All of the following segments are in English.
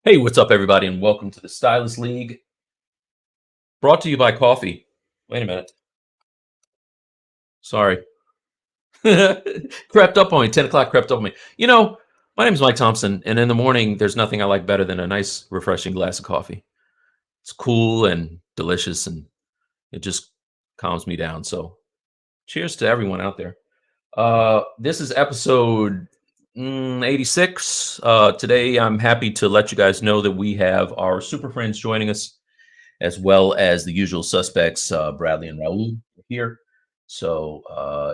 Hey, what's up, everybody, and welcome to the Stylus League. Brought to you by coffee. Wait a minute. Sorry. Crept up on me. 10 o'clock crept up on me. You know, my name is Mike Thompson, and in the morning, there's nothing I like better than a nice, refreshing glass of coffee. It's cool and delicious, and it just calms me down. So cheers to everyone out there. This is episode 86. Today, I'm happy to let you guys know that we have our super friends joining us, as well as the usual suspects, Bradley and Raul here. So,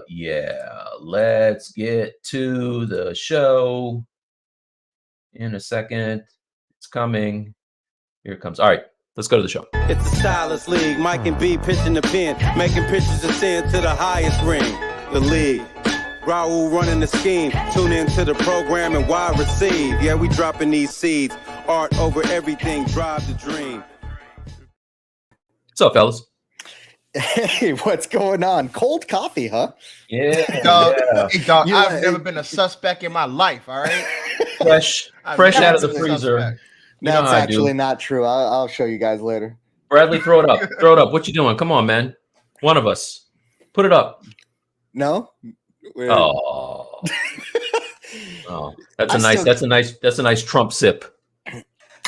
yeah, let's get to the show in a second. It's coming. Here it comes. All right, let's go to the show. It's the Stylus League. Mike and B pitching the pen, making pictures ascend to the highest ring. The league. Raul running the scheme. Tune into the program and why receive. Yeah, we dropping these seeds. Art over everything. Drive the dream. What's up, fellas? Hey, what's going on? Cold coffee, huh? Yeah. Dog, Yeah. I've never been a suspect in my life, all right? Fresh out of the freezer. You know That's how I actually do. not true. I'll show you guys later. Bradley, throw it up. Throw it up. What you doing? Come on, man. One of us. Put it up. No? Oh. Oh, that's a nice Trump sip.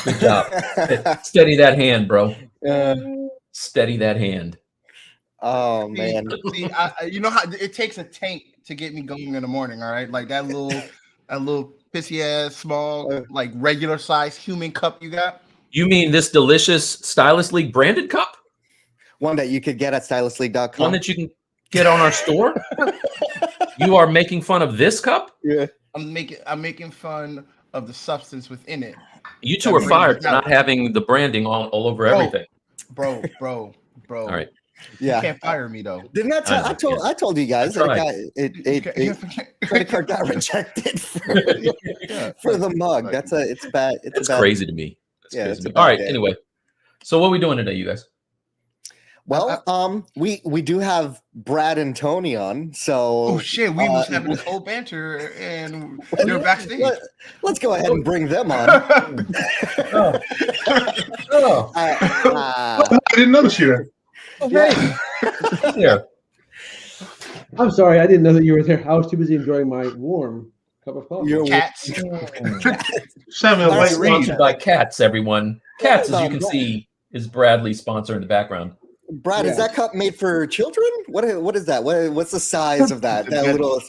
Good job. Steady that hand, bro. Steady that hand. Oh man. See, you know how it takes a tank to get me going in the morning, all right? Like that little pissy ass small, like regular size human cup you got. You mean this delicious Stylus League branded cup? One that you could get at stylusleague.com. One that you can get on our store? You are making fun of this cup? Yeah. I'm making fun of the substance within it. You two are fired for not having the branding all over everything. Bro. All right. Yeah. You can't fire me though. Didn't I told you guys That's that credit card got rejected for the mug. It's bad. It's crazy to me. It's a bad all right. day. Anyway, so what are we doing today, you guys? Well, we do have Brad and Tony on, so Oh shit, we was having this whole banter and they're backstage. Let's go ahead and bring them on. I didn't notice you there. Okay. Yeah. I'm sorry, I didn't know that you were there. I was too busy enjoying my warm cup of coffee. Cats. Samuel White Sponsored Reed. by Cats, everyone. Cats, as you can see, is Bradley's sponsor in the background. Brad, is that cup made for children? What is that? What's the size of that? That little,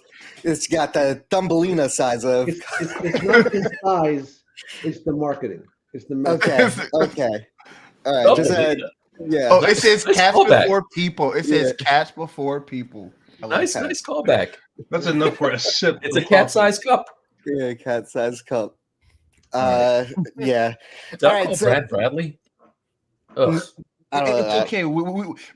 it's got the Thumbelina size of. It's not the size; it's the marketing. It's the marketing. Okay. All right. Yeah. Oh, it says nice cats callback. before people. It says cats before people. I like Nice callback. That's enough for a sip. It's a of cat-sized cup. Yeah, cat size cup. Yeah. Is that All right, called so- Brad Bradley? Ugh. I don't know It's that. okay.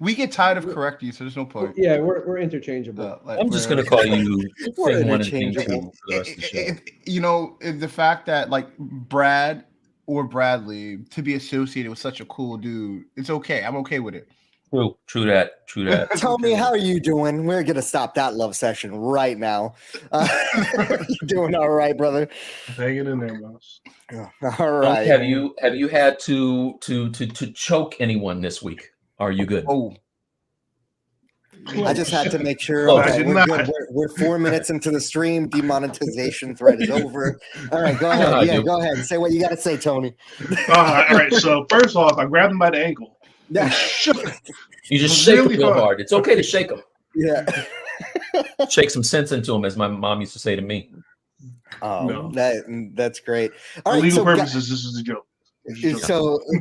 We get tired of correcting you, so there's no point. Yeah, we're interchangeable. Like, I'm just going to call you We're thing one and thing two interchangeable. for the rest of the show. You know, the fact that like Brad or Bradley to be associated with such a cool dude, it's okay. I'm okay with it. True that. Tommy, how are you doing? We're gonna stop that love session right now. You doing all right, brother? Hanging in there, boss. All right. Have you had to choke anyone this week? Are you good? Oh, I just had to make sure. Oh, Okay, I did we're not. good. We're 4 minutes into the stream. Demonetization thread is over. All right, go I ahead. Yeah, do. go ahead. Say what you got to say, Tony. All right. So first off, I grabbed him by the ankle. Yeah. Shook him. You just shake Really them real hard. hard. It's okay to shake them. Yeah. Shake some sense into them, as my mom used to say to me. Oh, No. that's great. For All right, legal so purposes, this is a joke.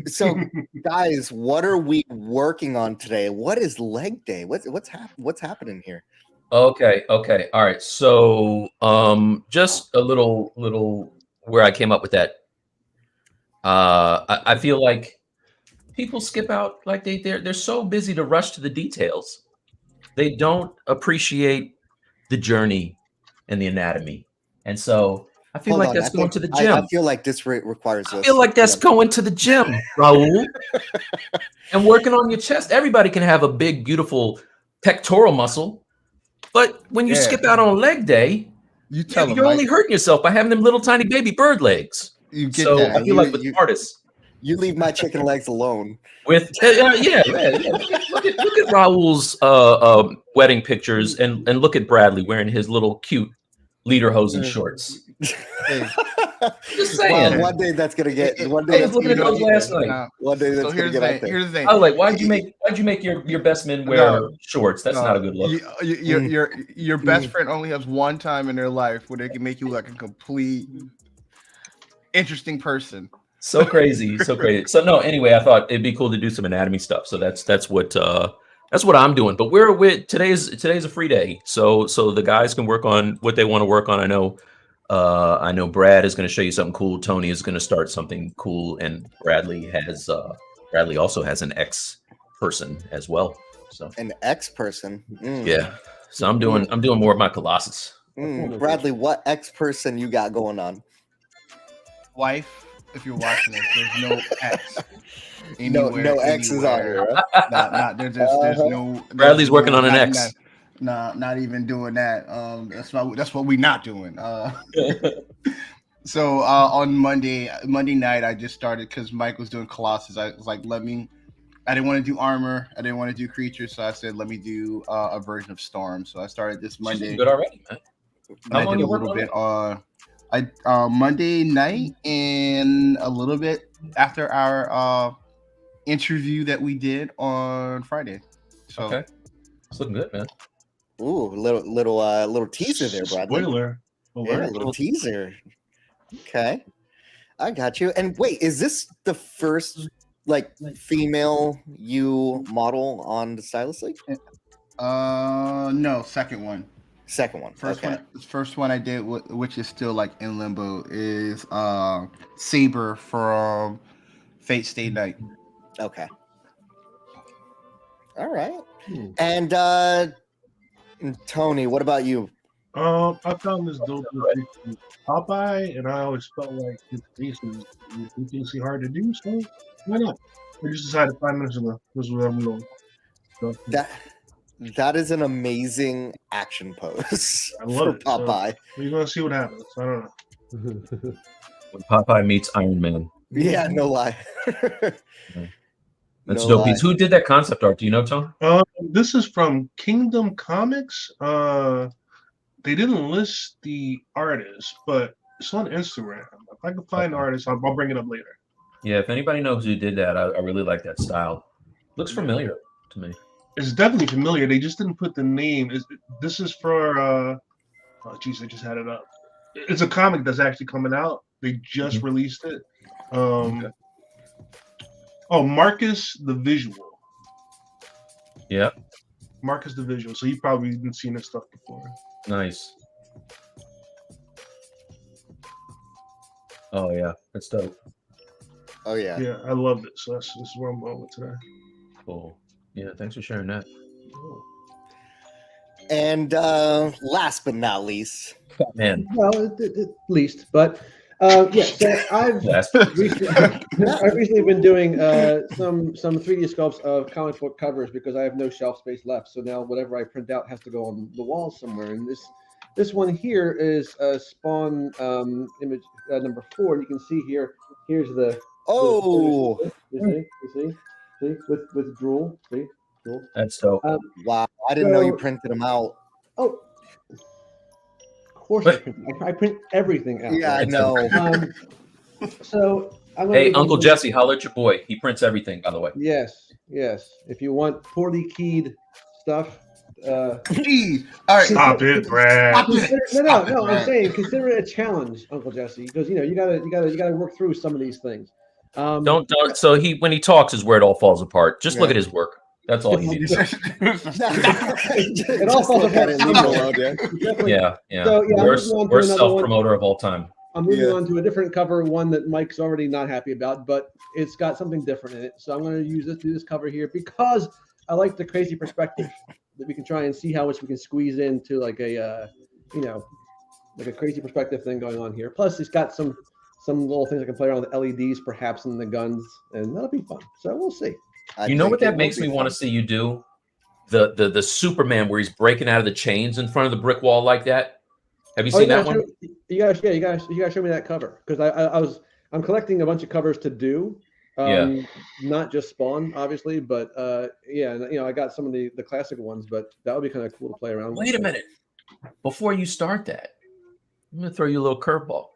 so guys, what are we working on today? What is leg day? What's happening here? Okay. All right. So, just a little where I came up with that. I feel like people skip out, like they're so busy to rush to the details. They don't appreciate the journey and the anatomy. And so I feel Hold like on, that's I going think- to the gym. I feel like this requires I this. feel like that's going to the gym, Raul. And working on your chest. Everybody can have a big, beautiful pectoral muscle. But when you Yeah. skip out on leg day, you tell them. you're only hurting yourself by having them little tiny baby bird legs. You get So that. I feel like with artists, You leave my chicken legs alone. with yeah. Look at Raul's wedding pictures and look at Bradley wearing his little cute lederhosen shorts. Hey, Just saying. Well, one day that's gonna get. One I day was that's looking at gonna those get. last night. One day that's so gonna here's get the out thing. there. Here's the thing. I was like, why'd you make your best men wear shorts? That's not a good look. Your best friend only has one time in their life where they can make you like a complete interesting person. So crazy, so crazy. So no, anyway, I thought it'd be cool to do some anatomy stuff. So that's what I'm doing. But today's a free day, so the guys can work on what they want to work on. I know Brad is going to show you something cool. Tony is going to start something cool, and Bradley also has an ex person as well. So An ex person. yeah, so I'm doing more of my Colossus. Bradley, what ex person you got going on? Wife, if you're watching this, there's no X. No X's on here. Right? There's no. Bradley's working on an X. Not even doing that. That's what we're not doing. So on Monday night, I just started because Mike was doing Colossus. I was like, I didn't want to do armor. I didn't want to do creatures. So I said, let me do a version of Storm. So I started this Monday. Good already, man. I did a little bit on Monday night and a little bit after our interview that we did on Friday. So okay, it's looking good, man. Ooh, little teaser there, Bradley. Spoiler. Yeah, a little teaser. Okay, I got you. And wait, is this the first like female you model on the Stylus League? No, second one. Second one. First one I did, which is still like in limbo, is Saber from Fate Stay Night. Okay. All right. And Tony, what about you? I found this dope Popeye, and I always felt like his face was ridiculously hard to do, so why not? I just decided 5 minutes ago. This is what I'm doing. So, That is an amazing action pose I love it. Popeye. So we're gonna see what happens. I don't know. When Popeye meets Iron Man. Yeah, no lie. That's No dope. lie. Who did that concept art? Do you know, Tom? This is from Kingdom Comics. They didn't list the artist, but it's on Instagram. If I can find the artist, I'll bring it up later. Yeah, if anybody knows who did that, I really like that style. Looks familiar to me. It's definitely familiar. They just didn't put the name. This is for oh geez, I just had it up. It's a comic that's actually coming out. They just released it. Oh, Marcus the Visual. Yeah. Marcus the Visual. So you've probably been seeing this stuff before. Nice. Oh yeah, that's dope. Oh yeah. Yeah, I loved it. So this is where I'm going with today. Cool. Yeah, thanks for sharing that. And last but not least, Man. Well, at least, but yeah. So I've recently been doing some 3D sculpts of comic book covers because I have no shelf space left. So now whatever I print out has to go on the wall somewhere. And this one here is Spawn image number 4. You can see here. Here's the. You see, with drool. See, drool. That's dope. wow, I didn't know you printed them out. Oh, of course I print everything out. Yeah, I know. So I'm Hey, Uncle Jesse, holler at your boy. He prints everything, by the way. Yes. If you want poorly keyed stuff, Jeez. All right. Stop it, Brad. No. I'm saying consider it a challenge, Uncle Jesse, because you gotta work through some of these things. Don't. So when he talks is where it all falls apart. Just look at his work. That's all you need to do. It all falls apart. Yeah. So, yeah, worst self-promoter of all time. I'm moving on to a different cover, one that Mike's already not happy about, but it's got something different in it. So I'm going to do this cover here because I like the crazy perspective that we can try and see how much we can squeeze into like a, like a crazy perspective thing going on here. Plus, it's got some little things I can play around with LEDs, perhaps in the guns, and that'll be fun. So we'll see. You know what that makes me want to see you do? The Superman where he's breaking out of the chains in front of the brick wall like that. Have you seen that one? You gotta show me that cover because I'm collecting a bunch of covers to do. Not just Spawn, obviously, but yeah, and, I got some of the classic ones, but that would be kind of cool to play around with. Wait a minute. Before you start that, I'm going to throw you a little curveball.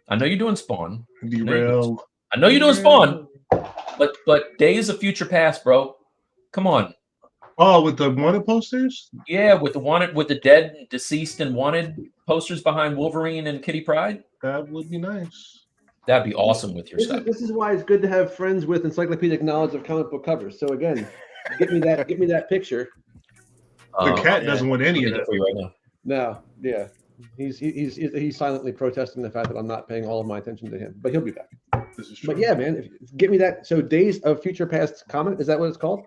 I know you're doing Spawn. Derailed. I know you're doing Spawn, but Days of Future Past, bro. Come on. Oh, with the wanted posters? Yeah, with the dead, deceased, and wanted posters behind Wolverine and Kitty Pryde. That would be nice. That'd be awesome with your stuff. This is why it's good to have friends with encyclopedic knowledge of comic book covers. So again, get me that picture. The cat doesn't want any of that for you right now. No, yeah. He's silently protesting the fact that I'm not paying all of my attention to him, but he'll be back. This is true. But yeah, man, get me that. So Days of Future Past comic, is that what it's called?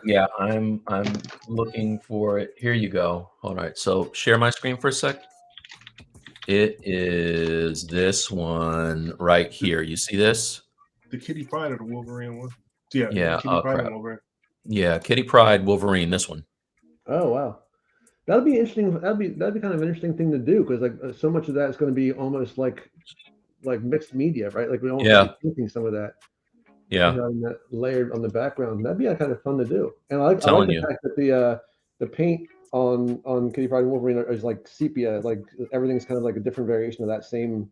Yeah, I'm looking for it. Here you go. All right, so share my screen for a sec. It is this one right here. You see this? The Kitty Pryde or the Wolverine one? Yeah. Yeah. Kitty Pryde and Wolverine. Yeah, Kitty Pryde, Wolverine. This one. Oh wow, that'll be interesting. That'd be kind of an interesting thing to do because like so much of that is going to be almost like mixed media, right? Like we almost thinking some of that. Yeah. That layered on the background. That'd be kind of fun to do. And I like the fact that the paint on Kitty Pryde and Wolverine is like sepia, like everything's kind of like a different variation of that same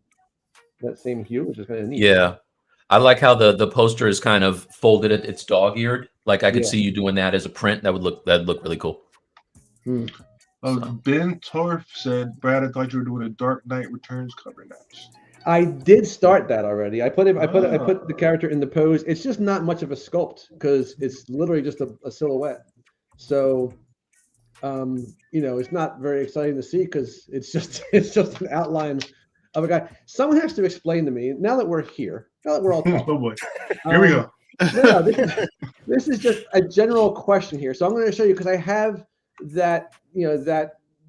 hue, which is kind of neat. Yeah. I like how the poster is kind of folded. It's dog-eared. Like I could see you doing that as a print. That'd look really cool. Ben Torf said, Brad, I thought you were doing a Dark Knight Returns cover next. I did start that already. I put the character in the pose. It's just not much of a sculpt because it's literally just a silhouette. So, it's not very exciting to see because it's just an outline of a guy. Someone has to explain to me now that we're here. Now that we're all talking. Oh boy, here we go. No, this is just a general question here. So I'm going to show you because I have that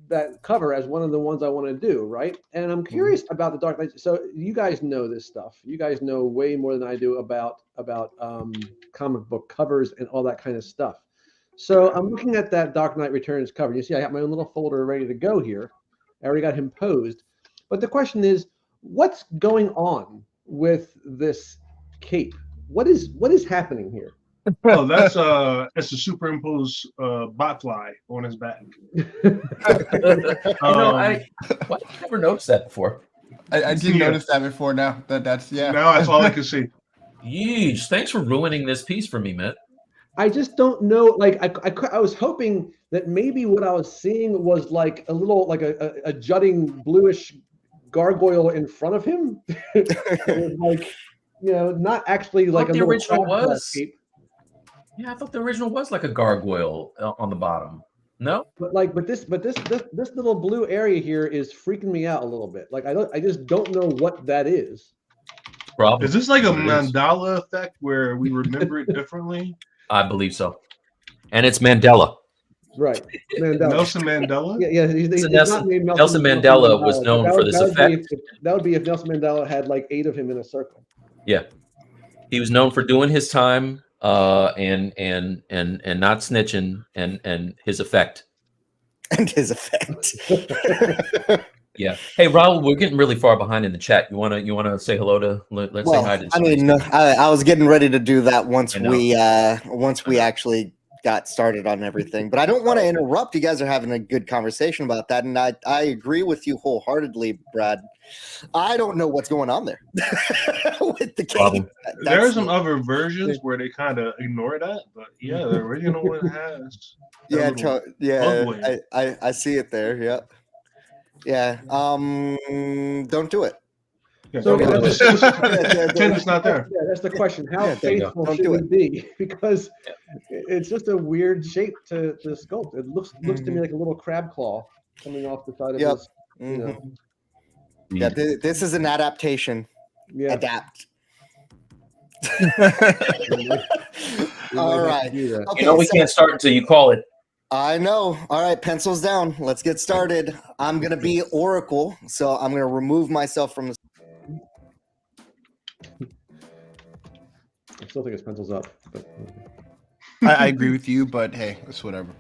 that cover as one of the ones I want to do, right? And I'm curious about the Dark Knight. So you guys know this stuff. You guys know way more than I do about comic book covers and all that kind of stuff. So I'm looking at that Dark Knight Returns cover. You see, I got my own little folder ready to go here. I already got him posed. But the question is, what's going on with this cape? What is happening here? Oh, that's a superimposed botfly on his back. I never noticed that before. I did notice that before. Now that's Now that's all I can see. Yeesh! Thanks for ruining this piece for me, Matt. I just don't know. Like I was hoping that maybe what I was seeing was like a little like a jutting bluish gargoyle in front of him, like not actually like the original was. Cape. Yeah, I thought the original was like a gargoyle on the bottom. No, but this little blue area here is freaking me out a little bit. Like I just don't know what that is. Problem. Is this like a Mandela effect where we remember it differently? I believe so. And it's Mandela. Right. Mandela. Nelson Mandela? Yeah. He's Nelson, not named Nelson Mandela was known for this effect. That would be if Nelson Mandela had like 8 of him in a circle. Yeah. He was known for doing his time and not snitching and his effect. And his effect. Yeah. Hey, Raul, we're getting really far behind in the chat. You wanna say hello to? Let's say hi to. I mean, I was getting ready to do that once we actually got started on everything, but I don't want to interrupt. You guys are having a good conversation about that, and I agree with you wholeheartedly, Brad. I don't know what's going on there with the game. There are some other versions where they kind of ignore that, but yeah, the original one has. I see it there. Yep. Yeah. Don't do it. Yeah, so pretend it's not there. Yeah, that's the question. How faithful should we be? Because it's just a weird shape to sculpt. It looks to me like a little crab claw coming off the side of his. Yeah, this is an adaptation. Yeah. Adapt. All right. Okay, we can't start until you call it. I know. All right, pencils down. Let's get started. I'm going to be Oracle, so I'm going to remove myself from the... I still think it's pencils up. But... I agree with you, but hey, it's whatever.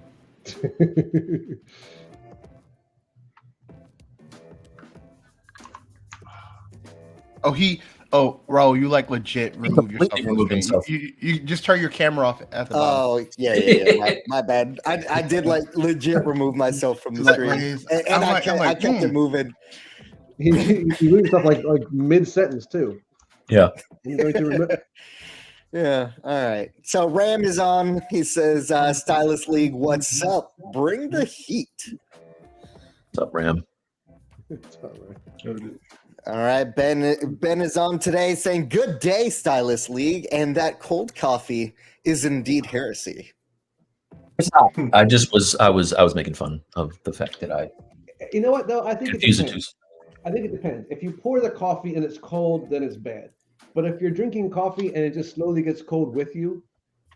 Oh, Ro, you like legit remove yourself completely from the removed screen. himself. You just turn your camera off at the bottom. Oh yeah. My bad. I did like legit remove myself from the screen, and I kept it moving. He reads stuff like mid sentence too. Yeah. I'm going to remember. Yeah. All right. So Ram is on. He says, "Stylus League, what's up? Bring the heat." What's up, Ram? All right, Ben is on today saying, "Good day, Stylus League, and that cold coffee is indeed heresy." I was making fun of the fact that I You know what though? I think confused it the two. depends. I think it depends. If you pour the coffee and it's cold, then it's bad. But if you're drinking coffee and it just slowly gets cold with you,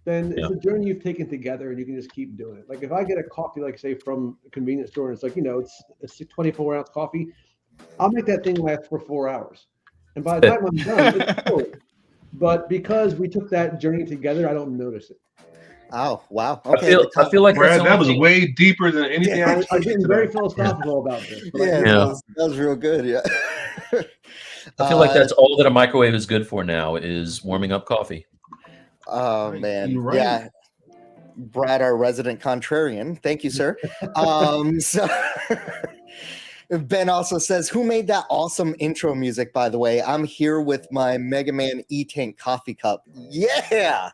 then it's a journey you've taken together, and you can just keep doing it. Like if I get a coffee, like say from a convenience store, and it's like it's a 24-ounce coffee, I'll make that thing last for 4 hours, and by the time I'm done, it's cold. But because we took that journey together, I don't notice it. Oh wow! Okay, I feel like Brad, that was way deeper than anything. Yeah, I'm getting very philosophical about this. That was real good. Yeah. I feel like that's all that a microwave is good for now is warming up coffee. Oh man, right. yeah. Brad, our resident contrarian. Thank you, sir. So Ben also says, "Who made that awesome intro music? By the way, I'm here with my Mega Man E-Tank coffee cup." Yeah,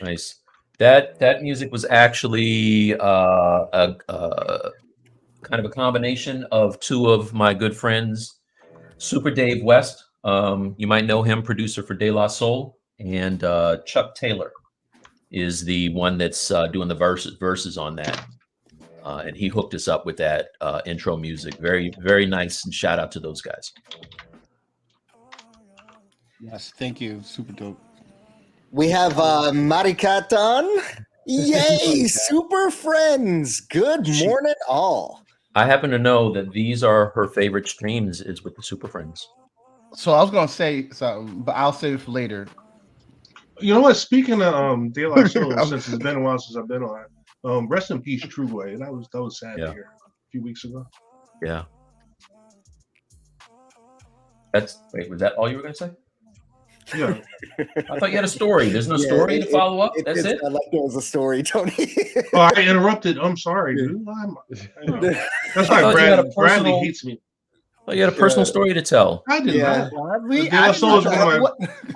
Nice. That music was actually a kind of a combination of two of my good friends, Super Dave West. You might know him, producer for De La Soul, and Chuck Taylor is the one that's doing the verses on that. And he hooked us up with that intro music. Very, very nice. And shout out to those guys. Yes, thank you. Super dope. we have Marikat on. Yay, super friends. Good morning, all. I happen to know that these are her favorite streams is with the Super Friends. So I was gonna say something, but I'll save it for later. You know what? Speaking of De La Soul, since it's been a while since I've been on, rest in peace, True Boy. That was sad to hear a few weeks ago. Yeah. Wait, was that all you were gonna say? Yeah. I thought you had a story. There's no story to follow up. That's it. I like there was a story, Tony. Oh, I interrupted. I'm sorry, dude. That's why Bradley hates me. Well, you had a personal story to tell. I did not.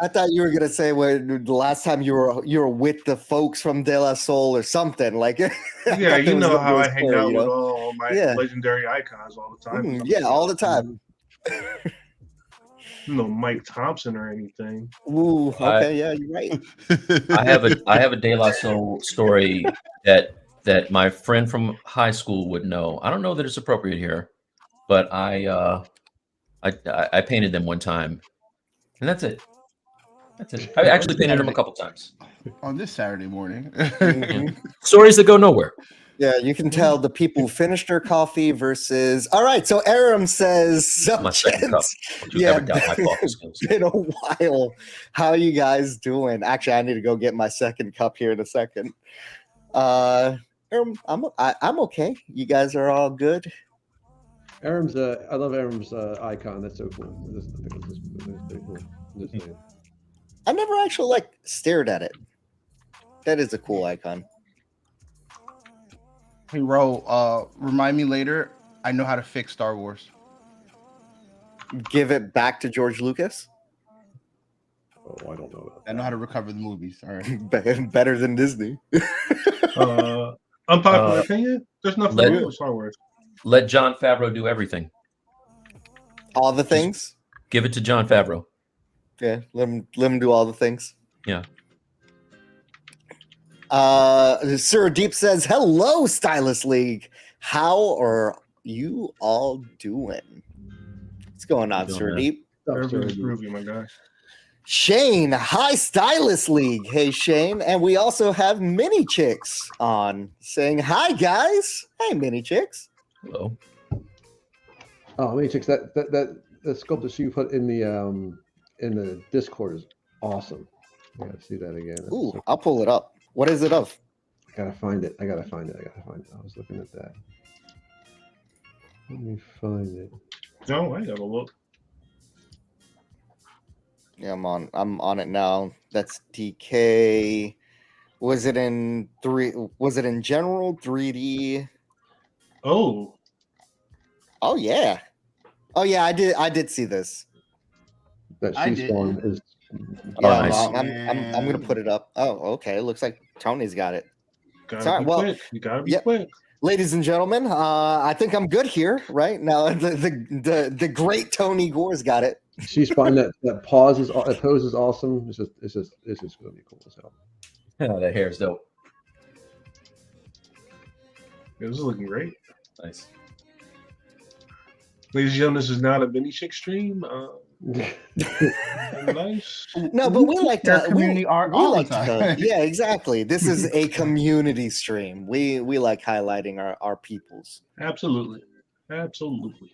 I thought you were gonna say when the last time you were with the folks from De La Soul or something like. Yeah, you know how I hang out with all my legendary icons all the time. Yeah, all the time. No Mike Thompson or anything. Ooh, okay, yeah, you're right. I have a De La Soul story that my friend from high school would know. I don't know that it's appropriate here, but I painted them one time, and that's it. That's it. I actually painted them a couple times on this Saturday morning. Stories that go nowhere. Yeah, you can tell the people who finished their coffee versus. All right, so Aram says, my second cup. Yeah, it's been a while. How you guys doing? Actually, I need to go get my second cup here in a second. Aram, I'm okay. You guys are all good. Aram's I love Aram's icon. That's so cool. That's pretty cool. I never actually stared at it. That is a cool icon. Hey, Ro, remind me later. I know how to fix Star Wars. Give it back to George Lucas? Oh, I don't know. I know how to recover the movies. All right. Better than Disney. Unpopular opinion? There's nothing wrong with Star Wars. Let Jon Favreau do everything. All the things? Give it to Jon Favreau. Yeah, let him do all the things. Yeah. Sir Deep says, "Hello, Stylus League. How are you all doing?" What's going on, Sir Deep? Everything's groovy, my guy. Shane, hi, Stylus League. Hey, Shane, and we also have Mini Chicks on saying, "Hi, guys. Hey, Mini Chicks." Hello. Oh, Mini Chicks. That sculpture you put in the Discord is awesome. I gotta see that again. Ooh, I'll pull it up. What is it of? I gotta find it. I was looking at that. Let me find it. No, I gotta look. Yeah, I'm on it now. That's DK. Was it in general 3D? Oh, Oh yeah. Oh yeah, I did see this. That I she spawn didn't. is. Yeah, nice. I'm gonna put it up. Oh, okay. Looks like Tony's got it. gotta Sorry, be well, quick. You gotta be yep. quick. Ladies and gentlemen, I think I'm good here, right? Now the great Tony Gore's got it. She spawn that pose is awesome. It's just gonna be cool as hell. Yeah, that hair's dope. Yeah, this is looking great. Nice. Ladies and gentlemen, this is not a Benny Chick stream. Nice. No, but we like Their to community art we all like the time. to, yeah, exactly. This is a community stream. We like highlighting our peoples. Absolutely. Absolutely.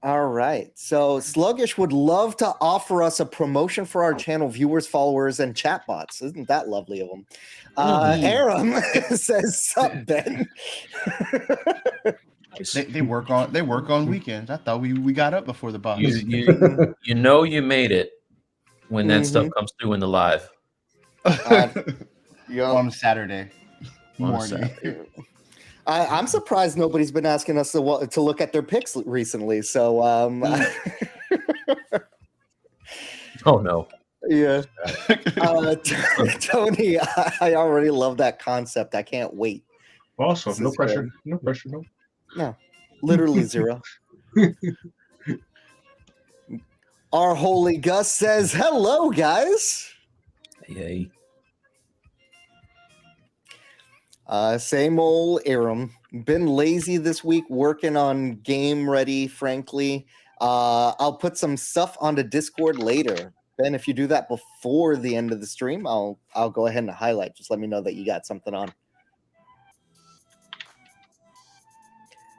All right. So Sluggish would love to offer us a promotion for our channel viewers, followers, and chatbots. Isn't that lovely of them? Aram says, "Sup, Ben?" They work on weekends. I thought we got up before the box. You know you made it when that stuff comes through in the live. On Saturday morning. I'm surprised nobody's been asking us to look at their pics recently. So, Oh no. Yeah. Tony, I already love that concept. I can't wait. Awesome. This No is pressure. good. No pressure. No. No, literally zero. Our holy Gus says, "Hello, guys." Yay. Same old Aram. Been lazy this week working on game ready, frankly. I'll put some stuff onto Discord later. Ben, if you do that before the end of the stream, I'll go ahead and highlight. Just let me know that you got something on.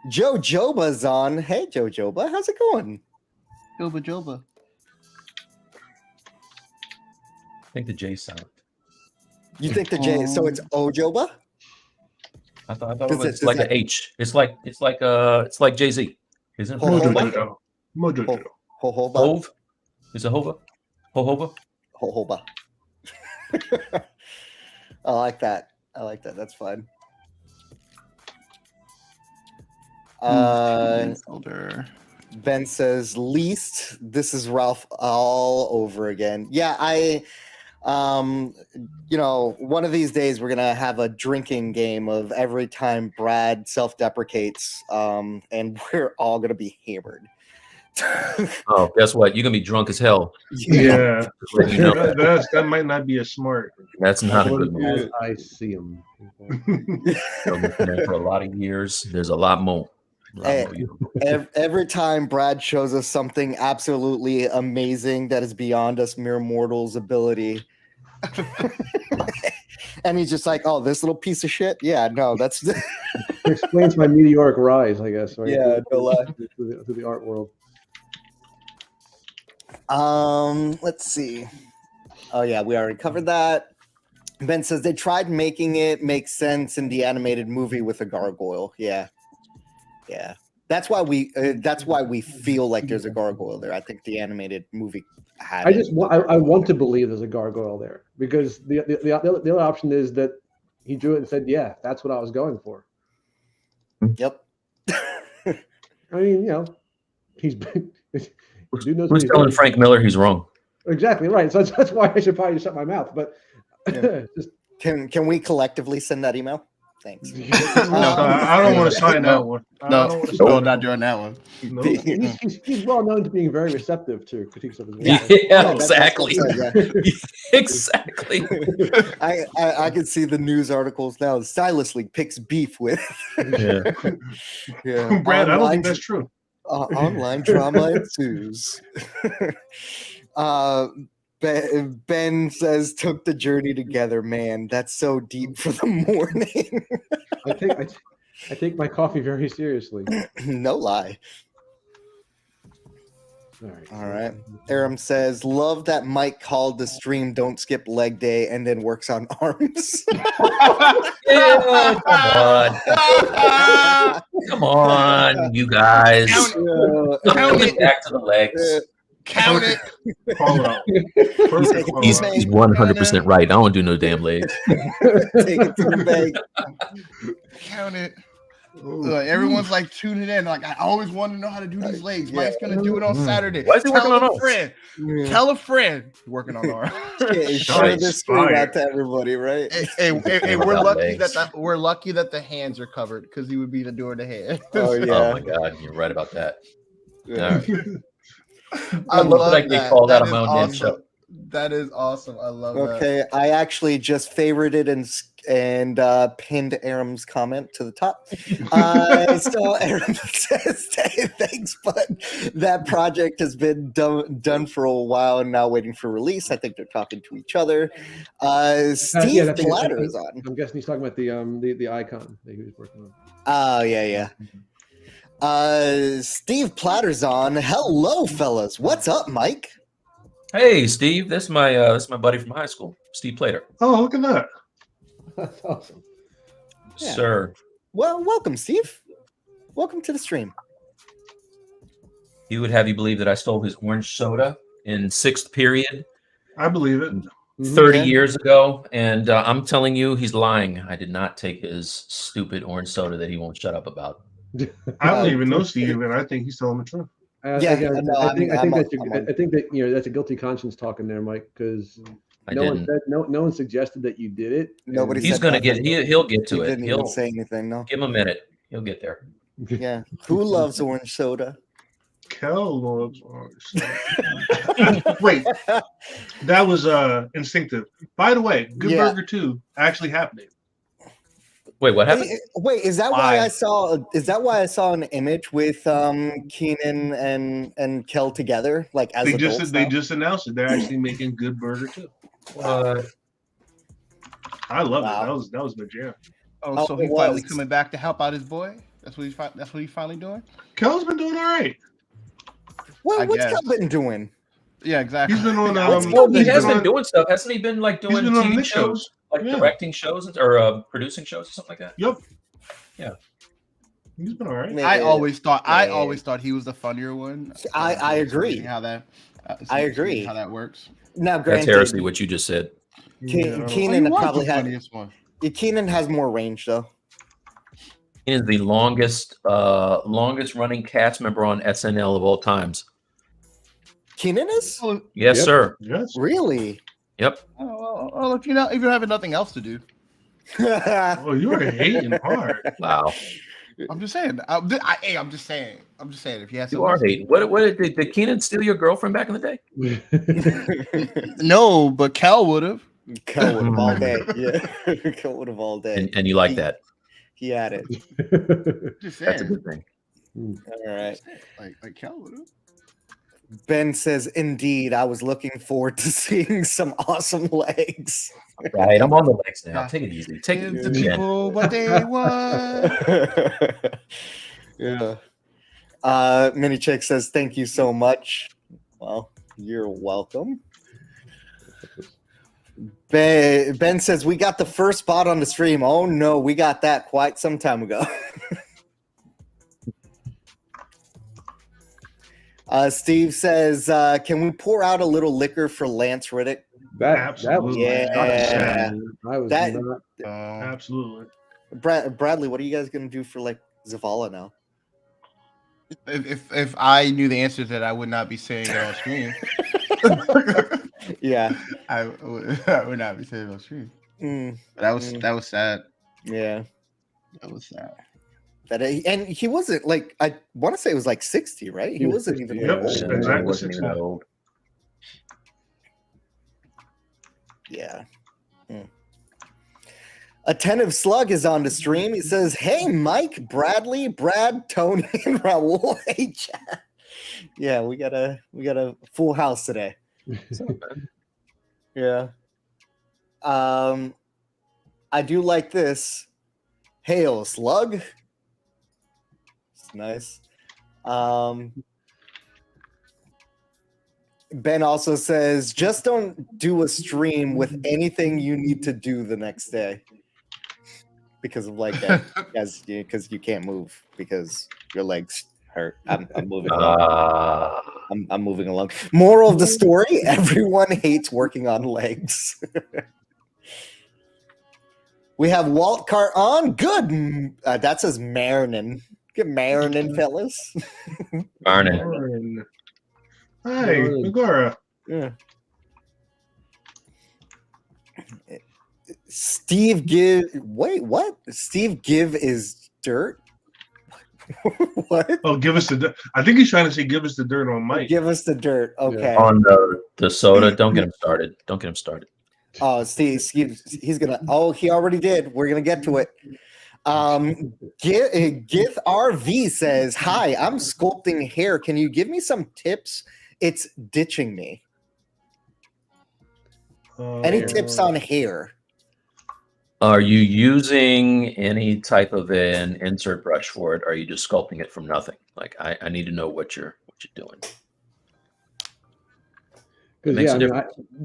Joe Joba's on. Hey, Joe Joba, how's it going? Joba. I think the J sound. You think the J? So it's Ojoba? I thought it was like an H. It's like Jay-Z. Isn't it? Mojo. Mojo. Hohoba. Hove? Is it Hova? Hohoba? Hohoba. I like that. That's fun. Ben says, "Least this is Ralph all over again." Yeah, one of these days we're gonna have a drinking game of every time Brad self-deprecates, and we're all gonna be hammered. Oh, guess what? You're gonna be drunk as hell. Yeah. You know. That might not be as smart. That's not a good move. I see him. For a lot of years, there's a lot more. Every time Brad shows us something absolutely amazing that is beyond us mere mortals' ability, and he's just like, "Oh, this little piece of shit." Yeah, no, that's explains my meteoric rise, I guess. Right? Yeah, no lie. Through the art world. Let's see. Oh yeah, we already covered that. Ben says they tried making it make sense in the animated movie with a gargoyle. Yeah. That's why we feel like there's a gargoyle there. I think the animated movie had. I want to believe there's a gargoyle there because the other option is that he drew it and said, "Yeah, that's what I was going for." Yep. I mean, he's been. Who's telling Frank Miller he's wrong? Exactly right. So that's why I should probably shut my mouth. But just can we collectively send that email? Thanks. I don't want to sign that one. No, not doing that one. No. He's well known to being very receptive to critiques of his work. Yeah, exactly. Exactly. I can see the news articles now. The Stylus League picks beef with. Yeah. Brad, I don't think that's true. Online drama ensues. Ben says, "Took the journey together, man. That's so deep for the morning." I take my coffee very seriously. No lie. All right. Aram says, "Love that Mike called the stream 'Don't skip leg day' and then works on arms." Yeah, come on, you guys. Coming back to the legs. Count it. Call it out. Perfect call He's out. 100% right. I don't do no damn legs. Take it to the bank. Count it. Ooh. Like, everyone's like tuning in. Like, I always want to know how to do these legs. Mike's gonna do it on Saturday. Why is he working on Tell a us? friend. Yeah. Tell a friend. Working on our. Okay, share Nice. this stream Fire. out to everybody, right? Hey, we're About lucky legs. we're lucky that the hands are covered because he would be doing the hands. Oh Oh yeah. my God, you're right about that. Yeah. All right. I love love that I get that. called out That on my is own damn awesome. show. That is awesome. I love that. Okay, I actually just favorited and pinned Aram's comment to the top. So Aram says, "Hey, thanks, but that project has been done for a while and now waiting for release. I think they're talking to each other." Steve Platter is on. I'm guessing he's talking about the icon that he was working on. Oh yeah. Steve Platter's on. Hello, fellas. What's up, Mike? Hey, Steve, this is my buddy from high school, Steve Plater. Oh, look at that. That's awesome. Yeah. Sir. Well, welcome, Steve. Welcome to the stream. He would have you believe that I stole his orange soda in 6th period I believe it. 30 Yeah. years ago, and I'm telling you, he's lying. I did not take his stupid orange soda that he won't shut up about. I don't even know Steve, and I think he's telling the truth. Yeah, again, no, I think I'm that that's a guilty conscience talking there, Mike, because I no one didn't. no one suggested that you did it. Nobody He's said gonna nothing. he'll get He to it. didn't even He'll say anything. No. give him a minute. He'll get there. Yeah. Who loves orange soda? Kel loves orange. Wait, that was instinctive. By the way, Good Yeah. Burger 2 actually happening. Wait, what happened? Wait, is that Why? why I saw? Is that why I saw an image with Keenan and Kel together, like as They adults? just announced it. They're actually making Good Burger 2. What? I love Wow. it. That was my jam. Oh, so Oh, he it finally was. coming back to help out his boy. That's what he's finally doing. Kel's been doing all right. Well, I what's guess. Kel been doing? Yeah, exactly. He's been on. Well, he he's has been on- doing stuff. Hasn't he been like doing been on TV Nick shows, shows. like Yeah. directing shows or producing shows or something like that? Yep. Yeah. He's been all right. I always thought Yeah. he was the funnier one. I agree. How that? I agree. How that works. Now, That's granted, heresy. What you just said. Yeah. Keenan was probably the had. funniest one. Keenan has more range though. He is the longest running cast member on SNL of all times. Keenan is Yes, Yep. sir. Yes. really. Yep. Well, if you're having nothing else to do, Oh, you are hating hard. Wow. I'm just saying. I'm just saying. If you have You are hating. What did Keenan steal your girlfriend back in the day? No, but Cal would have. Kel would have all day. Yeah, Kel would have all day. And you like that? He had it. Just That's a saying. good thing. All right. Like Cal would have. Ben says, "Indeed, I was looking forward to seeing some awesome legs." Right. I'm on the legs now. Take it easy. Take it Give the easy. people what they want. Yeah. Mini Chick says, "Thank you so much." Well, you're welcome. Ben says, "We got the first spot on the stream." Oh no, we got that quite some time ago. Steve says, "Can we pour out a little liquor for Lance Riddick?" That was Yeah. I was That- not. Absolutely. Bradley, what are you guys gonna do for like Zavala now? If I knew the answer to that, I would not be saying it on stream. Yeah. I would not be saying it on stream. But that was sad. Yeah. That was sad. And he wasn't like, I want to say it was like 60, right? He He was wasn't 60, even Yep. like old. Exactly. Wasn't even that old. Yeah. Attentive Slug is on the stream. He says, "Hey, Mike, Bradley, Brad, Tony, and Raul." Hey, chat. Yeah, we got a full house today. Yeah. I do like this. Hail, Slug. It's nice. Ben also says, "Just don't do a stream with anything you need to do the next day." Because of like that, because you can't move because your legs I'm moving along. I'm moving along. Moral of the story: everyone hates working on legs. We have Walt Cart on. Good. That says Marinin. Good Marinin, fellas. Marnin. Hi, Megara. Yeah. Steve Give. Wait, what? Steve Give is dirt. What? Oh, give us the dirt. I think he's trying to say give us the dirt on Mike. Give us the dirt. Okay. On the soda. Don't get him started. Don't get him started. Oh, Steve, he's gonna. Oh, he already did. We're gonna get to it. Gith RV says, "Hi, I'm sculpting hair. Can you give me some tips? It's ditching me. Any tips on hair? Are you using any type of an insert brush for it? Or are you just sculpting it from nothing? Like I need to know what you're doing. Because yeah, I mean,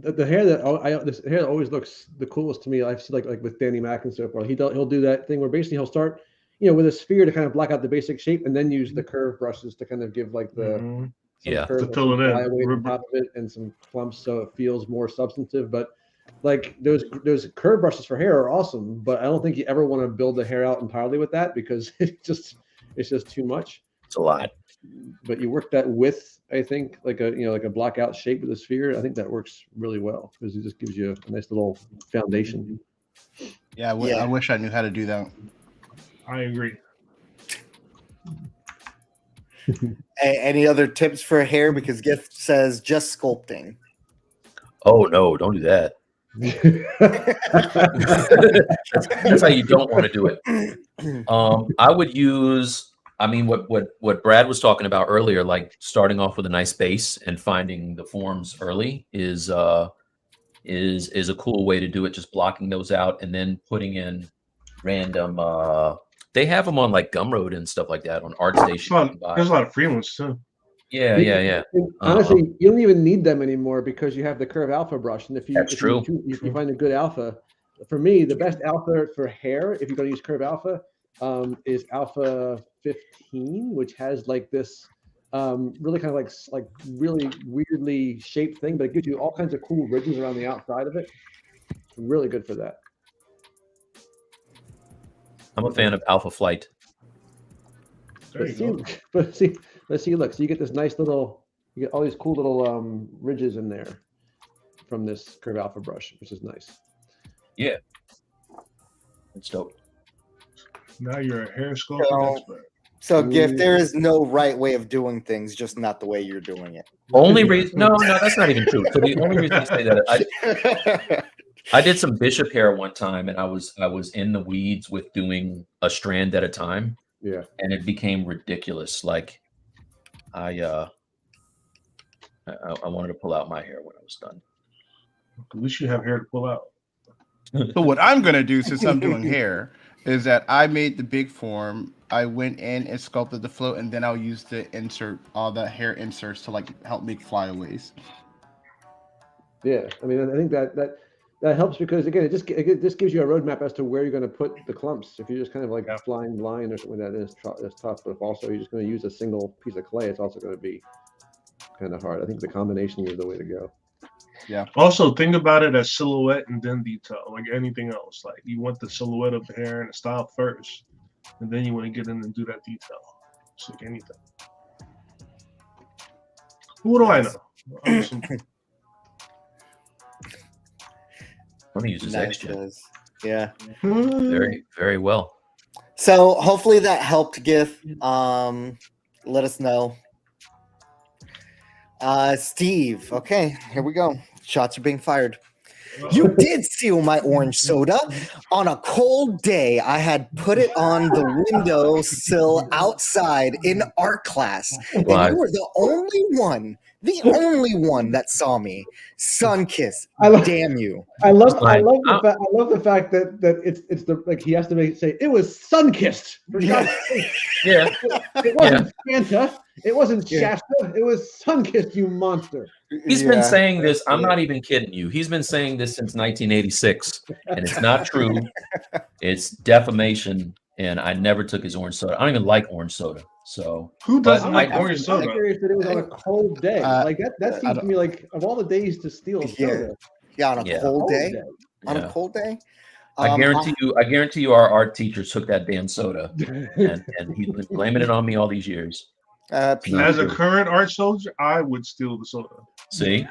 the hair this hair that always looks the coolest to me. I see like with Danny Mac and so forth. He'll do that thing where basically he'll start, with a sphere to kind of block out the basic shape, and then use the curve brushes to kind of give like the to fill it in, on top of it, and some clumps so it feels more substantive. But like those curve brushes for hair are awesome, but I don't think you ever want to build the hair out entirely with that because it's just too much. It's a lot. But you work that with, I think, like a block out shape with a sphere. I think that works really well because it just gives you a nice little foundation. Yeah, I wish I knew how to do that. I agree. Any other tips for hair? Because Gift says just sculpting. Oh no, don't do that. That's how you don't want to do it. I would use. I mean, what Brad was talking about earlier, like starting off with a nice base and finding the forms early is a cool way to do it. Just blocking those out and then putting in random. They have them on like Gumroad and stuff like that on ArtStation. There's a lot of free ones too. Yeah. Honestly, you don't even need them anymore because you have the Curve Alpha brush, and if you find a good alpha, for me, the best alpha for hair, if you're going to use Curve Alpha, is Alpha 15, which has like this really kind of like really weirdly shaped thing, but it gives you all kinds of cool ridges around the outside of it. Really good for that. I'm a fan of Alpha Flight. But see, look, so you get this nice little, you get all these cool little ridges in there from this Curve Alpha brush, which is nice. Yeah, it's dope. Now you're a hair sculptor expert. So, Gift, there is no right way of doing things, just not the way you're doing it. Only reason? No, that's not even true. So the only reason I say that, I did some bishop hair one time, and I was in the weeds with doing a strand at a time. Yeah, and it became ridiculous. Like, I wanted to pull out my hair when I was done. At least you have hair to pull out. So what I'm gonna do, since I'm doing hair, is that I made the big form. I went in and sculpted the float, and then I'll use the insert, all the hair inserts to like help make flyaways. Yeah, I mean, I think that helps because again, it just gives you a roadmap as to where you're going to put the clumps. If you're just kind of like flying blind or something like that, it's tough. But if also you're just going to use a single piece of clay, it's also going to be kind of hard. I think the combination is the way to go. Yeah. Also, think about it as silhouette and then detail, like anything else. Like you want the silhouette of the hair and the style first, and then you want to get in and do that detail. It's like anything. What do I know? Let me use this extra. Yeah. Very, very well. So hopefully that helped, Gif. Let us know. Steve. Okay, here we go. Shots are being fired. You did seal my orange soda. On a cold day, I had put it on the windowsill outside in art class. And you were the only one that saw me. Sun kiss. Damn you. I love the fact that it's the like he has to say it was sun kissed. Yeah. It wasn't Santa. It wasn't Shasta. It was sun kissed, you monster. He's been saying this. I'm not even kidding you. He's been saying this since 1986, and it's not true. It's defamation, and I never took his orange soda. I don't even like orange soda. So Who doesn't but like I- orange I'm soda? curious that it was on a cold day. Like that I seems to don't- me like of all the days to steal Yeah. soda. Yeah, on a Yeah. cold day. On a Yeah. cold day. I guarantee you our art teacher took that damn soda and he's been blaming it on me all these years. Pete, As a current art soldier, I would steal the soda. See?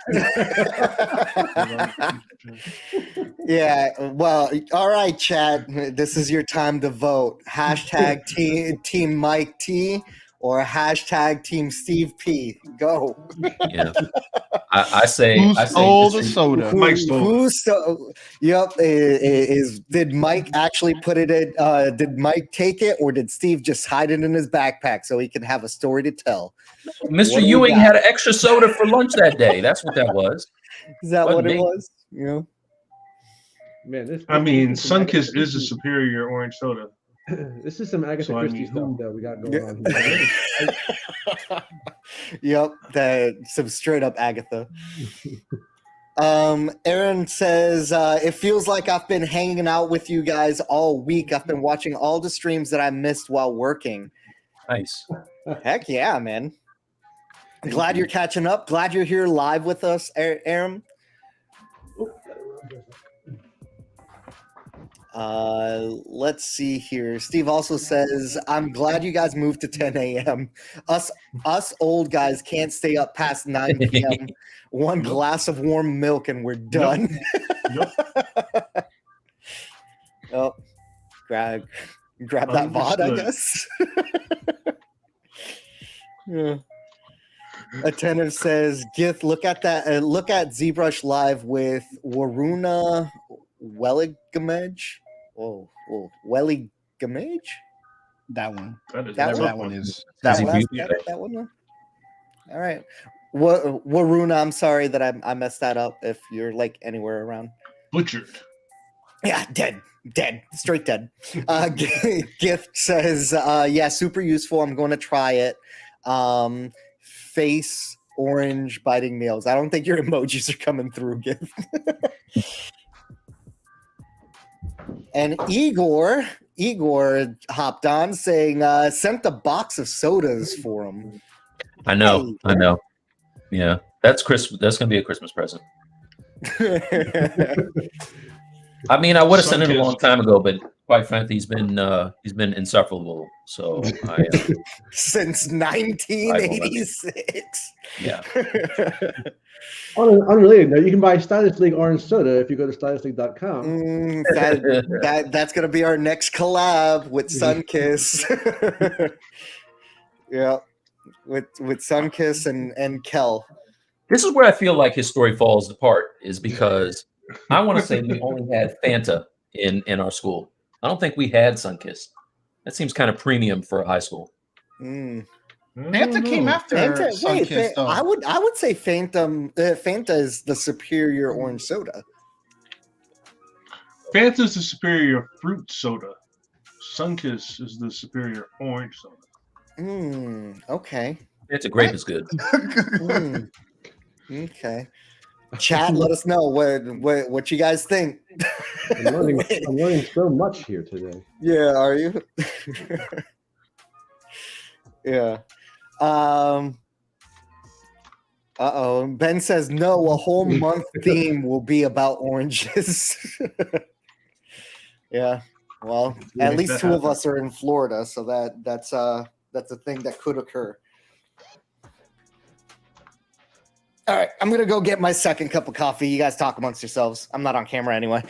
yeah, well, all right, Chad. This is your time to vote. Hashtag team Mike T or hashtag Team Steve P. Go. Yeah. I say Who stole the just- soda? Mike stole it. Yep. Did Mike actually put it in? Did Mike take it, or did Steve just hide it in his backpack so he can have a story to tell? What Mr. do we Ewing got? had an extra soda for lunch that day. That's what that was. Is that Wasn't what it me. was? Yeah. Man, I mean, this is some Agatha Sunkist is a Christie- superior orange soda. This is some Agatha So, I Christie mean, stuff who- that we got going on here. Yep, some straight up Agatha. Aaron says, it feels like I've been hanging out with you guys all week. I've been watching all the streams that I missed while working. Nice. Heck yeah, man. Glad you're catching up. Glad you're here live with us, Aaron. Let's see here. Steve also says, I'm glad you guys moved to 10 a.m. Us old guys can't stay up past 9 p.m. One glass of warm milk and we're done. Yep. Oh, grab that VOD, I guess. Yeah. Attentive says, Gith, look at that. Look at ZBrush live with Waruna Welligamage. Oh, Welligamage? That one. That is That Whatever one? that one is. That, That one. last, Yeah. that one? All right. Waruna, I'm sorry that I messed that up if you're like anywhere around. butchered. Yeah, dead, straight dead. Gift says, yeah, super useful. I'm going to try it. Face orange biting nails. I don't think your emojis are coming through, Gift. And Igor hopped on saying, sent a box of sodas for him. I know. Yeah. That's Christmas. That's gonna be a Christmas present. I mean, I would have sent it a long time ago, but quite frankly, he's been insufferable. So Since 1986. Yeah. On an unrelated note, you can buy Stylus League orange soda if you go to stylusleague.com. That's gonna be our next collab with Sunkiss. Yeah, with Sunkiss and Kel. This is where I feel like his story falls apart, is because I want to say we only had Fanta in our school. I don't think we had Sunkiss. That seems kind of premium for a high school. Fanta came after Sunkiss, though. I would say Fanta is the superior orange soda. Fanta's the superior fruit soda. Sunkiss is the superior orange soda. Okay. It's a grape is good. Okay. Chat, let us know what you guys think. I'm learning so much here today. Yeah, are you? Yeah. Uh-oh. Ben says no, a whole month theme will be about oranges. Yeah. Well, at least two of us are in Florida, so that's a thing that could occur. All right, I'm gonna go get my second cup of coffee. You guys talk amongst yourselves. I'm not on camera anyway.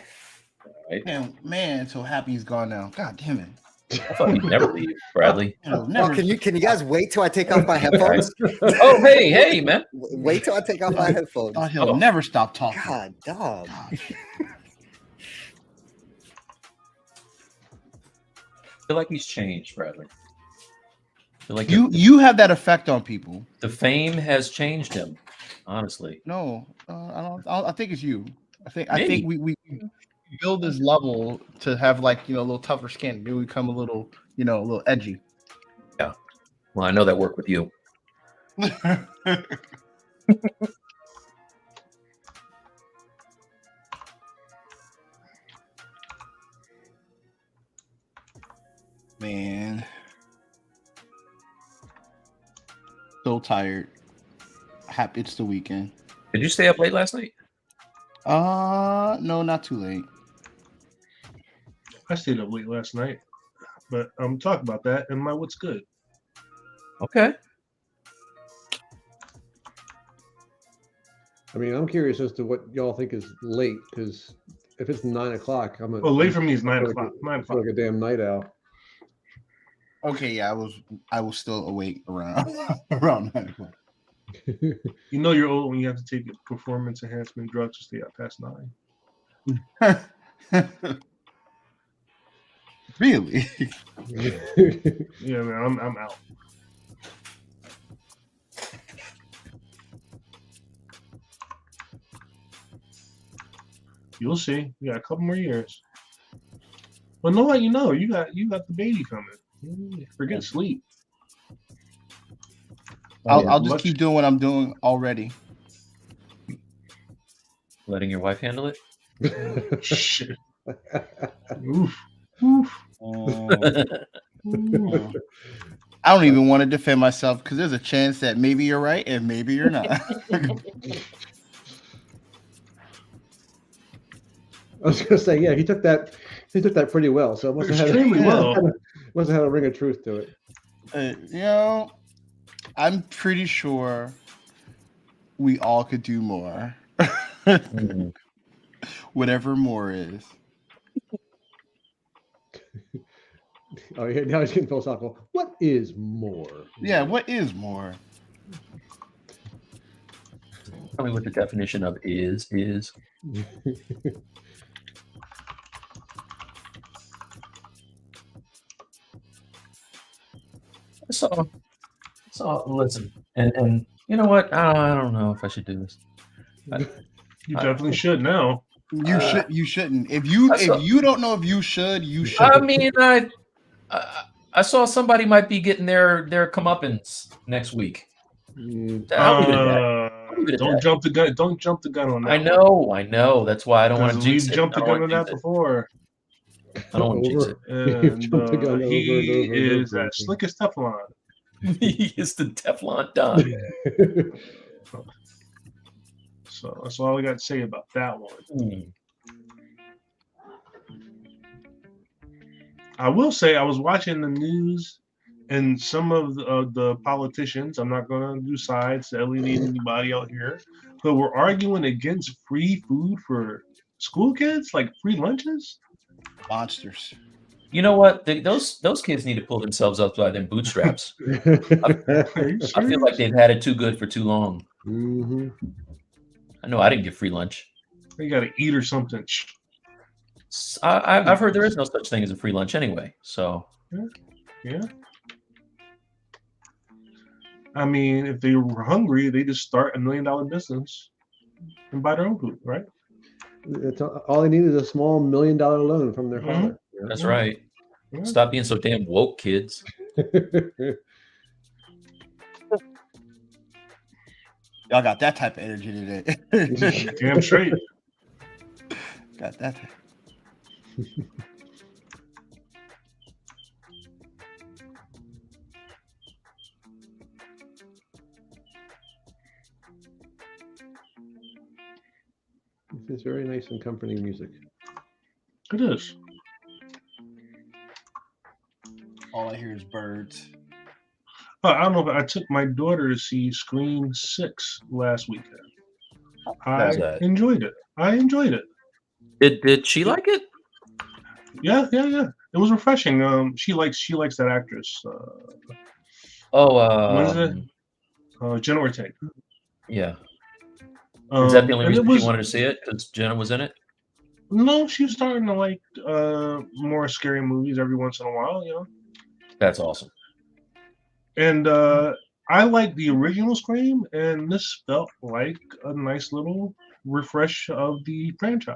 Man, so happy he's gone now. God damn it. I thought he'd never leave, Bradley. Can you guys wait till I take off my headphones? Oh, hey, man. Wait till I take off my headphones. Thought he'll never stop talking. God, dog. I feel like he's changed, Bradley. I feel like You have that effect on people. the fame has changed him, honestly. No, I don't. I think it's you. I think Maybe. we build this level to have like a little tougher skin. Maybe we become a little a little edgy. Yeah. Well, I know that worked with you. Man. tired. Happy it's the weekend. Did you stay up late last night? No, not too late. I stayed up late last night, but I'm talking about that in my what's good. Okay. I mean, I'm curious as to what y'all think is late, because if it's 9 o'clock, I'm late for me is 9 o'clock. 9 I feel o'clock. like a damn night owl. Okay, yeah, I was still awake around around 9 o'clock. You know you're old when you have to take performance enhancement drugs to stay up past 9. Really? Yeah, man, I'm out. You'll see. You got a couple more years. Well, no, you know, you got the baby coming. Forget sleep. I'll just keep doing what I'm doing already. Letting your wife handle it? Shit. Oof. Oof. I don't even want to defend myself because there's a chance that maybe you're right and maybe you're not. I was gonna say, yeah, he took that pretty well. So it must have Extremely well. Must have had a ring of truth to it. You know, I'm pretty sure we all could do more. Whatever more is. Oh, yeah, now he's getting philosophical. What is more? Yeah, what is more? Tell me what the definition of is. So listen, and you know what? I don't know if I should do this. You definitely should now. You shouldn't. If you don't know if you should, you should. I mean, I saw somebody might be getting their comeuppance next week. I'll leave it at that. Don't jump the gun. Don't jump the gun on that. I know. That's why I don't want to jinx it. We've jumped the gun on that before. I don't want to jinx it. And he is as slick as Teflon. He is the Teflon Don. So that's all I got to say about that one. I will say I was watching the news, and some of the politicians, I'm not going to do sides to alienate anybody out here, but we're arguing against free food for school kids, like free lunches. Monsters. You know what? Those kids need to pull themselves up by their bootstraps. I feel like they've had it too good for too long. Mm-hmm. I know I didn't get free lunch. You got to eat or something. I've heard there is no such thing as a free lunch anyway. So yeah. I mean, if they were hungry, they just start $1 million business and buy their own food, right? All they need is a small $1 million loan from their father. Yeah. That's right. Yeah. Stop being so damn woke, kids. Y'all got that type of energy today. Damn straight. Got that. It's very nice and comforting music. It is. All I hear is birds. I don't know, but I took my daughter to see Scream 6 last weekend. I enjoyed it. Did she like it? Yeah. It was refreshing. She likes that actress. What is it? Jenna Ortega. Yeah. Is that the only reason she wanted to see it? Because Jenna was in it? No, she's starting to like more scary movies every once in a while, you know. That's awesome. And I like the original Scream, and this felt like a nice little refresh of the franchise.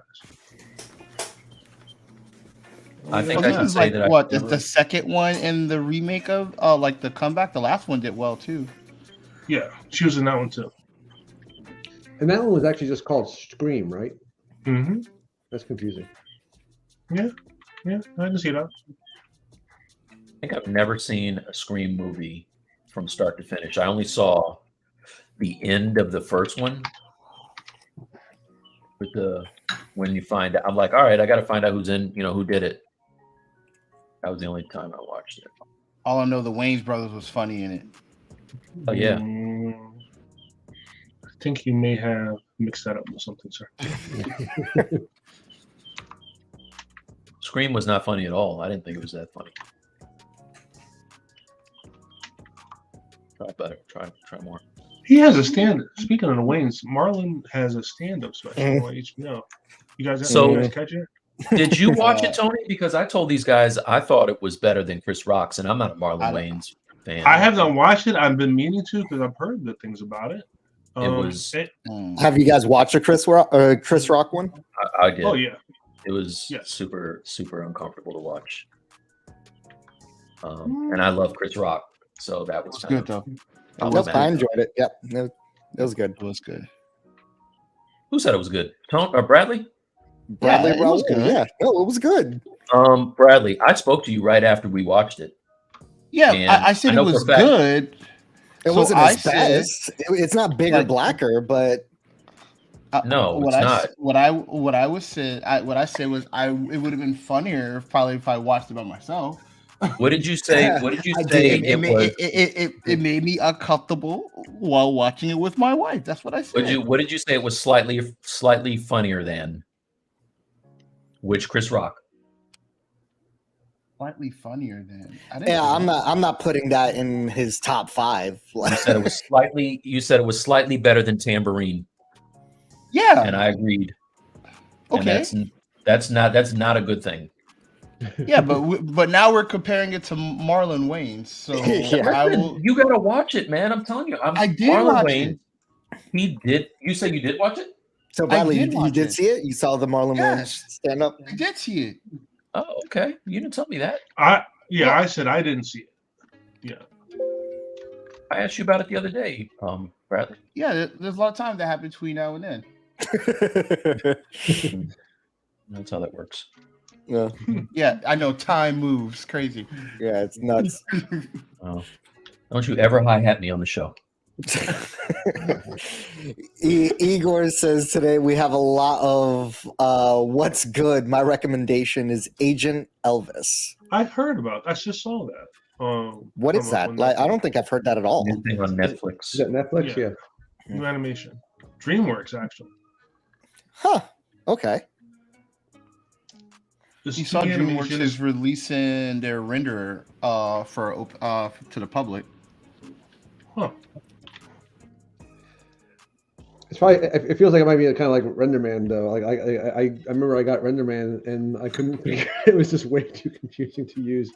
I think I can say like that. What the second one in the remake of like the comeback? The last one did well too. Yeah, she was in that one too. And that one was actually just called Scream, right? Mm-hmm. That's confusing. Yeah, I can see that. I think I've never seen a Scream movie from start to finish. I only saw the end of the first one with when you find out. I'm like, all right, I got to find out who's in, who did it. That was the only time I watched it. All I know, the Wayans brothers was funny in it. Oh yeah. I think you may have mixed that up with something, sir. Scream was not funny at all. I didn't think it was that funny. Try better. Try more. He has a stand. Speaking of the Wayans, Marlon has a stand-up special on HBO. You guys catch it? Did you watch it, Tony? Because I told these guys I thought it was better than Chris Rock's, and I'm not a Marlon Wayans fan. I have not watched it. I've been meaning to because I've heard good things about it. Have you guys watched a Chris Rock one? I did. Oh yeah. It was super, super uncomfortable to watch. And I love Chris Rock, so that was good though. I enjoyed it. Yep, it was good. It was good. Who said it was good? Bradley? Bradley, it was good. Yeah, no, it was good. Bradley, I spoke to you right after we watched it. Yeah, I said it was good. It wasn't as bad. It's not bigger, blacker, but no, it's not. What I said was it would have been funnier probably if I watched it by myself. What did you say? What did you say? It made me uncomfortable while watching it with my wife. That's what I said. What did you say? It was slightly funnier than which Chris Rock? Slightly funnier than. I'm not putting that in his top 5. You said it was slightly. You said it was slightly better than Tambourine. Yeah, and I agreed. Okay, and that's not a good thing. Yeah, but now we're comparing it to Marlon Wayans. So you gotta watch it, man. I'm telling you. I did Marlon watch Wayans, it. He did. You said you did watch it? So Bradley, you did see it? You saw the Marlon Wayans stand up? I did see it. Oh, okay. You didn't tell me that. I said I didn't see it. Yeah. I asked you about it the other day, Bradley. Yeah, there's a lot of time that happens between now and then. That's how that works. Yeah. Yeah, I know time moves crazy. Yeah, it's nuts. Oh. Don't you ever hi-hat me on the show. Igor says today we have a lot of what's good. My recommendation is Agent Elvis. I've heard about it. I just saw that. What is that? I don't think I've heard that at all. Anything on Netflix. Is that Netflix? Yeah. New animation. DreamWorks, actually. Huh. Okay. You saw DreamWorks is releasing their renderer to the public. Huh. It's probably. It feels like it might be kind of like RenderMan though. Like I remember I got RenderMan and I couldn't figure. It was just way too confusing to use.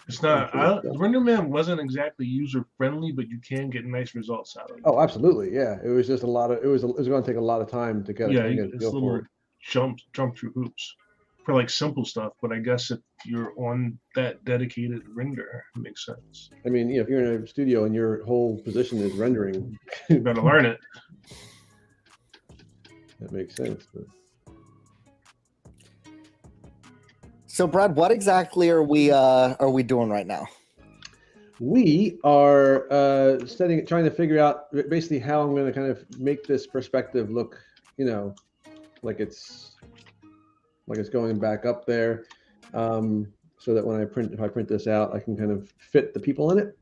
It's not. RenderMan wasn't exactly user friendly, but you can get nice results out of it. Oh, absolutely, yeah. It was just a lot of. It was going to take a lot of time to get. Yeah, it's a little jump through hoops for like simple stuff. But I guess if you're on that dedicated render, it makes sense. I mean, if you're in a studio and your whole position is rendering, you better learn it. That makes sense. But... So, Brad, what exactly are we doing right now? We are trying to figure out basically how I'm going to kind of make this perspective look, like it's going back up there, so that when if I print this out, I can kind of fit the people in it.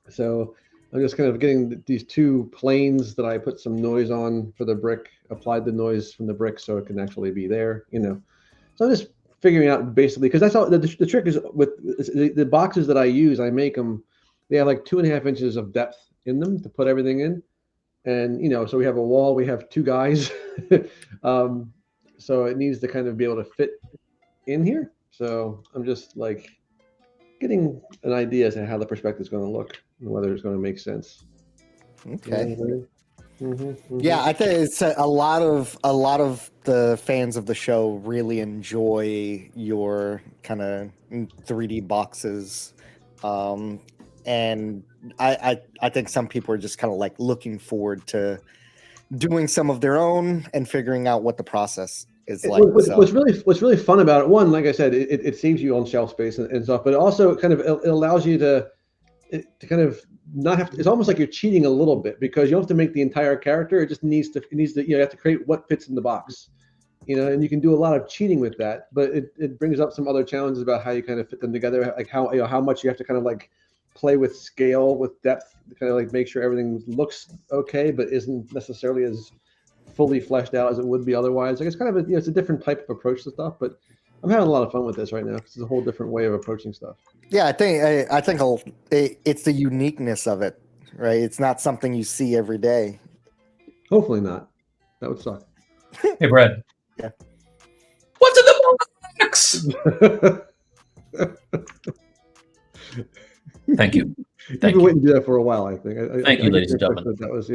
So I'm just kind of getting these two planes that I put some noise on for the brick, applied the noise from the brick so it can actually be there, So I'm just figuring out basically, because that's all the trick is with the boxes that I use. I make them, they have like 2.5 inches of depth in them to put everything in. And, so we have a wall, we have two guys. So it needs to kind of be able to fit in here. So I'm just like getting an idea as to how the perspective is going to look and whether it's going to make sense. Okay. Yeah, I think it's a lot of the fans of the show really enjoy your kind of 3D boxes, and I think some people are just kind of like looking forward to doing some of their own and figuring out what the process is like. What's really fun about it, one, like I said, it saves you on shelf space and stuff, but it also kind of it allows you to. to kind of not have to, it's almost like you're cheating a little bit because you don't have to make the entire character. It just needs to, you have to create what fits in the box, and you can do a lot of cheating with that, but it brings up some other challenges about how you kind of fit them together, like how much you have to kind of like play with scale, with depth, to kind of like make sure everything looks okay, but isn't necessarily as fully fleshed out as it would be otherwise. Like it's kind of it's a different type of approach to stuff, but I'm having a lot of fun with this right now because it's a whole different way of approaching stuff. Yeah, I think it's the uniqueness of it, right? It's not something you see every day. Hopefully not. That would suck. Hey, Brad. Yeah. What's in the box? Thank you. You've been waiting to do that for a while, I think. Thank you, ladies and gentlemen. That was.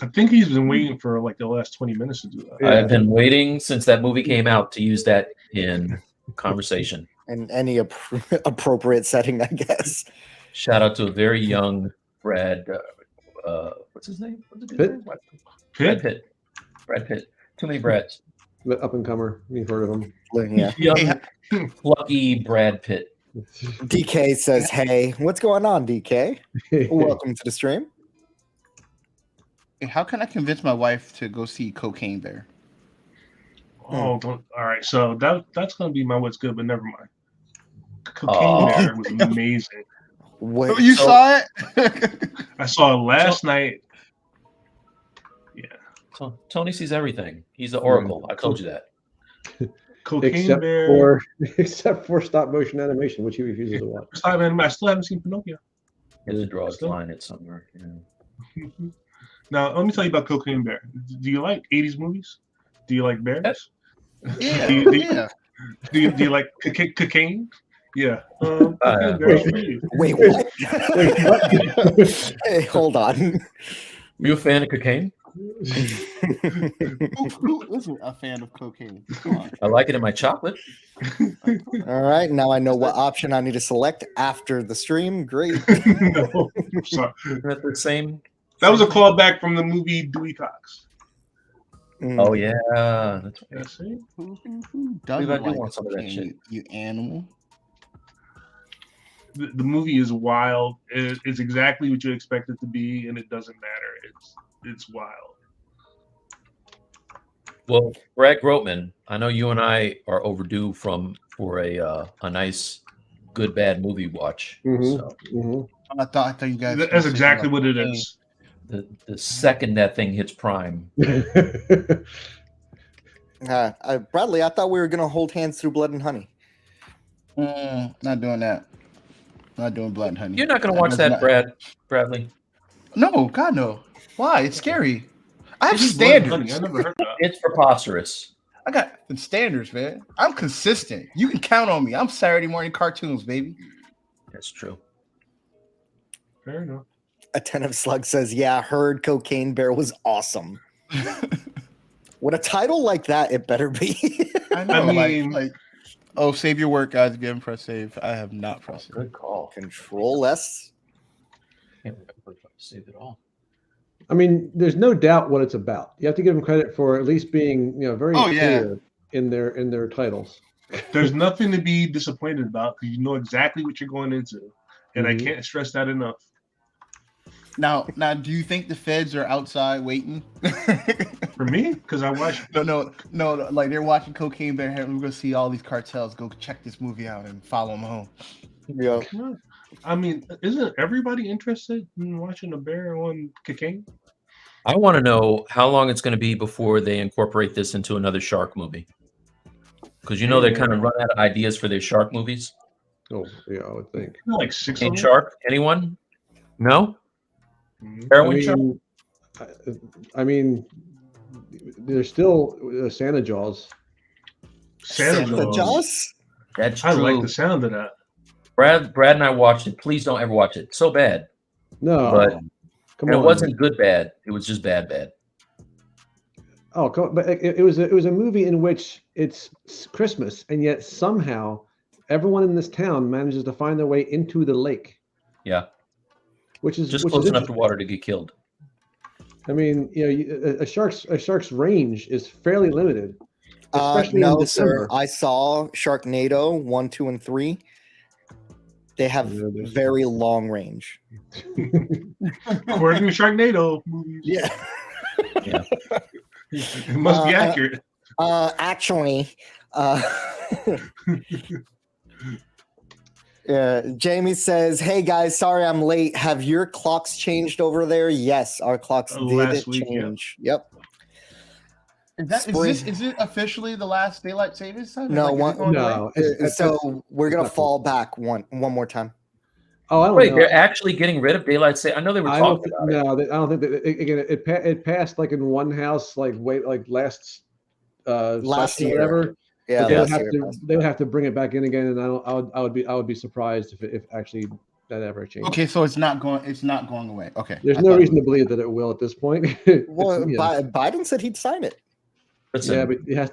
I think he's been waiting for like the last 20 minutes to do that. Yeah. I've been waiting since that movie came out to use that in conversation. In any appropriate setting, I guess. Shout out to a very young Brad. What's his name? What's the dude's name? Brad Pitt. Brad Pitt. Too many Brads. The up and comer. You've heard of him. Yeah. Young, plucky Brad Pitt. DK says, "Hey, what's going on, DK? Welcome to the stream." How can I convince my wife to go see Cocaine Bear? Oh, all right. So that's gonna be my what's good, but never mind. Cocaine Bear was amazing. What, You saw it? I saw it last night. Yeah. So Tony sees everything. He's the oracle. I told you that. Cocaine Bear. Except for stop motion animation, which he refuses to watch. I still haven't seen Pinocchio. He has to draw his line it somewhere. Yeah. Now, let me tell you about Cocaine Bear. Do you like 80s movies? Do you like bears? Yeah. Do you like cocaine? Yeah. Cocaine Bear is for you. Wait, what? Hey, hold on. You a fan of cocaine? Who isn't a fan of cocaine? Come on. I like it in my chocolate. All right, now I know what option I need to select after the stream. Great. No, I'm sorry. At the same. That was a callback from the movie Dewey Cox. Oh yeah, that's right. Yeah, see? Who Maybe I doesn't do like want some of that cocaine, shit. you animal? The movie is wild. It's exactly what you expect it to be, and it doesn't matter. It's wild. Well, Brad Groteman, I know you and I are overdue for a nice good bad movie watch. So I thought you guys. That's exactly what it is. the second that thing hits prime, Bradley, I thought we were gonna hold hands through Blood and Honey. Not doing that. Not doing Blood and Honey. you're not going to watch that, Bradley. No, God no. Why? It's scary. I have This is Blood and standards. Honey. I never heard that. It's preposterous. I got standards, man. I'm consistent. You can count on me. I'm Saturday morning cartoons, baby. That's true. Fair enough. Attentive Slug says, "Yeah, heard Cocaine Bear was awesome." With a title like that, it better be. I know. I mean- like, oh, save your work, guys. If you haven't pressed save, I have not pressed it. Good call. Control S. Can't remember if I saved it all. I mean, there's no doubt what it's about. You have to give them credit for at least being, very clear in their titles. There's nothing to be disappointed about because you know exactly what you're going into, and I can't stress that enough. Now, do you think the feds are outside waiting? For me, because I watch. No. Like they're watching Cocaine Bear. We're gonna see all these cartels. Go check this movie out and follow them home. Yeah. I mean, isn't everybody interested in watching a bear on cocaine? I want to know how long it's going to be before they incorporate this into another shark movie. Because they kind of run out of ideas for their shark movies. Oh, yeah, I would think. Like 6 King of them? Shark? Anyone? No? Mhm. Heroin Shark? I mean, there's still Santa Jaws. Santa Jaws. That's I true. like the sound of that. Brad and I watched it. Please don't ever watch it. So bad. No, But come it on. wasn't good bad. It was just bad. Oh, but it was a movie in which it's Christmas, and yet somehow everyone in this town manages to find their way into the lake. Yeah. Which is Just which close is enough to interesting. water to get killed. I mean, a shark's range is fairly limited, especially No, in December. sir. I saw Sharknado 1, 2, and 3. They have very long range. According to Sharknado movies. Yeah. Yeah. It must be accurate. Actually, yeah. Jamie says, "Hey guys, sorry I'm late. Have your clocks changed over there?" Yes, our clocks did Last week, change. Yep. Is it officially the last daylight savings time? No, Like, No. so we're gonna not fall back one more time. Oh, I don't Wait, know. they're actually getting rid of daylight savings. I know they were talking about it. No, I don't think that. Again, it passed like in one house, like last session or year. whatever. Yeah, But they would have to bring it back in again, and I would be surprised if actually that ever changed. Okay, so it's not going away. Okay. There's no reason to believe that it will at this point. Well, Biden said he'd sign it. Yeah, but it has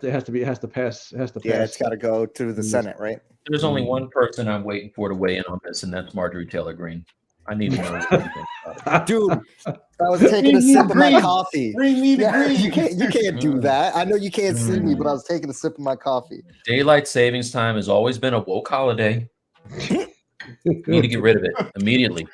to pass. Yeah, it's got to go to the Senate, right? There's only one person I'm waiting for to weigh in on this, and that's Marjorie Taylor Greene. I need to know what you think about it. Dude, I was taking a sip of my coffee. Bring me the green. You can't do that. I know you can't see me, but I was taking a sip of my coffee. Daylight savings time has always been a woke holiday. We need to get rid of it immediately.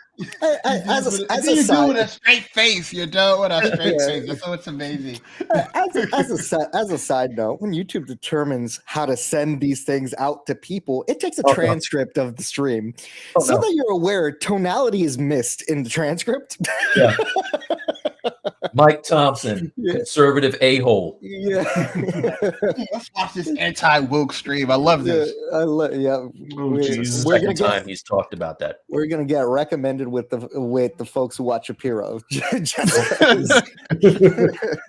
As a you do side, with a straight face. You do with a straight face. That's what's amazing. as a side note, when YouTube determines how to send these things out to people, it takes a transcript of the stream. That you're aware, tonality is missed in the transcript. Yeah. Mike Thompson, conservative a-hole. Yeah. Let's watch this anti-woke stream. I love this. We're time he's talked about that. We're gonna get recommended with the folks who watch Shapiro.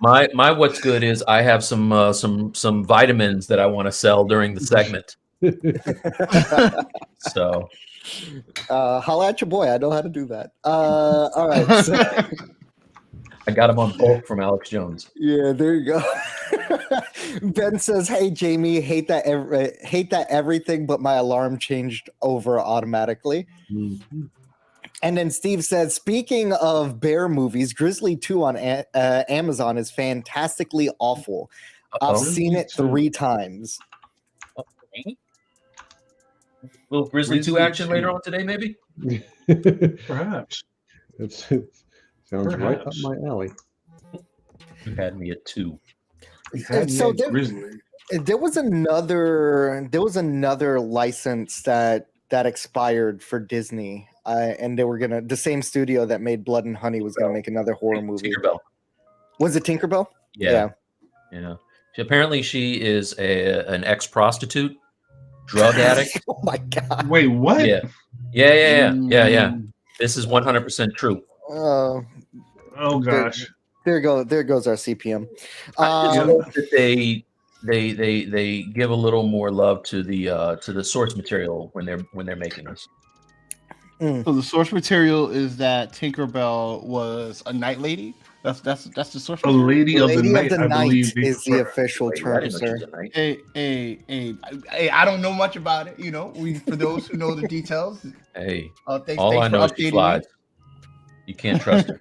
My what's good is I have some vitamins that I want to sell during the segment. So holla at your boy. I know how to do that. All right. So, I got him on bulk from Alex Jones. Yeah, there you go. Ben says, "Hey Jamie, hate that everything, but my alarm changed over automatically." Mm-hmm. And then Steve says, "Speaking of bear movies, Grizzly 2 on Amazon is fantastically awful. I've seen it 3 times." Okay. Little Grizzly 2 action later on today, maybe? Perhaps. Sounds right up my alley. You had me at 2. So there was another license that expired for Disney, and they were the same studio that made Blood and Honey was gonna make another horror movie. Tinkerbell. Was it Tinkerbell? Yeah. Apparently, she is an ex-prostitute, drug addict. Oh my god! Wait, what? Yeah. This is 100% true. Oh gosh! There goes our CPM. That they give a little more love to the source material when they're making this. So the source material is that Tinkerbell was a night lady. That's the source. A lady of the night, I believe, is the official term, sir. Hey, I don't know much about it. For those who know the details. Hey, thanks I know is she flies. You can't trust her.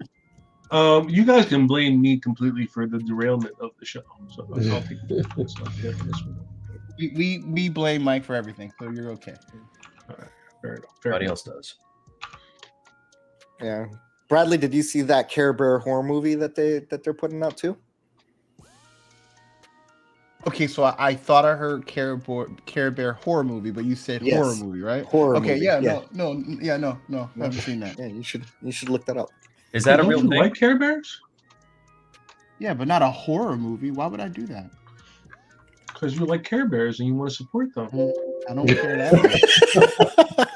You guys can blame me completely for the derailment of the show. So I'll take this one. We blame Mike for everything, so you're okay. All right, fair enough. Everybody else does. Yeah, Bradley, did you see that Care Bear horror movie that they're putting out too? Okay, so I thought I heard Care Bear horror movie, but you said horror movie, right? Horror movie. No, haven't seen that. Yeah, you should look that up. Is that a real thing? Like Care Bears? Yeah, but not a horror movie. Why would I do that? Because you like Care Bears and you want to support them. I don't care that.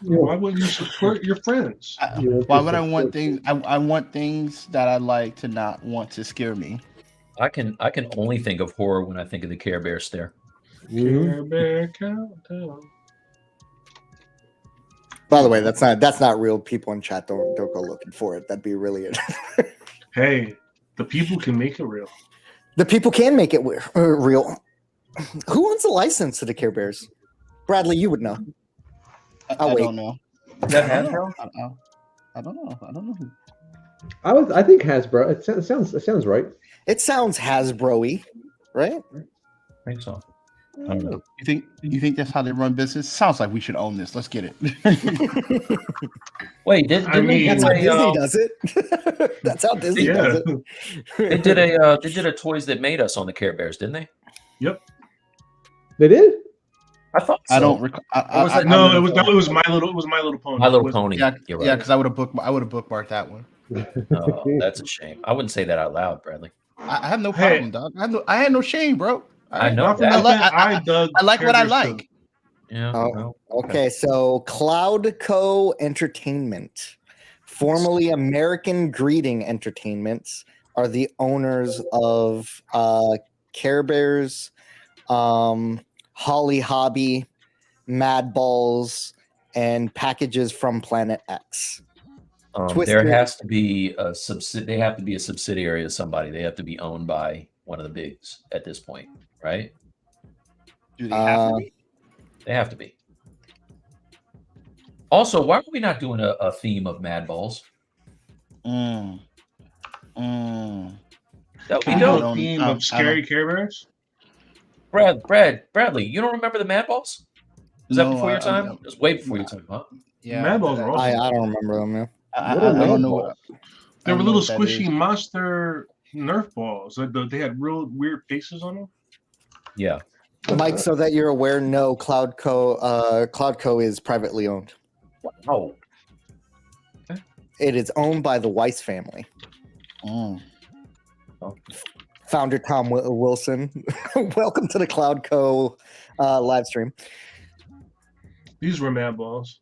Why would you support your friends? Why would I want things? I want things that I like to not want to scare me. I can only think of horror when I think of the Care Bear stare. Care Bear countdown. By the way, that's not real. People in chat don't go looking for it. That'd be really it. Hey, the people can make it real. The people can make it real. Who owns the license to the Care Bears? Bradley, you would know. I don't know. Is that Hasbro? I don't know. I think Hasbro. It sounds right. It sounds Hasbro-y, right? I think so. I don't know. You think that's how they run business? Sounds like we should own this. Let's get it. Wait, didn't they That's do how a, Disney does it. That's how Disney does it. they did a Toys That Made Us on the Care Bears, didn't they? Yep. They did? I thought so. I don't recall. No, it was My Little Pony. My Little Pony. Yeah, You're yeah, right. because I would have bookmarked that one. Oh, that's a shame. I wouldn't say that out loud, Bradley. I have no problem, dog. I had no shame, bro. I know Not for that. nothing, I like what I Care Bears like. too. Yeah. Oh, no. Okay, so Cloudco Entertainment, formerly American Greeting Entertainments, are the owners of Care Bears, Holly Hobby, Mad Balls, and packages from Planet X. There has to be a They have to be a subsidiary of somebody. They have to be owned by one of the bigs at this point, right? Do they have to be? They have to be. Also, why are we not doing a theme of Mad Balls? That would be dope. Theme of scary Care Bears. Bradley, you don't remember the Mad Balls? Was that No, before your time? It was way before your time, huh? Yeah, Mad Balls are awesome. I don't remember them now. I don't know what. They were I don't know little what that squishy is. monster Nerf balls. They had real weird faces on them. Yeah. Mike, so that you're aware, no, Cloudco is privately owned. Oh, It is owned by the Weiss family. Mm. Founder Tom Wilson. Welcome to the Cloudco live stream. These were Mad Balls.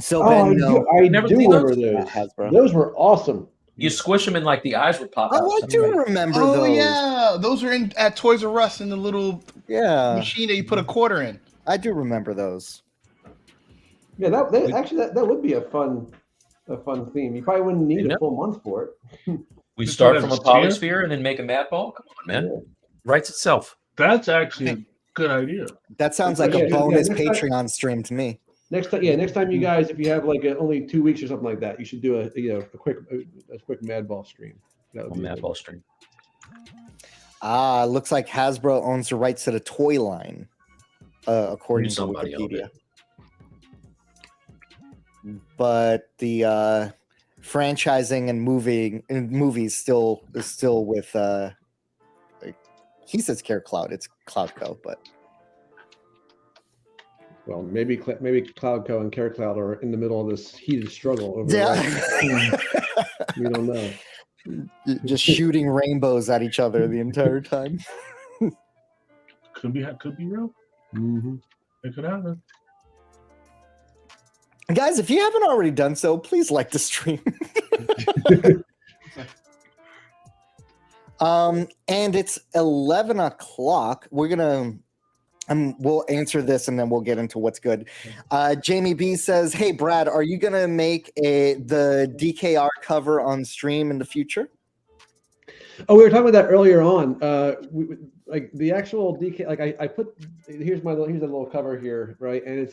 So Oh, Ben, no. I Never do seen remember those? those. Hasbro. Those were awesome. you squish them and like the eyes would pop out. Oh, I do remember Oh those. yeah, those are at Toys R Us in the little Yeah, machine that you put a quarter in. I do remember those. Yeah, that would be a fun theme. You probably wouldn't need a full month for it. We Just start put from a a polysphere and then make a Mad Ball. Come on, man. Writes itself. That's actually a good idea. That sounds like Yeah, a bonus next time- Patreon stream to me. Next time you guys, if you have like only 2 weeks or something like that, you should do a quick Mad Ball stream. That would A be Mad good. Ball stream. Looks like Hasbro owns the rights to the toy line, according to somebody owned Wikipedia. But the franchising and movies still with he says Care Cloud. It's Cloudco, but Well, maybe Cloudco and Care Cloud are in the middle of this heated struggle over yeah, we don't know. just shooting rainbows at each other the entire time. Could be real. Mm-hmm. It could happen. Guys, if you haven't already done so, please like the stream. And it's 11 o'clock. We're gonna we'll answer this and then we'll get into what's good. Jamie B says, "Hey Brad, are you gonna make the DKR cover on stream in the future?" Oh, we were talking about that earlier on. Like the actual DK, like I put here's a little cover here, right? And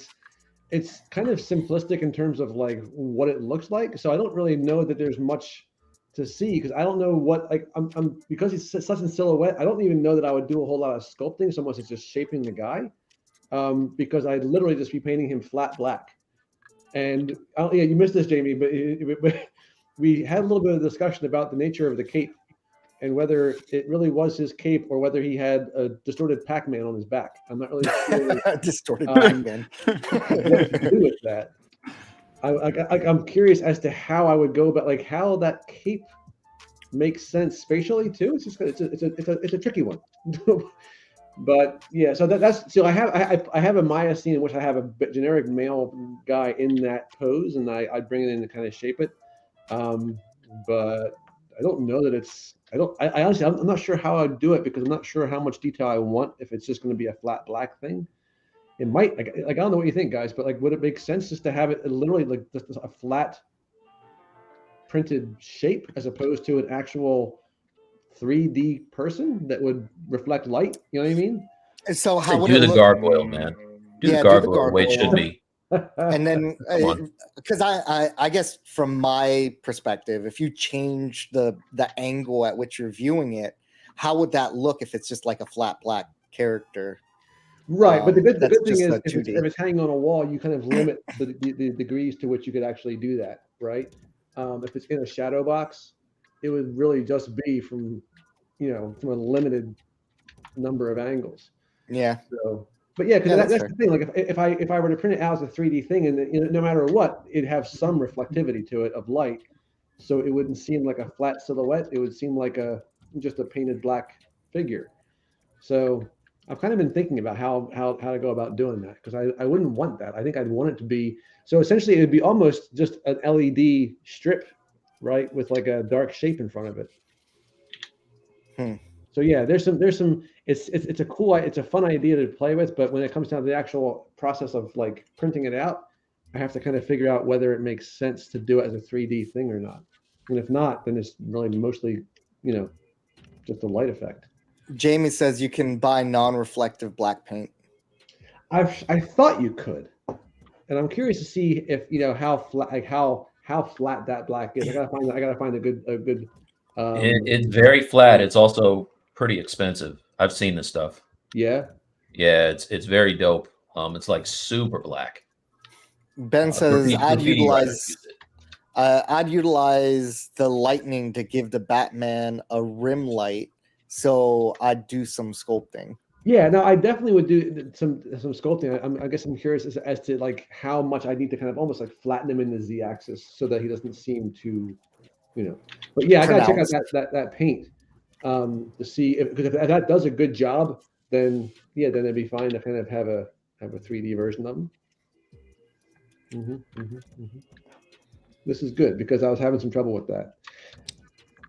it's kind of simplistic in terms of like what it looks like. So I don't really know that there's much to see because I don't know what I'm because it's such in silhouette. I don't even know that I would do a whole lot of sculpting so much as just shaping the guy, because I'd literally just be painting him flat black. And yeah, you missed this, Jamie, but we had a little bit of discussion about the nature of the cape and whether it really was his cape or whether he had a distorted Pac-Man on his back. I'm not really sure Distorted Pac-Man. what to do with that. I'm curious as to how I would go about like how that cape makes sense spatially too. It's just it's a tricky one. But yeah, so that's so I have a Maya scene in which I have a generic male guy in that pose, and I bring it in to kind of shape it. But I don't know that it's I honestly I'm not sure how I'd do it because I'm not sure how much detail I want if it's just going to be a flat black thing. It might like I don't know what you think, guys, but like would it make sense just to have it literally like just a flat printed shape as opposed to an actual 3D person that would reflect light? You know what I mean? So how would do it the look? gargoyle, man? Do the gargoyle the way it should be. And then Come on. because I guess from my perspective, if you change the angle at which you're viewing it, how would that look if it's just like a flat black character. Right, but the good thing is a if 2D. it's hanging on a wall, you kind of limit the degrees to which you could actually do that, right? If it's in a shadow box, it would really just be from a limited number of angles. Yeah. So, but yeah, because that's the thing. Like if I were to print it out as a 3D thing, and no matter what, it'd have some reflectivity to it of light, so it wouldn't seem like a flat silhouette. It would seem like just a painted black figure. So I've kind of been thinking about how to go about doing that, because I wouldn't want that. I think I'd want it to be, so essentially it would be almost just an LED strip, right, with like a dark shape in front of it. So yeah, there's some it's a fun idea to play with, but when it comes down to the actual process of like printing it out, I have to kind of figure out whether it makes sense to do it as a 3D thing or not. And if not, then it's really mostly just a light effect. Jamie says you can buy non-reflective black paint. I thought you could, and I'm curious to see if how flat how flat that black is. I gotta find a good. It's very flat. It's also pretty expensive. I've seen this stuff. Yeah. Yeah, it's very dope. It's like super black. Ben says I'd utilize the lightning to give the Batman a rim light. So I'd do some sculpting. Yeah, no, I definitely would do some sculpting. I guess I'm curious as to like how much I need to kind of almost like flatten him in the Z-axis so that he doesn't seem too, But yeah, I gotta check out that paint to see because if that does a good job, then it'd be fine to kind of have a 3D version of him. This is good because I was having some trouble with that.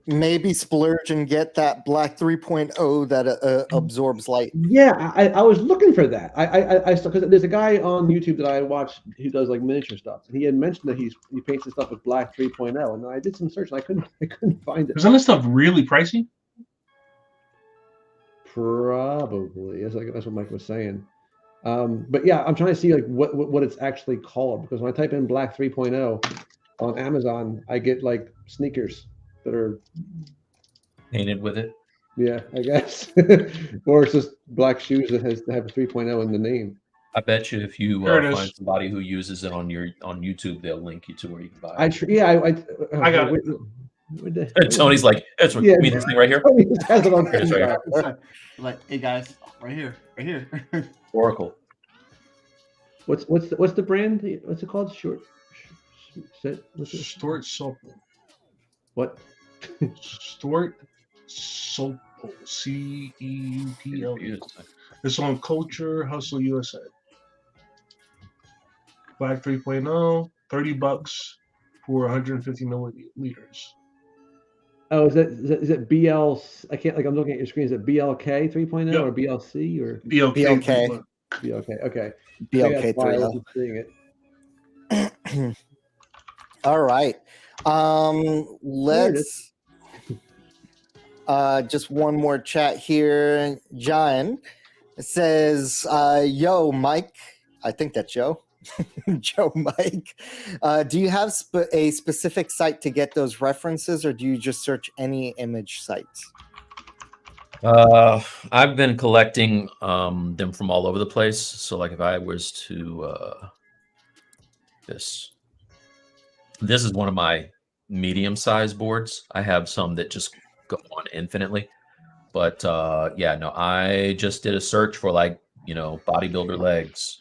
Maybe splurge and get that black 3.0 that absorbs light. Yeah, I was looking for that. I because there's a guy on YouTube that I watch who does like miniature stuff, and he had mentioned that he paints his stuff with black 3.0, and I did some search and I couldn't find it. Isn't this stuff really pricey? Probably. That's what Mike was saying. But yeah, I'm trying to see like what it's actually called, because when I type in black 3.0 on Amazon, I get like sneakers that are painted with it. Yeah, I guess. Or it's just black shoes that have a 3.0 in the name. I bet you if you find somebody who uses it on YouTube, they'll link you to where you can buy it. I got it. Tony's like, that's what you mean this thing right here? Has it on like, hey guys, right here. Oracle. What's the brand? What's it called? Short Soap. What? Stuart Sopel, CEUPLE. It's on Culture Hustle USA. Black 3.0, $30 for 150 milliliters. Oh, is it BL? I can't, like, I'm looking at your screen. Is it BLK 3.0 or BLC or BLK? BLK. Okay. BLK 3.0. Seeing it. All right. Let's just one more chat here. John says, yo, Mike. I think that's Joe. Joe Mike. Do you have a specific site to get those references, or do you just search any image sites? I've been collecting them from all over the place. So like if I was to this is one of my medium-sized boards. I have some that just go on infinitely. But I just did a search for like, bodybuilder legs,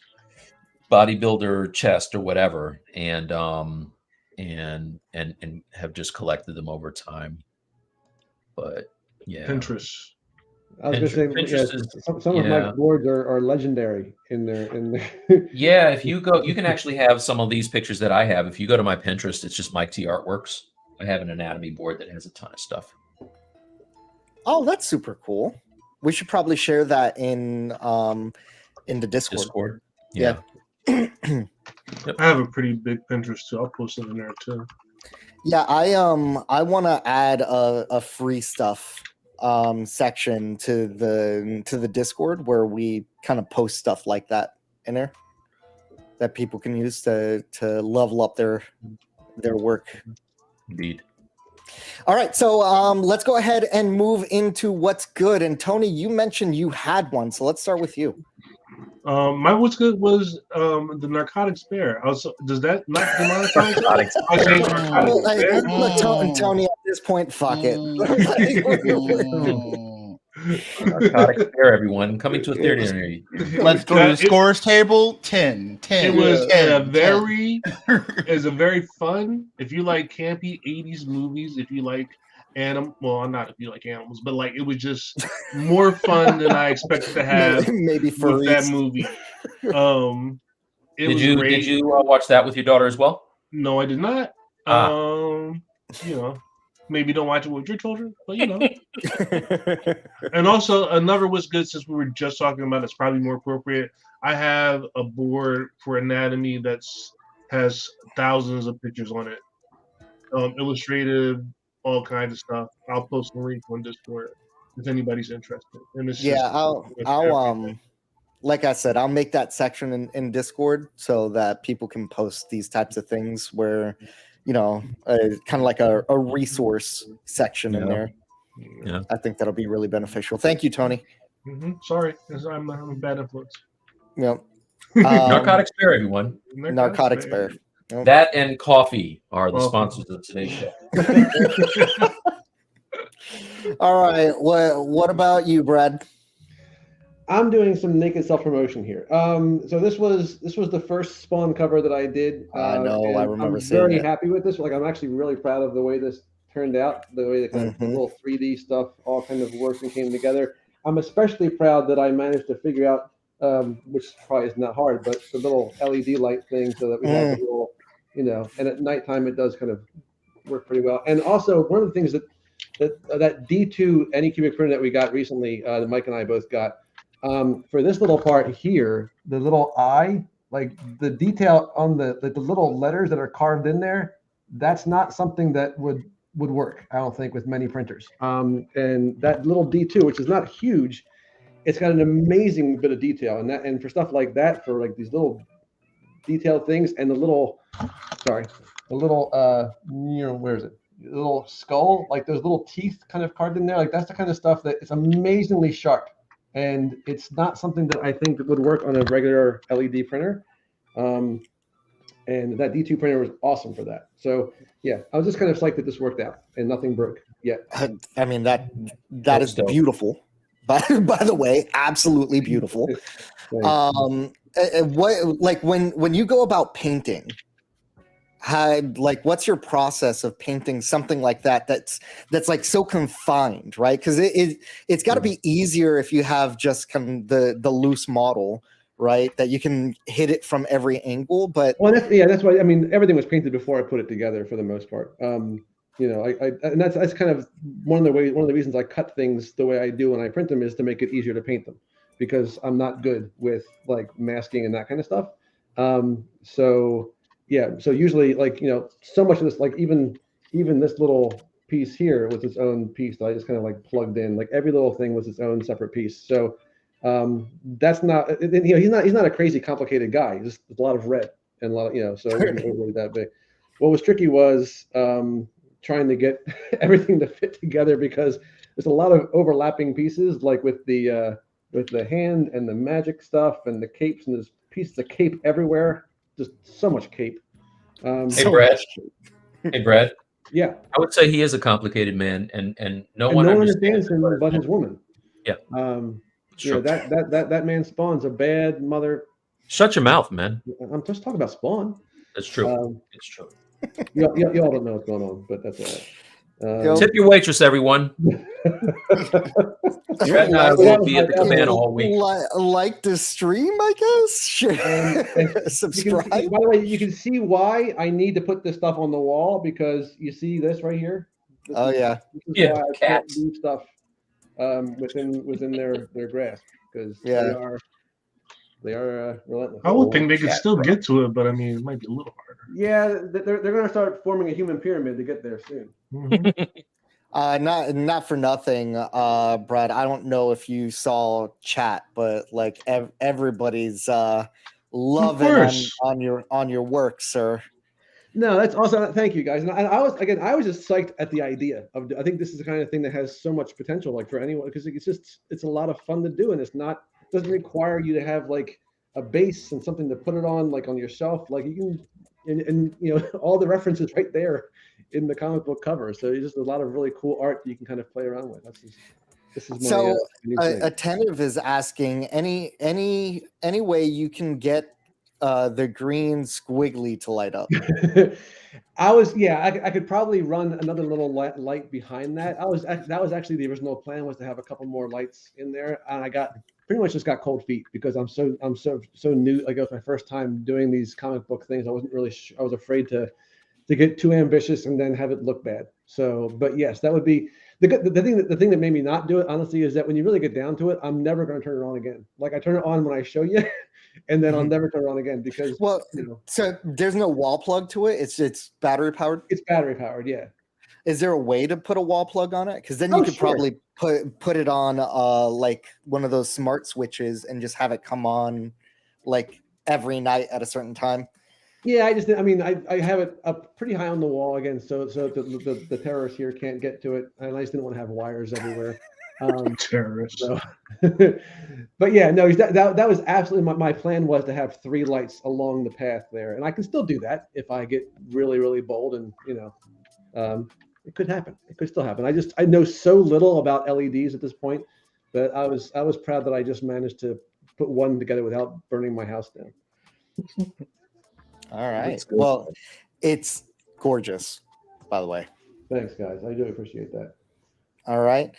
bodybuilder chest or whatever, and have just collected them over time. But yeah. Pinterest. I was going to say, some of my boards are legendary in their. Yeah, if you go, you can actually have some of these pictures that I have. If you go to my Pinterest, it's just Mike T Artworks. I have an anatomy board that has a ton of stuff. Oh, that's super cool. We should probably share that in the Discord. Yeah. I have a pretty big Pinterest too. I'll post it in there too. Yeah, I want to add a free stuff section to the Discord where we kind of post stuff like that in there that people can use to level up their work. Indeed. All right, so let's go ahead and move into what's good. And Tony, you mentioned you had one, so let's start with you. My what's good was the narcotics bear. Also, does that not demonetize? Narcotics. I say narcotics bear. Look, Tony, at this point, fuck it. Narcotics bear, everyone. Coming to a theater near you. Let's go to the scores table. 10. It was 10, a very, fun. If you like campy '80s movies, if you like not if you like animals, but like it was just more fun than I expected to have. Maybe with that movie. Did you watch that with your daughter as well? No, I did not. Maybe don't watch it with your children, but And also another what's good, since we were just talking about it's probably more appropriate. I have a board for anatomy has thousands of pictures on it, illustrative, all kinds of stuff. I'll post a link on Discord if anybody's interested. And it's I'll like I said, I'll make that section in Discord so that people can post these types of things where, kind of like a resource section in there. Yeah, I think that'll be really beneficial. Thank you, Tony. Sorry, I'm a bad influence. Yep. Narcotics bear, everyone. Narcotics bear. Yep. That and coffee are the sponsors of today's show. All right. What about you, Brad? I'm doing some naked self-promotion here. So this was the first Spawn cover that I did. I know. I remember I'm seeing very it. happy with this. Like, I'm actually really proud of the way this turned out, the way the kind of little 3D stuff all kind of worked and came together. I'm especially proud that I managed to figure out, which probably is not hard, but the little LED light thing so that we have the little, and at nighttime it does kind of work pretty well. And also one of the things that D2 Anycubic printer that we got recently, that Mike and I both got, for this little part here, the little eye, like the detail on the little letters that are carved in there, that's not something that would work, I don't think, with many printers. And that little D2, which is not huge, it's got an amazing bit of detail, and for stuff like that, for like these little detailed things, and the little where is it? The little skull, like those little teeth kind of carved in there, like that's the kind of stuff that it's amazingly sharp. And it's not something that I think would work on a regular LED printer. And that D2 printer was awesome for that. So yeah, I was just kind of psyched that this worked out and nothing broke yet. I mean, that is beautiful. By the way, absolutely beautiful. When you go about painting, what's your process of painting something like that's like so confined, right? Because it's got to be easier if you have just kind of the loose model, right, that you can hit it from every angle. But that's why, I mean, everything was painted before I put it together for the most part. And that's kind of one of the reasons I cut things the way I do when I print them, is to make it easier to paint them, because I'm not good with like masking and that kind of stuff. So usually, like, so much of this, like even this little piece here was its own piece that I just kind of like plugged in. Like every little thing was its own separate piece. So that's not, he's not a crazy complicated guy. He's just a lot of red and a lot of, so it wasn't really that big. What was tricky was trying to get everything to fit together, because there's a lot of overlapping pieces, like with the hand and the magic stuff and the capes, and there's pieces of cape everywhere. Just so much cape. Hey, Brad. Yeah. I would say he is a complicated man, and no one understands him but his woman. Yeah. That man Spawn's a bad mother. Shut your mouth, man. I'm just talking about Spawn. That's true. It's true. Y'all don't know what's going on, but that's all right. Tip your waitress, everyone. Brad and I will be at the cabana all week. Like the stream, I guess. Share, subscribe. By the way, you can see why I need to put this stuff on the wall, because you see this right here. This is why I can't do stuff within their grasp, because they are relentless. I would think they could still get to it, but I mean, it might be a little harder. Yeah, they're going to start forming a human pyramid to get there soon. Not for nothing, Brad. I don't know if you saw chat, but like everybody's loving on your work, sir. No, that's awesome. Thank you, guys. And I was just psyched at the idea of. I think this is the kind of thing that has so much potential, like for anyone, because it's a lot of fun to do, and doesn't require you to have like a base and something to put it on, like on your shelf. Like you can, and all the references right there in the comic book cover. So it's just a lot of really cool art that you can kind of play around with. This is my Attentive is asking any way you can get the green squiggly to light up. I could probably run another little light behind that. That was actually the original plan, was to have a couple more lights in there, and I pretty much just got cold feet because I'm so new. Like, it was my first time doing these comic book things. I wasn't really I was afraid to get too ambitious and then have it look bad. So, but yes, that would be the thing that made me not do it, honestly, is that when you really get down to it, I'm never going to turn it on again. Like, I turn it on when I show you. And then I'll never turn it on again because so there's no wall plug to it. It's battery powered. It's battery powered, yeah. Is there a way to put a wall plug on it? Because then you could probably put it on like one of those smart switches and just have it come on like every night at a certain time. Yeah, I have it up pretty high on the wall again, so the terrorists here can't get to it. And I just didn't want to have wires everywhere. Terrorists. So, but yeah, no, that was absolutely my plan, was to have 3 lights along the path there, and I can still do that if I get really, really bold, and it could happen. It could still happen. I know so little about LEDs at this point that I was proud that I just managed to put one together without burning my house down. All right. Well, it's gorgeous, by the way. Thanks, guys. I do appreciate that. All right,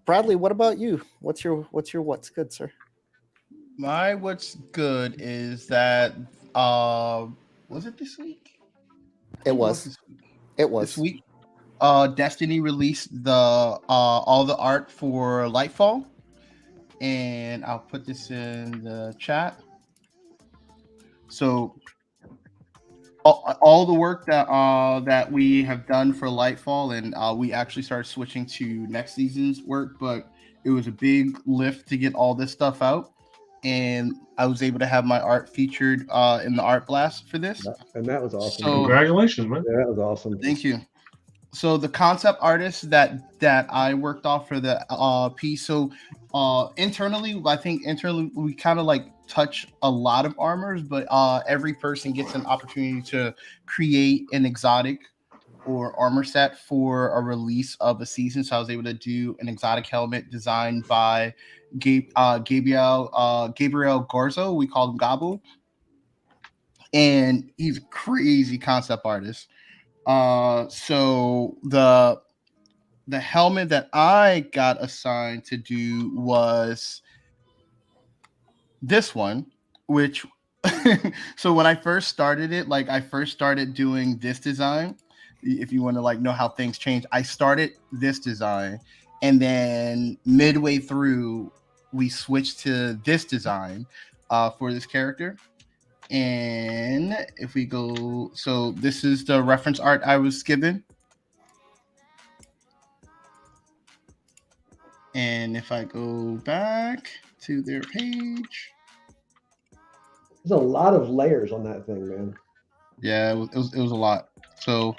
Bradley, what about you? What's your what's good, sir? My what's good is that was it this week? It was this week. Destiny released the all the art for Lightfall, and I'll put this in the chat. So all the work that we have done for Lightfall, and we actually started switching to next season's work, but it was a big lift to get all this stuff out, and I was able to have my art featured in the art blast for this, and that was awesome. So, congratulations, man! Yeah, that was awesome. Thank you. So the concept artist that I worked off for the piece. So internally, I think we kind of like touch a lot of armors, but every person gets an opportunity to create an exotic or armor set for a release of a season. So I was able to do an exotic helmet designed by Gabriel Gorzo. We call him Gabu, and he's a crazy concept artist. So the helmet that I got assigned to do was this one, which so when I first started it, like I first started doing this design, if you want to like know how things change, I started this design, and then midway through we switched to this design for this character. And if we go, so this is the reference art I was given. And if I go back to their page, there's a lot of layers on that thing, man. Yeah, it was a lot. So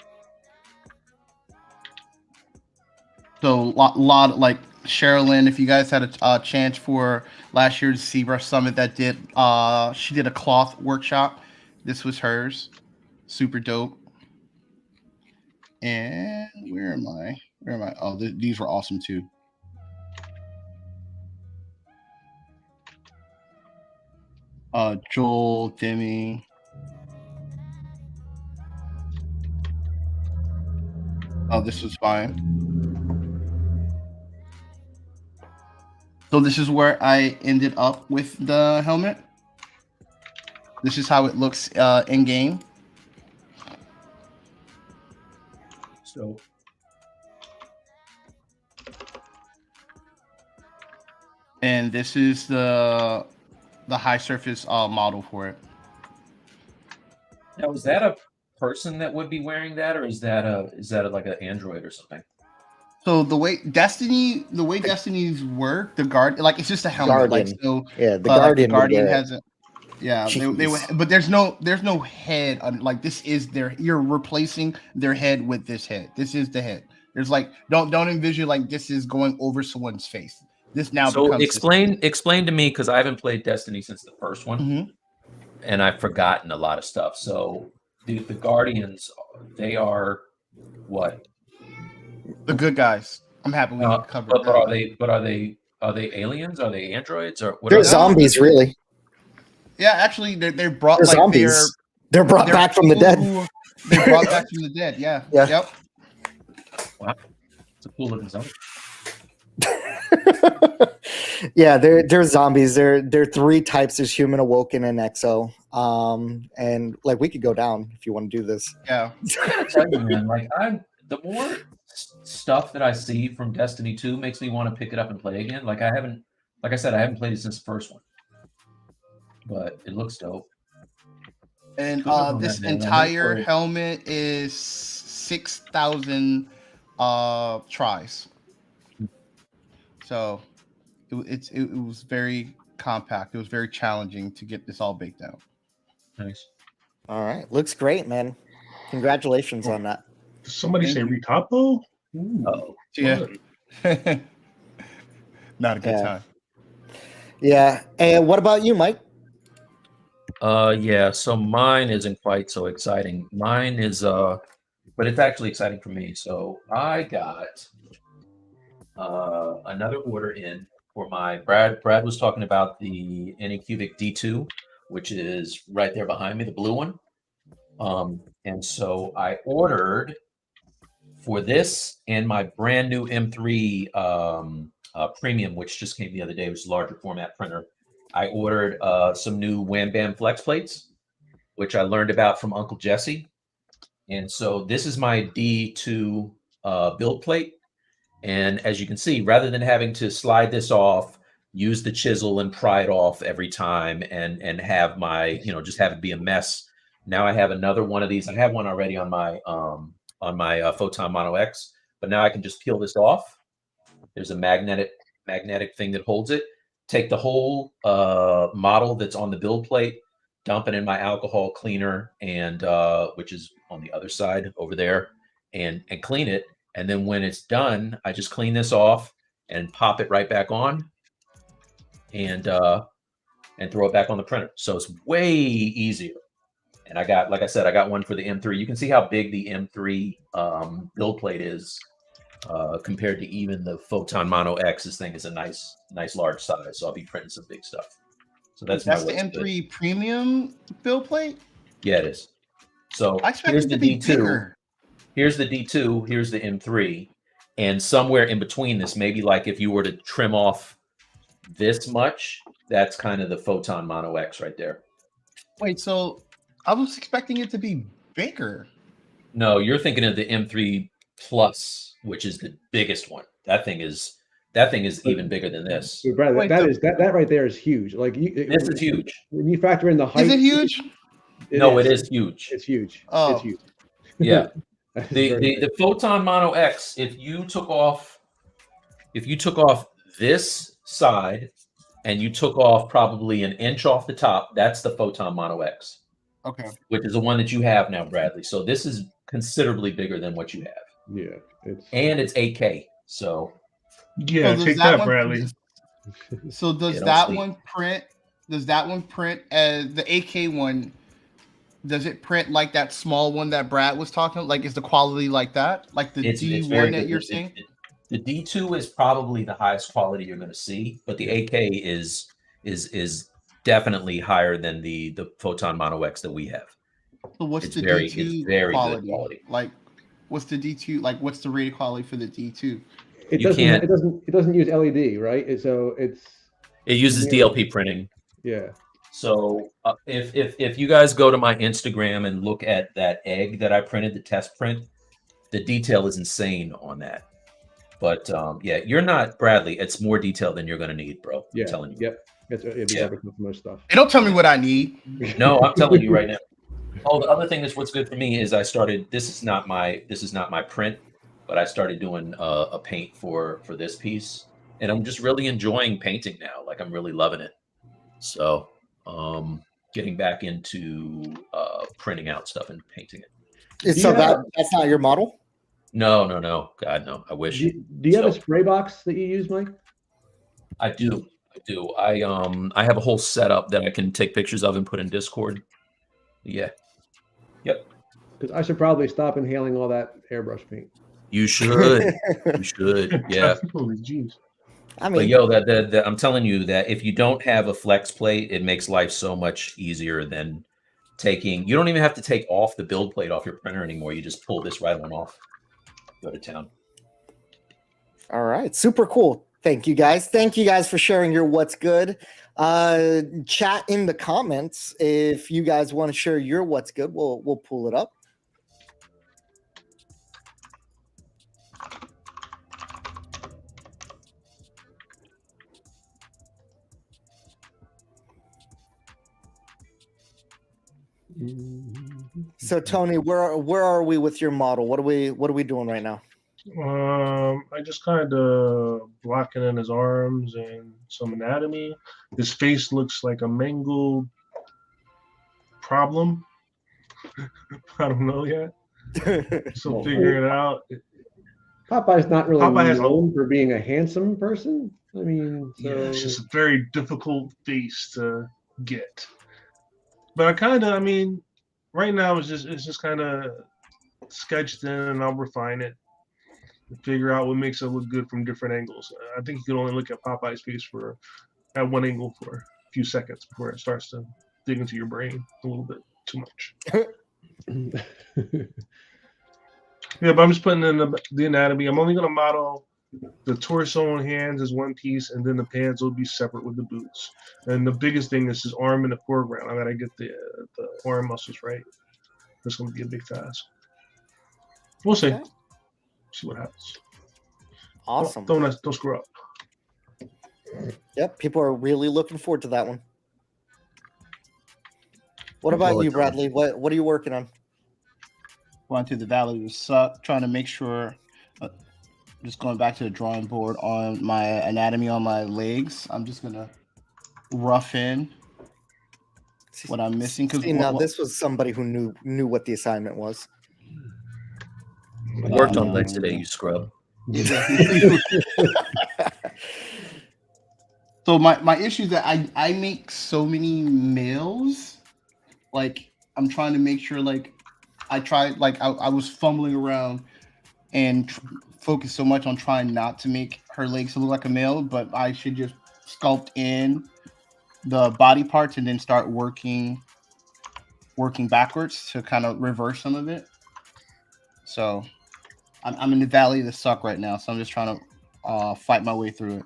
lot like Sherilyn, if you guys had a chance for last year's ZBrush Summit that did, she did a cloth workshop. This was hers. Super dope. And where am I? Oh, these were awesome too. Joel, Demi. Oh, this was fine. So this is where I ended up with the helmet. This is how it looks in game. So, and this is the high surface model for it. Now, is that a person that would be wearing that, or is that like an android or something? So the way Destiny's work, the guard, like it's just a helmet. Guardian. Like so, yeah, the Guardian Guardian has it. Yeah, they but there's no head on, like, this is you're replacing their head with this head. This is the head. There's like don't envision like this is going over someone's face. This now becomes explain to me, because I haven't played Destiny since the first one, and I've forgotten a lot of stuff. So the Guardians, they are what? The good guys. I'm happy we covered. But are they aliens? Are they androids? Or what? They're zombies, really. Yeah, actually, they're brought they're like zombies. They're brought back from the dead. They're brought back from the dead. Yeah. Yeah. Yep. Wow, it's a cool looking zombie. Yeah, they're zombies. They're 3 types: there's human, awoken, and exo. And like we could go down if you want to do this. Yeah. I gotta tell you, man, like the more stuff that I see from Destiny 2 makes me want to pick it up and play again. Like I said, I haven't played it since the first one, but it looks dope. And this entire helmet is 6,000 tries. So it was very compact. It was very challenging to get this all baked out. Nice. All right, looks great, man. Congratulations on that. Did somebody say Retopo? Oh, yeah. Not a good time. Yeah. And what about you, Mike? Yeah. So mine isn't quite so exciting. Mine is but it's actually exciting for me. So I got another order in for my Brad was talking about the Anycubic D2, which is right there behind me, the blue one. And so I ordered for this and my brand new M3 Premium, which just came the other day, which is a larger format printer. I ordered some new Wham Bam Flex plates, which I learned about from Uncle Jesse. And so this is my D2 build plate. And as you can see, rather than having to slide this off, use the chisel and pry it off every time and have my, just have it be a mess. Now I have another one of these. I have one already on my Photon Mono X, but now I can just peel this off. There's a magnetic thing that holds it. Take the whole model that's on the build plate, dump it in my alcohol cleaner, and which is on the other side over there, and clean it. And then when it's done, I just clean this off and pop it right back on, and throw it back on the printer. So it's way easier. And I got, like I said, I got one for the M3. You can see how big the M3 build plate is compared to even the Photon Mono X. This thing is a nice large size. So I'll be printing some big stuff. So that's the M3 Premium build plate? Yeah, it is. So here's the D2. Bigger. Here's the D2. Here's the M3. And somewhere in between this, maybe like if you were to trim off this much, that's kind of the Photon Mono X right there. Wait, so I was expecting it to be bigger. No, you're thinking of the M3 Plus, which is the biggest one. That thing is even bigger than this. Brad, that right there is huge. Like this is huge. When you factor in the height, is it huge? It is huge. It's huge. Oh. It's huge. Yeah. the Photon Mono X, if you took off this side and you took off probably an inch off the top, that's the Photon Mono X. Okay. Which is the one that you have now, Bradley. So this is considerably bigger than what you have. Yeah. It's 8K. So yeah, take that, Bradley. So does that one print? Does that one print as the 8K one? Does it print like that small one that Brad was talking about? Like, is the quality like that? Like the D1 that you're seeing? The D2 is probably the highest quality you're going to see, but the 8K is definitely higher than the Photon Mono X that we have. So what's the very, D2 it's very quality? good quality? Like, what's the D2? Like, what's the rated quality for the D2? It doesn't use LED, right? It uses DLP printing. Yeah. So if you guys go to my Instagram and look at that egg that I printed, the test print, the detail is insane on that. But yeah, you're not Bradley. It's more detail than you're going to need, bro. Yeah. I'm telling you. Yep. It'd be perfect for most stuff. Hey, don't tell me what I need. No, I'm telling you right now. Oh, the other thing is what's good for me is I started. This is not my print, but I started doing a paint for this piece, and I'm just really enjoying painting now. Like I'm really loving it. So getting back into printing out stuff and painting it. So that's not your model? No. God, no. I wish. Do you have a spray box that you use, Mike? I do. I have a whole setup that I can take pictures of and put in Discord. Yeah. Yep. Because I should probably stop inhaling all that airbrush paint. You should. You should. Yeah. Holy jeez. I mean, But yo, that I'm telling you that if you don't have a flex plate, it makes life so much easier than taking. You don't even have to take off the build plate off your printer anymore. You just pull this right on off. Go to town. all right, super cool. Thank you guys. Thank you guys for sharing your what's good. Chat in the comments if you guys want to share your what's good. We'll pull it up. So Tony, where are we with your model? What are we doing right now? I just kind of blocking in his arms and some anatomy. His face looks like a mangled problem. I don't know yet. So figuring it out. Popeye's not really known for being a handsome person. I mean, yeah, it's just a very difficult face to get. But I mean, right now it's just kind of sketched in, and I'll refine it. Figure out what makes it look good from different angles. I think you can only look at Popeye's face at one angle for a few seconds before it starts to dig into your brain a little bit too much. Yeah, but I'm just putting in the anatomy. I'm only going to model the torso and hands as one piece, and then the pants will be separate with the boots. And the biggest thing is his arm in the foreground. I got to get the arm muscles right. That's going to be a big task. We'll see. Okay. See what happens. Awesome. Don't screw up. Yep, people are really looking forward to that one. What about you, Bradley? What are you working on? Going through the valley of suck, trying to make sure. Just going back to the drawing board on my anatomy on my legs. I'm just gonna rough in what I'm missing. Because this was somebody who knew what the assignment was. I worked on legs today, you scrub. So my issue is that I make so many males. Like I'm trying to make sure I was fumbling around and focused so much on trying not to make her legs look like a male, but I should just sculpt in the body parts and then start working backwards to kind of reverse some of it. So I'm in the valley of the suck right now, so I'm just trying to fight my way through it.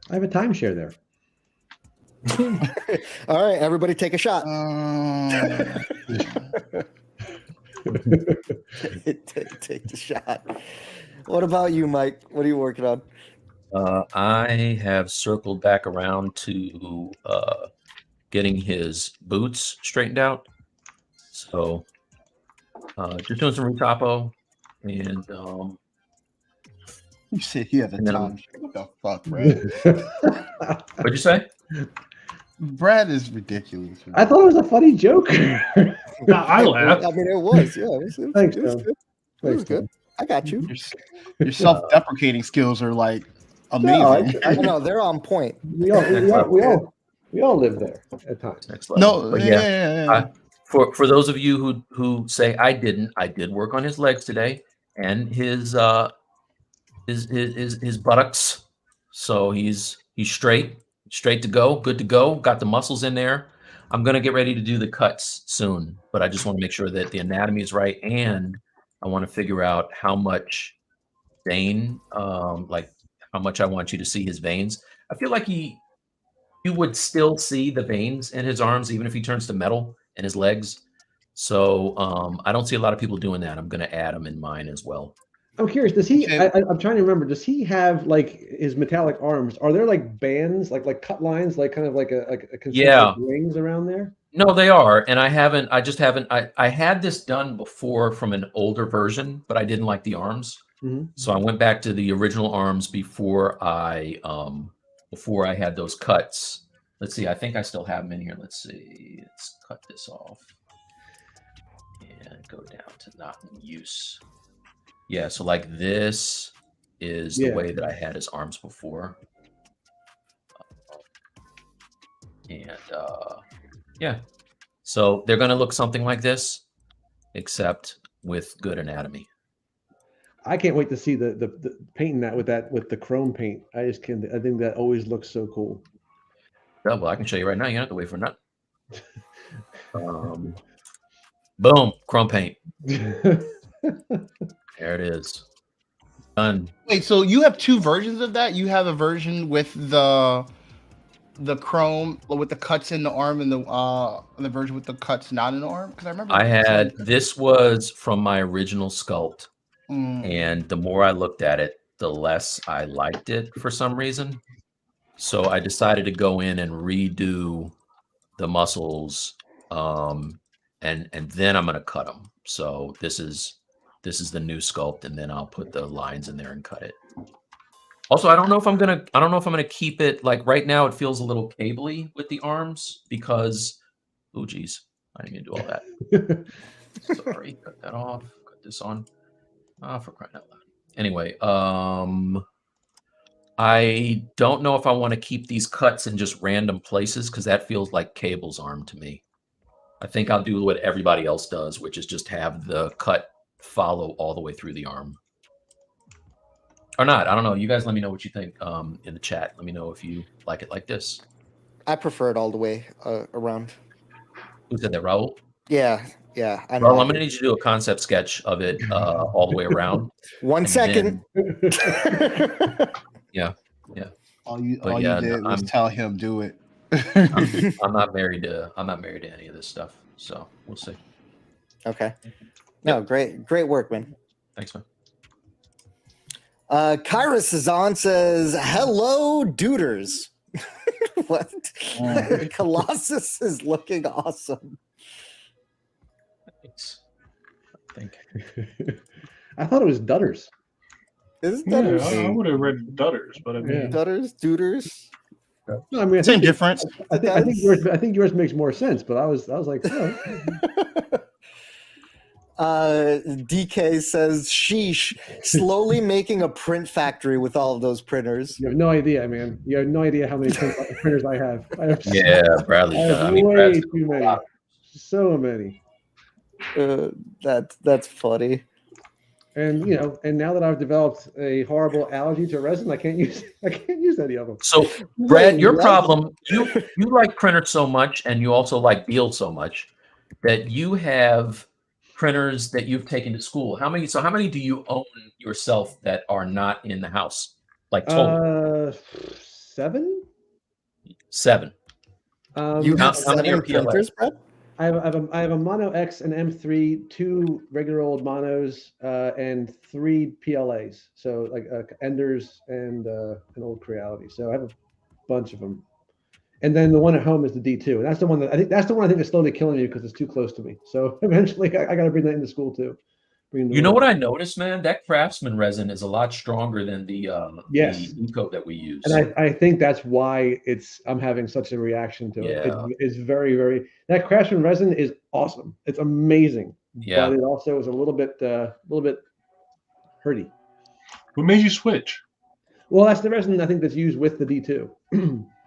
I have a timeshare there. All right, everybody take a shot. Take the shot. What about you, Mike? What are you working on? I have circled back around to getting his boots straightened out. So just doing some retopo. And you said he has a time. What the fuck, Brad? What'd you say? Brad is ridiculous. I thought it was a funny joke. I laughed. I mean, it was. Yeah, Thanks, it was good. It was good. I got you. Your self-deprecating skills are like amazing. No, I know they're on point. We all live there at times. Next level. No, but yeah. For those of you who say I did work on his legs today and his buttocks. So he's straight to go, good to go. Got the muscles in there. I'm gonna get ready to do the cuts soon, but I just want to make sure that the anatomy is right, and I want to figure out how much vein, like how much I want you to see his veins. I feel like you would still see the veins in his arms, even if he turns to metal, and his legs. So I don't see a lot of people doing that. I'm going to add them in mine as well. I'm curious. Does he? I'm trying to remember. Does he have like his metallic arms? Are there like bands, like cut lines, like kind of like a concentric rings around there? No, they are, and I haven't. I had this done before from an older version, but I didn't like the arms, so I went back to the original arms before I had those cuts, let's see. I think I still have them in here. Let's see. Let's cut this off and go down to not in use. Yeah, so like this is the way that I had his arms before. And yeah, so they're gonna look something like this, except with good anatomy. I can't wait to see the painting that with the chrome paint. I just can't. I think that always looks so cool. Yeah, well, I can show you right now. You don't have to wait for nothing. Boom, chrome paint. There it is. Done. Wait, so you have two versions of that? You have a version with the chrome with the cuts in the arm, and the version with the cuts not in the arm? Because I remember I had this was from my original sculpt, Mm. and the more I looked at it, the less I liked it for some reason. So I decided to go in and redo the muscles, and then I'm gonna cut them. So this is the new sculpt, and then I'll put the lines in there and cut it. Also, I don't know if I'm gonna keep it like right now. It feels a little cabley with the arms because, oh geez, I didn't mean to do all that. Sorry, cut that off. Cut this on. For crying out loud. Anyway, I don't know if I want to keep these cuts in just random places because that feels like cable's arm to me. I think I'll do what everybody else does, which is just have the cut follow all the way through the arm. Or not. I don't know. You guys let me know what you think in the chat. Let me know if you like it like this. I prefer it all the way around. Who said that, Raul? Yeah. Well, I'm going to need you to do a concept sketch of it all the way around. 1 second. Yeah. All you did was tell him do it. I'm not married to any of this stuff, so we'll see. Okay. No, great work, man. Thanks, man. Kyrus is on, says, hello, duders. What? Colossus is looking awesome. Thanks. I think. I thought it was Dutters. Is Dutters? I would have read Dutters, but I mean Dutters, duders. No, I mean Same difference. I think yours makes more sense, but I was like, oh. DK says, sheesh, slowly making a print factory with all of those printers. You have no idea, man. You have no idea how many printers I have. Yeah, Bradley. Way too many. So many. That's funny. And and now that I've developed a horrible allergy to resin, I can't use any of them. So, Brad, your problem, you like printers so much, and you also like Beal so much that you have printers that you've taken to school. How many do you own yourself that are not in the house? Like total? 7. 7. You have 7 printers, Brad? I have a Mono X and M3, 2 regular old monos, and 3 PLAs. So like Enders and an old Creality. So I have a bunch of them. And then the one at home is the D2, and that's the one that I think is slowly killing me because it's too close to me. So eventually, I got to bring that into school too. You know what I noticed, man? That Craftsman resin is a lot stronger than the Eco that we use. And I think that's why I'm having such a reaation to it. It's very, very. That Craftsman resin is awesome. It's amazing. Yeah. But it also is a little bit hurty. What made you switch? Well, that's the resin I think that's used with the D2.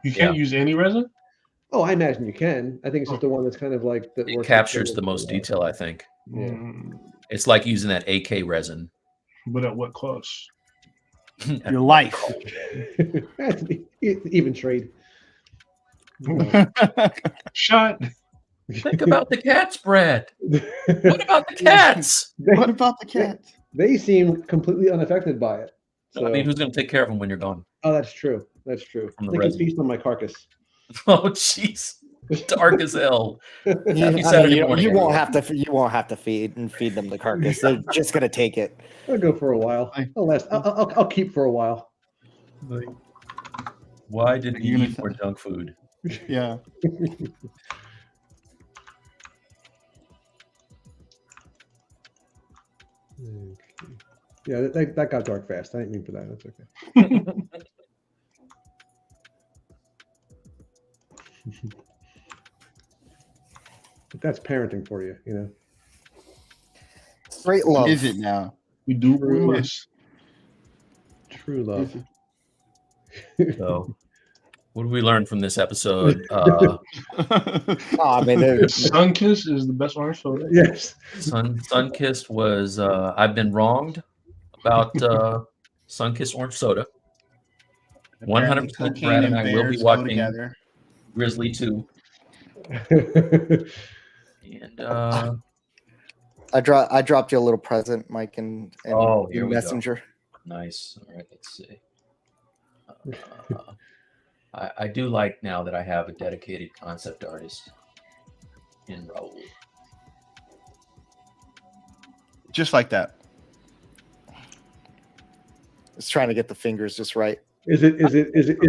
You can't use any resin? Oh, I imagine you can. I think it's just the one that's kind of like that. It captures the most detail, I think. Yeah. It's like using that AK resin. But at what cost? Your life. Even trade. Shot. Think about the cats, Brad. What about the cats? What about the cats? They seem completely unaffected by it. So. I mean, who's going to take care of them when you're gone? Oh, that's true. That's true. They can feast on my carcass. Oh, jeez. Dark as hell. You won't have to feed them the carcass. They're just gonna take it. I'll go for a while. I'll keep for a while. Like, why did you eat more junk food? Yeah. Yeah, that got dark fast. I didn't mean for that. That's okay. That's parenting for you, you know. Straight love. Is it now? We do what we must. True love. So, what did we learn from this episode? I mean, Sunkiss is the best orange soda. Yes. Sunkissed was I've been wronged about Sunkissed orange soda. 100% Brad and I will be watching Grizzly 2. And I dropped you a little present, Mike, and here we Messenger. Go. Nice. All right, let's see. I do like now that I have a dedicated concept artist in Raul. Just like that. Just trying to get the fingers just right. Is it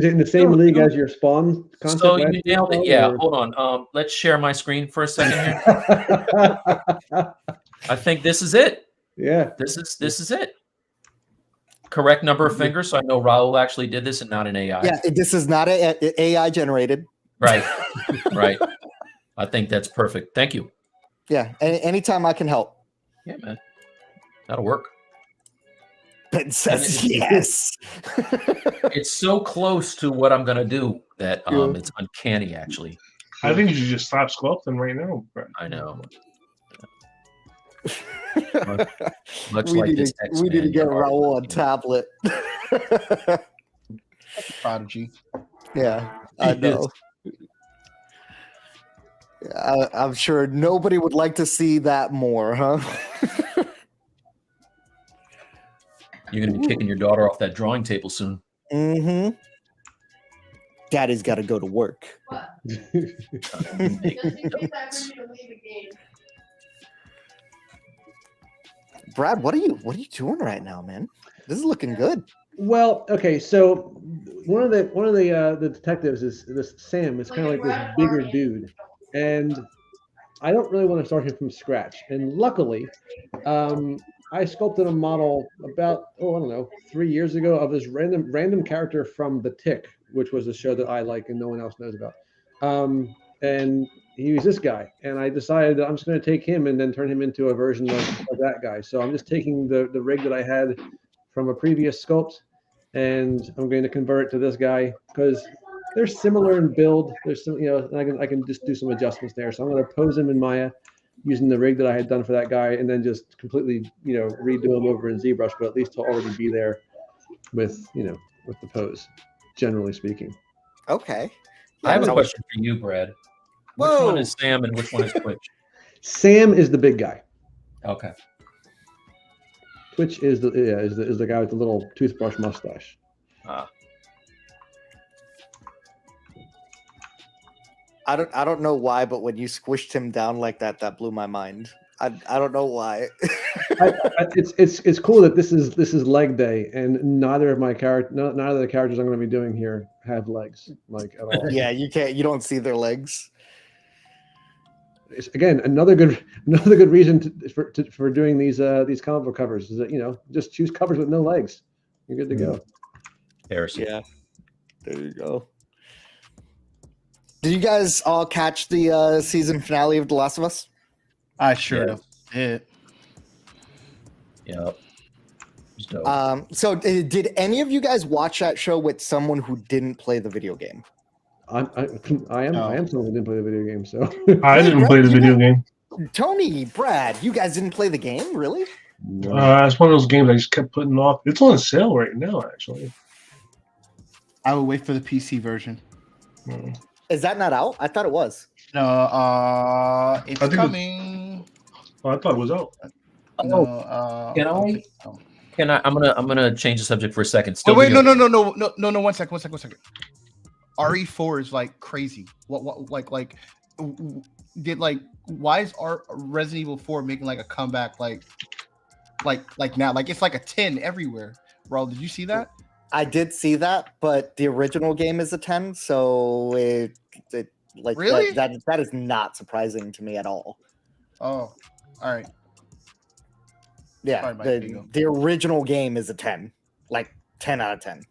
in the same league as your Spawn concept? So you nailed it. Yeah. Hold on. Let's share my screen for a second here. I think this is it. Yeah. This is it. Correct number of fingers, so I know Raul actually did this and not an AI. Yeah, this is not a AI generated. Right. Right. I think that's perfect. Thank you. Yeah. Anytime I can help. Yeah, man. That'll work. Ben says yes. It's so close to what I'm gonna do that it's uncanny actually. I think you should just stop sculpting right now, bro. I know. Much we like need this to, we need to get Raul a tablet. Prodigy. Yeah, I know. I'm sure nobody would like to see that more, huh? You're gonna be kicking your daughter off that drawing table soon. Mm-hmm. Daddy's got to go to work. Brad, what are you doing right now, man? This is looking good. Well, okay, so one of the detectives is this Sam. It's kind of like this bigger dude, and I don't really want to start him from scratch. And luckily, I sculpted a model about 3 years ago of this random character from The Tick, which was a show that I like and no one else knows about. And he was this guy, and I decided that I'm just going to take him and then turn him into a version of that guy. So I'm just taking the rig that I had from a previous sculpt, and I'm going to convert it to this guy because they're similar in build. There's some, and I can just do some adjustments there. So I'm going to pose him in Maya using the rig that I had done for that guy, and then just completely, redo him over in ZBrush. But at least he'll already be there with the pose, generally speaking. Okay. I have a question for you, Brad. Which one is Sam and which one is Twitch? Sam is the big guy. Okay. Twitch is the guy with the little toothbrush mustache. I don't know why, but when you squished him down like that, that blew my mind. I don't know why. It's cool that this is leg day, and neither of the characters I'm going to be doing here have legs, like at all. Yeah, you don't see their legs. It's, again, another good reason for doing these comic book covers is that just choose covers with no legs. You're good to go. Harrison. Yeah, there you go. Did you guys all catch the season finale of The Last of Us? I sure did. Yeah. So did any of you guys watch that show with someone who didn't play the video game? I am someone who didn't play the video game, so I didn't play the video game. Tony, Brad, you guys didn't play the game, really? It's one of those games I just kept putting off. It's on sale right now, actually. I will wait for the PC version. Is that not out? I thought it was. No, it's coming. I thought it was out. No, Can I? I'm gonna change the subject for a second. No, wait, no. 1 second. RE4 is like crazy. What why is Resident Evil 4 making like a comeback like now? Like it's like a 10 everywhere. Raul, did you see that? I did see that, but the original game is a 10, so it really? that is not surprising to me at all. Oh, all right. Yeah, the original game is a 10, like 10 out of 10.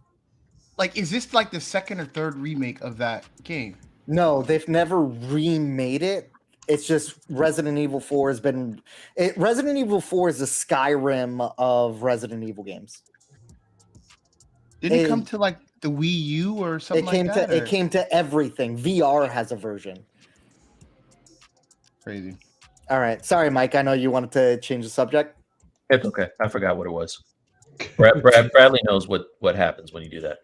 Like, is this like the second or third remake of that game? No, they've never remade it. It's just Resident Evil 4 has been. Resident Evil 4 is the Skyrim of Resident Evil games. Didn't it come to like the Wii U or something like that? It came to everything. VR has a version. Crazy. All right. Sorry, Mike. I know you wanted to change the subject. It's okay. I forgot what it was. Bradley knows what happens when you do that.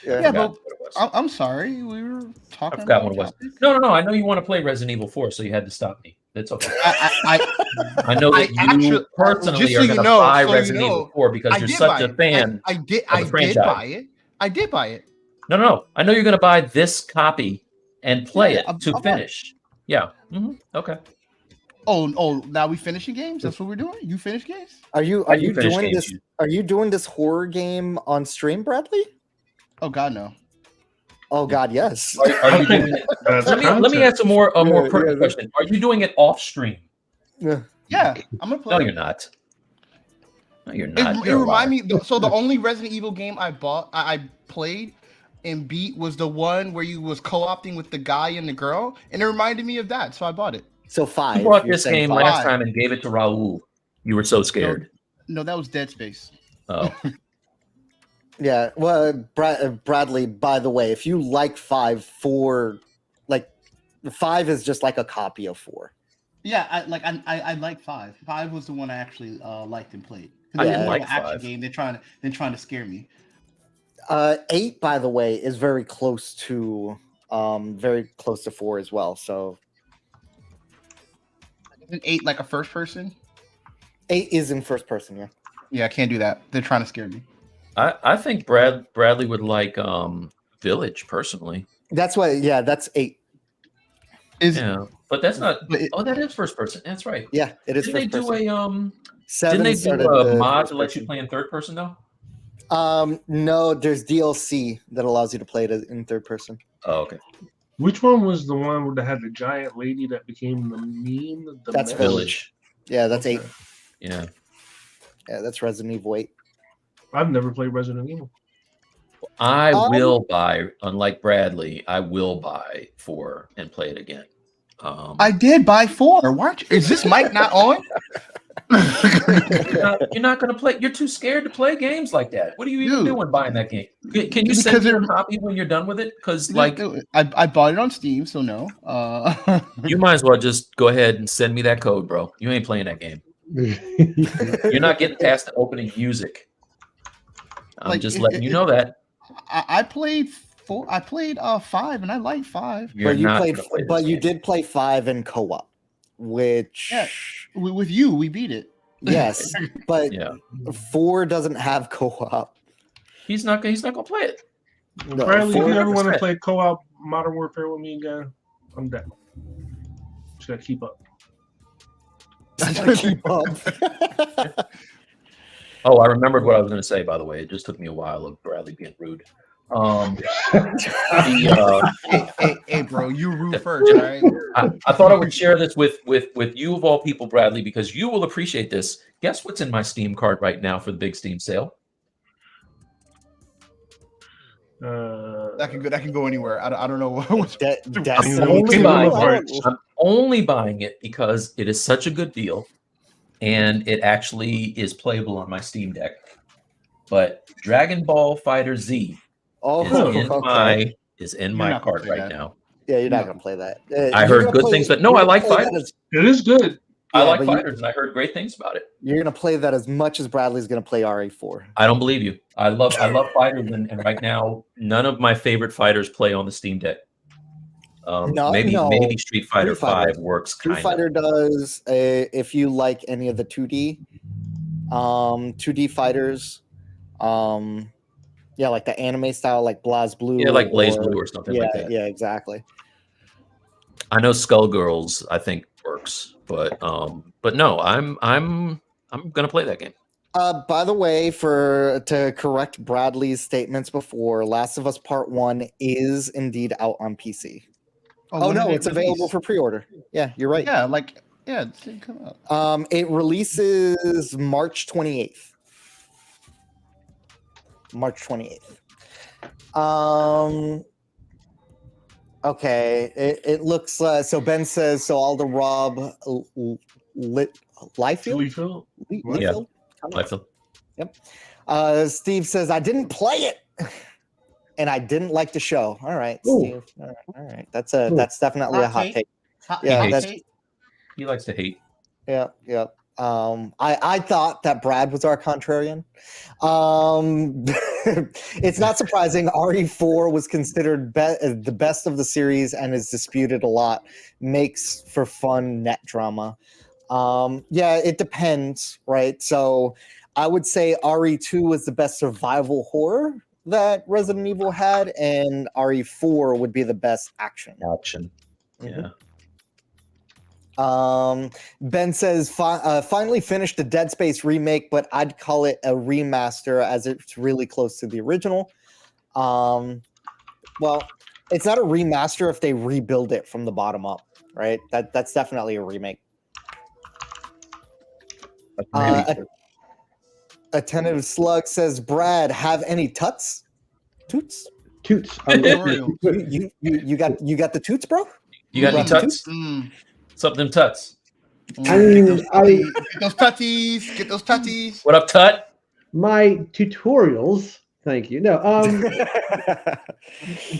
Yeah, but I'm sorry. We were talking. I forgot what it was. No. I know you want to play Resident Evil 4, so you had to stop me. It's okay. I know that you personally are going to buy Resident Evil 4 because you're such a fan. I did buy it. I did buy it. No. I know you're going to buy this copy and play it to finish. Yeah. Mm-hmm. Okay. Oh! Now we finishing games. That's what we're doing. You finish games. Are you doing this? Are you doing this horror game on stream, Bradley? Oh God, no. Oh God, yes. Are you doing it? Let me ask a more pertinent question. Are you doing it off stream? Yeah. Yeah, I'm gonna play. No, you're not. No, you're not. It remind me. So the only Resident Evil game I played and beat was the one where you was co-opting with the guy and the girl, and it reminded me of that, so I bought it. So 5. You bought this game last time and gave it to Raul. You were so scared. No, that was Dead Space. Oh. Yeah. Well, Bradley. By the way, if you like 5, 4, like 5 is just like a copy of 4. Yeah, I like 5. 5 was the one I actually liked and played. I didn't like an action 5. game. They're trying to scare me. 8, by the way, is very close to 4 as well. So Isn't 8 like a first person? 8 is in first person. Yeah. Yeah, I can't do that. They're trying to scare me. I think Bradley would like Village personally. That's why. Yeah, that's 8. But that's not. That is first person. That's right. Yeah, it is. Didn't they do a 7 Didn't they do a mod to let you play in third person though? No, there's DLC that allows you to play it in third person. Oh, okay. Which one was the one that had the giant lady that became the meme? That's Village. Yeah, that's 8. Yeah. Yeah, that's Resident Evil 8. I've never played Resident Evil. I will buy, unlike Bradley, I will buy 4 and play it again. I did buy 4. Is this mic not on? You're not going to play. You're too scared to play games like that. What are you even doing buying that game? Can you send me a copy when you're done with it? Because I bought it on Steam, so no. You might as well just go ahead and send me that code, bro. You ain't playing that game. You're not getting past the opening music. I'm just letting you know that. I played 4. I played 5, and I liked 5. But you did play 5 in co-op, which with you we beat it. Yes, but 4 doesn't have co-op. He's not gonna play it. No, Bradley, if you ever want to play co-op Modern Warfare with me again, I'm down. Just gotta keep up. Keep up. Oh, I remembered what I was going to say, by the way. It just took me a while of Bradley being rude. Hey, bro, you rude first, all right? I thought I would share this with you of all people, Bradley, because you will appreciate this. Guess what's in my Steam cart right now for the big Steam sale? That can go anywhere. I don't know I'm only buying it because it is such a good deal. And it actually is playable on my Steam Deck. But Dragon Ball Fighter Z is in my cart right now. Yeah, you're not gonna play that. I heard good things, but no, I like fighters. It is good. I like fighters, and I heard great things about it. You're gonna play that as much as Bradley's gonna play RE4. I don't believe you. I love fighters, and right now, none of my favorite fighters play on the Steam Deck. Maybe Street Fighter 5 works. Street Fighter does. If you like any of the 2D fighters, like the anime style, like BlazBlue. Yeah, like BlazBlue or something like that. Yeah, exactly. I know Skullgirls, I think works, but no, I'm gonna play that game. By the way, to correct Bradley's statements before, Last of Us Part 1 is indeed out on PC. Oh no, it's available for pre-order. Yeah, you're right. Yeah, it didn't come out. It releases March 28th. Okay, it looks so. Ben says so. Alder Rob Liefeld. Leafield? Liefeld. Yep. Steve says I didn't play it, and I didn't like the show. All right, Ooh. Steve. All right. That's definitely a hot take. He likes to hate. Yeah. I thought that Brad was our contrarian. It's not surprising. RE4 was considered the best of the series and is disputed a lot. Makes for fun net drama. Yeah, it depends, right? So I would say RE2 was the best survival horror that Resident Evil had, and RE4 would be the best action. Yeah. Ben says finally finished the Dead Space remake, but I'd call it a remaster as it's really close to the original. Well, it's not a remaster if they rebuild it from the bottom up, right? That's definitely a remake. Attentive Slug says, Brad, have any toots? Toots. You got the toots, bro? You got any tuts? What's up, them tuts? Get those tutties. Get those tutties. What up, tut? My tutorials. Thank you. No,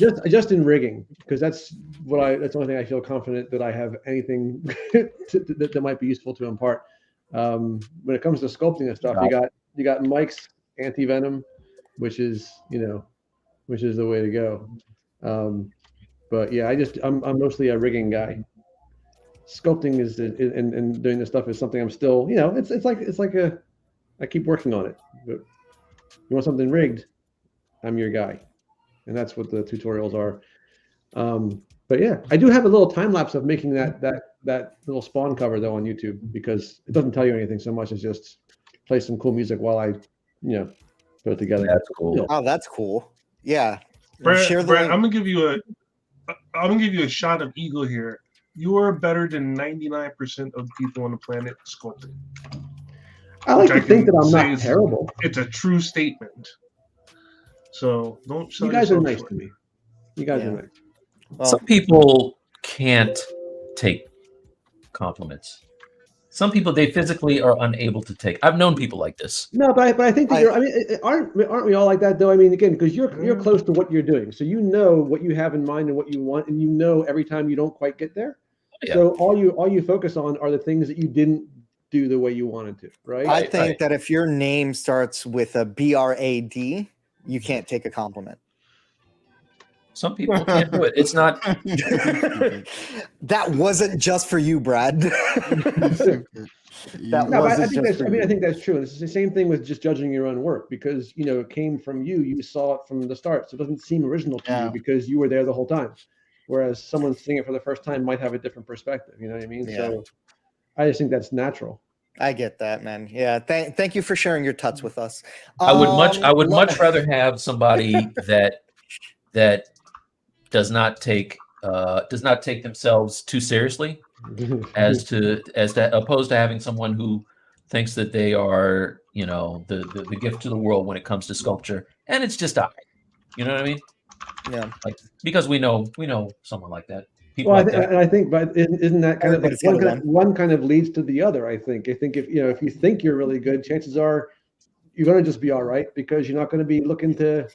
just in rigging, because that's the only thing I feel confident that I have anything that might be useful to impart. When it comes to sculpting and stuff, you got Mike's anti-venom, which is the way to go. But yeah, I'm mostly a rigging guy. Sculpting is and doing this stuff is something I'm still, it's like I keep working on it. But you want something rigged, I'm your guy, and that's what the tutorials are. But yeah, I do have a little time lapse of making that little Spawn cover though on YouTube, because it doesn't tell you anything so much as just play some cool music while I put it together. That's cool. Oh, that's cool. Yeah. Brad, I'm gonna give you a shot of ego here. You are better than 99% of people on the planet sculpting. I like to think that I'm not terrible. It's a true statement. So don't. You guys are nice to me. You guys are nice. Well, some people can't take compliments. Some people, they physically are unable to take. I've known people like this. No, but I think that aren't we all like that though? I mean, again, because you're close to what you're doing, so you know what you have in mind and what you want, and you know every time you don't quite get there. Yeah. So all you focus on are the things that you didn't do the way you wanted to, right? I think that if your name starts with a BRAD, you can't take a compliment. Some people can't do it. It's not. That wasn't just for you, Brad. I think that's true. And it's the same thing with just judging your own work, because it came from you. You saw it from the start, so it doesn't seem original to you because you were there the whole time. Whereas someone seeing it for the first time might have a different perspective. You know what I mean? Yeah. So I just think that's natural. I get that, man. Yeah. Thank you for sharing your tuts with us. I would much rather have somebody that does not take themselves too seriously, as opposed to having someone who thinks that they are, the gift to the world when it comes to sculpture, and it's just you know what I mean? Yeah. Like, because we know someone like that. I think, but isn't that kind of like one kind of leads to the other? I think if you think you're really good, chances are you're going to just be all right, because you're not going to be looking to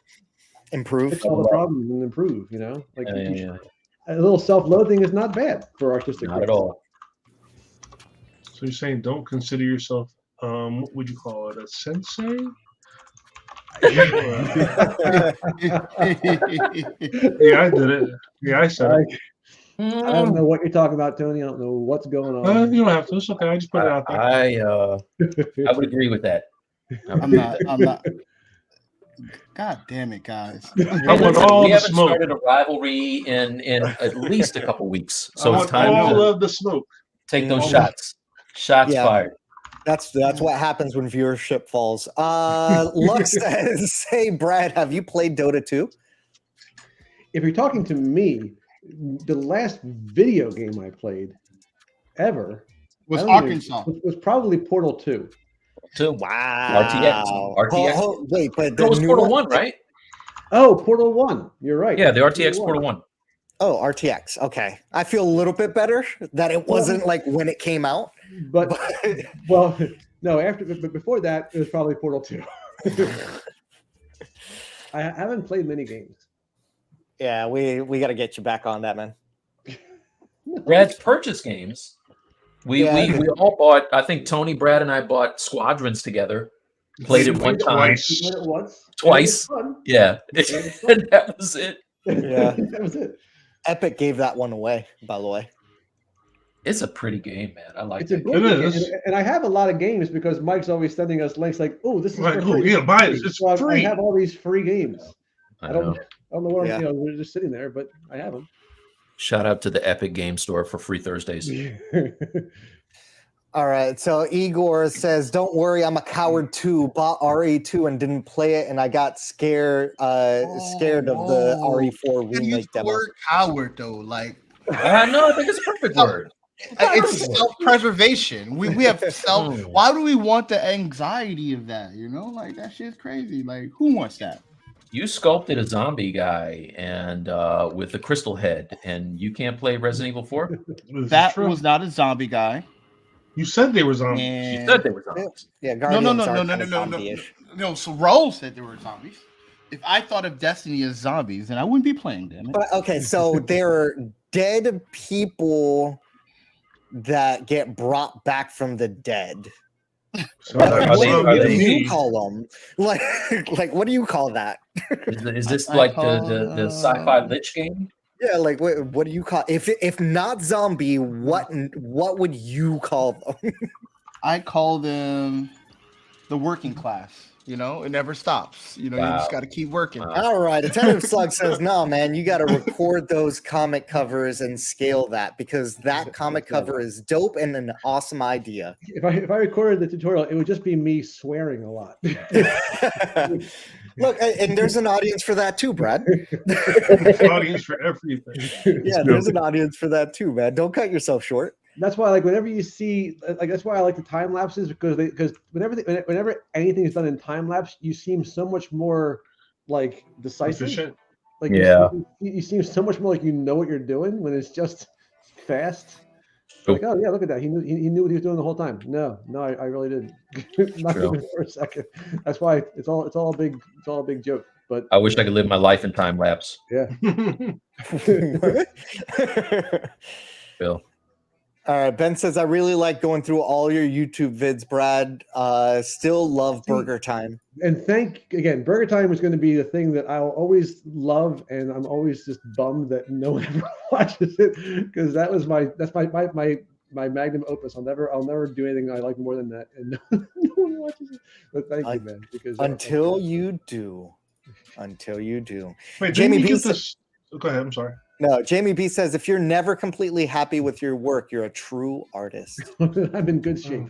improve, fix all the problems and improve. A little self-loathing is not bad for artistic. Not at all. So you're saying don't consider yourself, what would you call it, a sensei? Yeah, I did it. Yeah, I said it. I don't know what you're talking about, Tony. I don't know what's going on. You don't have to. It's okay. I just put it out there. I would agree with that. I'm not. God damn it, guys! We haven't started a rivalry in at least a couple weeks, so it's time to the smoke. Take those shots. Shots fired. That's what happens when viewership falls. Lux says, "Hey Brad, have you played Dota 2?" If you're talking to me, the last video game I played ever was Arkansas. Was probably Portal 2. Wow. RTX. Wait, but it was Portal 1, right? Oh, Portal 1. You're right. Yeah, the RTX Portal 1. Oh, RTX. Okay. I feel a little bit better that it wasn't like when it came out. But well, no, but before that, it was probably Portal 2. I haven't played many games. Yeah, we got to get you back on that, man. Brad's purchase games. We all bought. I think Tony, Brad, and I bought Squadrons together. Played it one time. Twice. Played it once. Twice. Yeah. And that was it. Yeah. That was it. Epic gave that one away, by the way. It's a pretty game, man. I like It's a it. great It game. is. And I have a lot of games because Mike's always sending us links like, oh, this is Like, for oh, free. yeah, buy it. It's So I free. have all these free games. I I don't know. know what Yeah. they're just sitting there, but I have them. Shout out to the Epic Game Store for free Thursdays. All right. So Igor says, "Don't worry, I'm a coward too. Bought RE2 and didn't play it, and I got scared of the RE4 And use remake the demo." word coward though, like No, I think it's a perfect word. it's self-preservation. We have self. Why do we want the anxiety of that? You know, like that shit's crazy. Like who wants that? You sculpted a zombie guy and with a crystal head, and you can't play Resident Evil 4? That was not a zombie guy. You said they were zombies. You And said they were zombies. Yeah, no, Guardians no, are no, no, kinda no, no, no, zombie-ish. no. So Roll said they were zombies. If I thought of Destiny as zombies, then I wouldn't be playing them. But okay, so they're dead people that get brought back from the dead. So Are they- What are do they- you call them? Like what do you call that? Is this I like call, the sci-fi lich game? Yeah, like what do you call if not zombie? What would you call them? I call them the working class. You know, it never stops. You know, you just Wow. got to keep working. Wow. All right, Attentive Slug says, "No, man, you got to record those comic covers and scale that because that comic cover is dope and an awesome idea." If I recorded the tutorial, it would just be me swearing a lot. Look, and there's an audience for that too, Brad. There's an audience for everything. Yeah, there's an audience for that too, man. Don't cut yourself short. That's why, like, whenever you see, like, that's why I like the time lapses because whenever anything is done in time lapse, you seem so much more like decisive. Efficient. Like, Yeah. you seem so much more like you know what you're doing when it's just fast. Like, oh yeah, look at that. He knew what he was doing the whole time. No, I really didn't. Not True. even for a second. That's why it's all a big joke. But I wish I could live my life in time lapse. yeah. Bill. All right, Ben says, "I really like going through all your YouTube vids, Brad. Still love Burger Time." And Burger Time was going to be the thing that I'll always love, and I'm always just bummed that no one ever watches it because that's my magnum opus. I'll never do anything I like more than that, and no one watches it. But thank you, man. Because Until you do. Wait, Jamie Jamie B get said- this. Go ahead. I'm sorry. No, Jamie B says, "If you're never completely happy with your work, you're a true artist." I'm in good shape.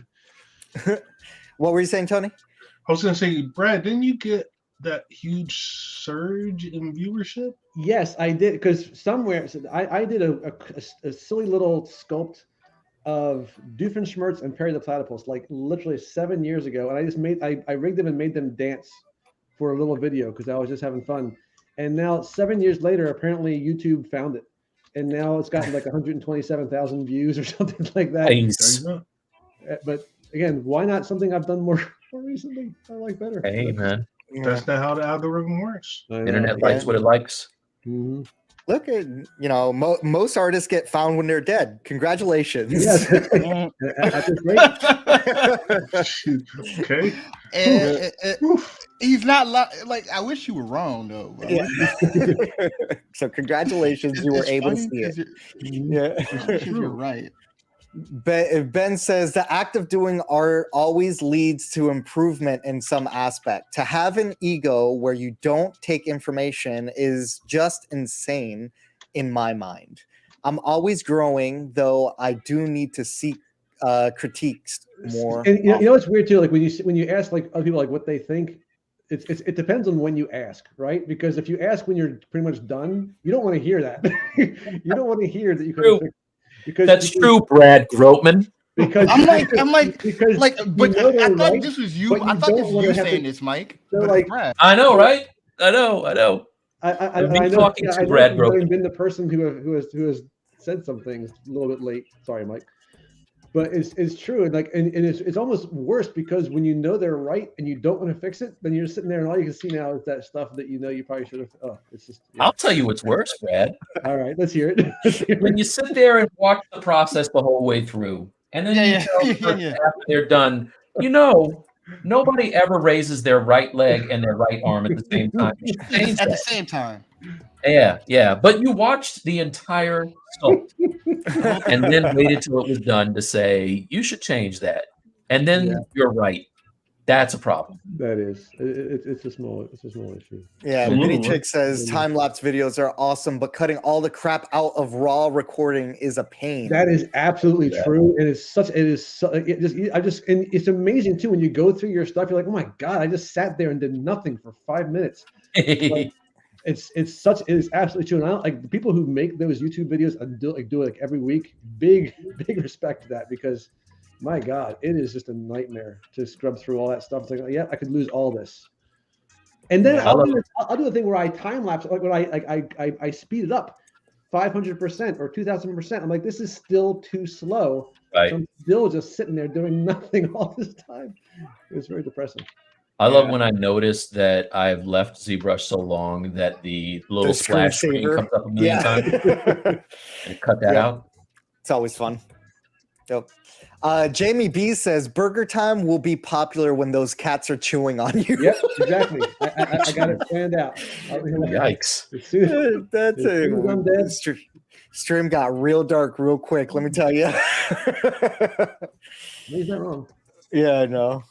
What were you saying, Tony? I was gonna say, Brad, didn't you get that huge surge in viewership? Yes, I did because somewhere I did a silly little sculpt of Doofenshmirtz and Perry the Platypus like literally 7 years ago, and I rigged them and made them dance for a little video because I was just having fun. And now 7 years later, apparently YouTube found it, and now it's gotten like 127,000 views or something like that. Nice. But again, why not something I've done more recently? I like better. Hey, man. That's not how the algorithm works. I know. Internet likes what it likes. Mhm. Look, most artists get found when they're dead. Congratulations. Yes. At this rate, Okay. He's not like. I wish you were wrong though. Bro. Yeah. So congratulations, you were It's able to funny see it. 'cause Yeah. You're right. Ben says the act of doing art always leads to improvement in some aspect. To have an ego where you don't take information is just insane in my mind. I'm always growing, though I do need to seek critiques more. and you know what's weird too? Like when you ask like other people like what they think, it depends on when you ask, right? Because if you ask when you're pretty much done, you don't want to hear that. You don't want to hear that you True. could. Because That's true, Brad Grotman. Because I'm like, because but you know I they're thought right, this was you. but I you thought this don't was wanna you have to- saying this, Mike. they're But like- it's Brad. I know, right? I know. I know. talking Yeah, to I know Brad you've Broken. been the person who has said some things a little bit late. Sorry, Mike. But it's true, and it's almost worse because when you know they're right and you don't want to fix it, then you're sitting there and all you can see now is that stuff that you know you probably should have. Oh, it's just. Yeah. I'll tell you what's worse, Brad. All right, let's hear it. When you sit there and watch the process the whole way through, and then you tell the person after they're done, nobody ever raises their right leg and their right arm at the same time. You should change At the that. same time. Yeah. But you watched the entire sculpt and then waited till it was done to say, you should change that. And then you're right. That's a problem. That is. It's a small issue. Yeah, Mini Chick says time-lapse videos are awesome, but cutting all the crap out of raw recording is a pain. That is absolutely true. And it's amazing too when you go through your stuff, you're like, oh my God, I just sat there and did nothing for 5 minutes. Like, it is absolutely true. And I don't, like the people who make those YouTube videos and do it like every week, big respect to that, because my God, it is just a nightmare to scrub through all that stuff. It's like, yeah, I could lose all this. And then I'll do the thing where I time lapse, like when I speed it up 500% or 2000%. I'm like, this is still too slow. Right. So I'm still just sitting there doing nothing all this time. It's very depressing. I love when I notice that I've left ZBrush so long that the little splash screen comes up a million times. And cut that out. It's always fun. Yep. Jamie B says burger time will be popular when those cats are chewing on you. Yep, exactly. I got it planned out. Yikes. That's it. Stream got real dark real quick, let me tell you. He's not wrong. Yeah, I know.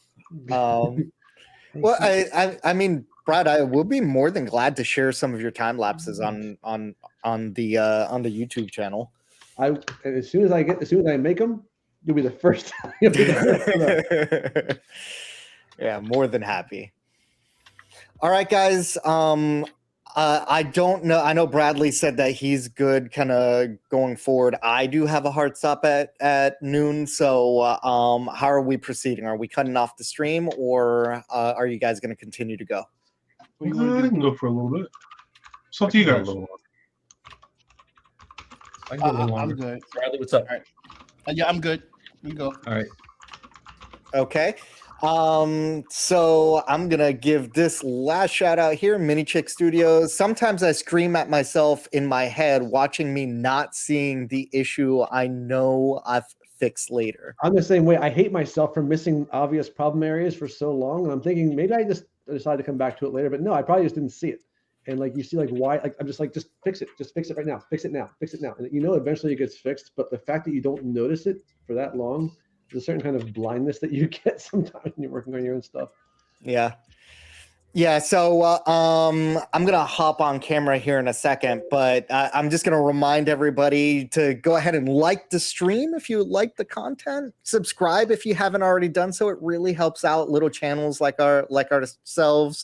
Well, I mean, Brad, I will be more than glad to share some of your time lapses on the YouTube channel. As soon as I make them, you'll be the first. Yeah, more than happy. All right, guys. I don't know. I know Bradley said that he's good kind of going forward. I do have a hard stop at noon. So how are we proceeding? Are we cutting off the stream, or are you guys going to continue to go? I can go for a little bit. It's up to you guys. I can go a little longer. I'm good. Bradley, what's up? All right. Yeah, I'm good. We go. All right. Okay. So I'm gonna give this last shout out here, Mini Chick Studios. Sometimes I scream at myself in my head watching me not seeing the issue I know I've fixed later. I'm the same way. I hate myself for missing obvious problem areas for so long, and I'm thinking maybe I just decided to come back to it later, but no, I probably just didn't see it. And like you see, like why? Like I'm just like, just fix it right now, fix it now, and eventually it gets fixed. But the fact that you don't notice it for that long, there's a certain kind of blindness that you get sometimes when you're working on your own stuff. Yeah. So I'm gonna hop on camera here in a second, but I'm just gonna remind everybody to go ahead and like the stream if you like the content. Subscribe if you haven't already done so. It really helps out little channels like ourselves.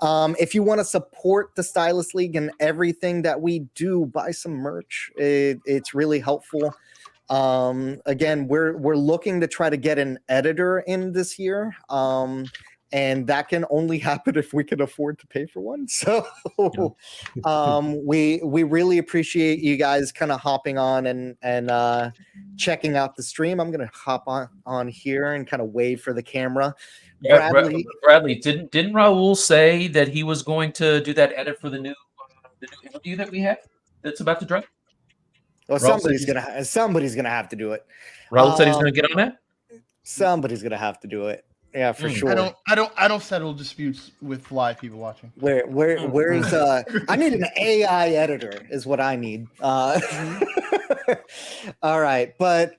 If you want to support the Stylus League and everything that we do, buy some merch. It's really helpful. Again, we're looking to try to get an editor in this year. And that can only happen if we can afford to pay for one. So we really appreciate you guys kind of hopping on and checking out the stream. I'm gonna hop on here and kind of wave for the camera. Bradley, didn't Raul say that he was going to do that edit for the new interview that we have that's about to drop? Well, somebody's gonna have to do it. Raul said he's gonna get on that. Somebody's gonna have to do it. Yeah, for sure. I don't settle disputes with live people watching. Where's I need an AI editor is what I need. All right, but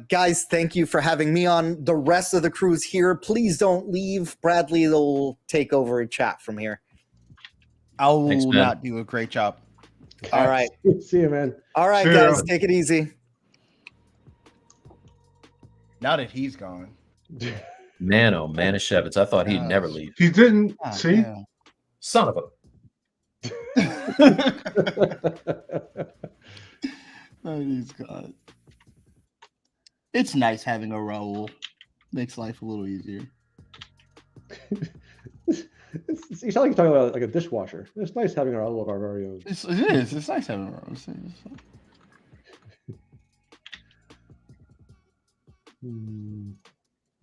guys, thank you for having me on. The rest of the crew's here. Please don't leave. Bradley will take over a chat from here. I will not do a great job. All right. See you, man. All right, guys, take it easy. Now that he's gone. Man, oh man, Shevitz. I thought he'd never leave. He didn't. See? Yeah. Son of a. Oh, he's gone. It's nice having a Raul. Makes life a little easier. You sound like you're talking about like a dishwasher. It's nice having all of our very own. It is. It's nice having our own.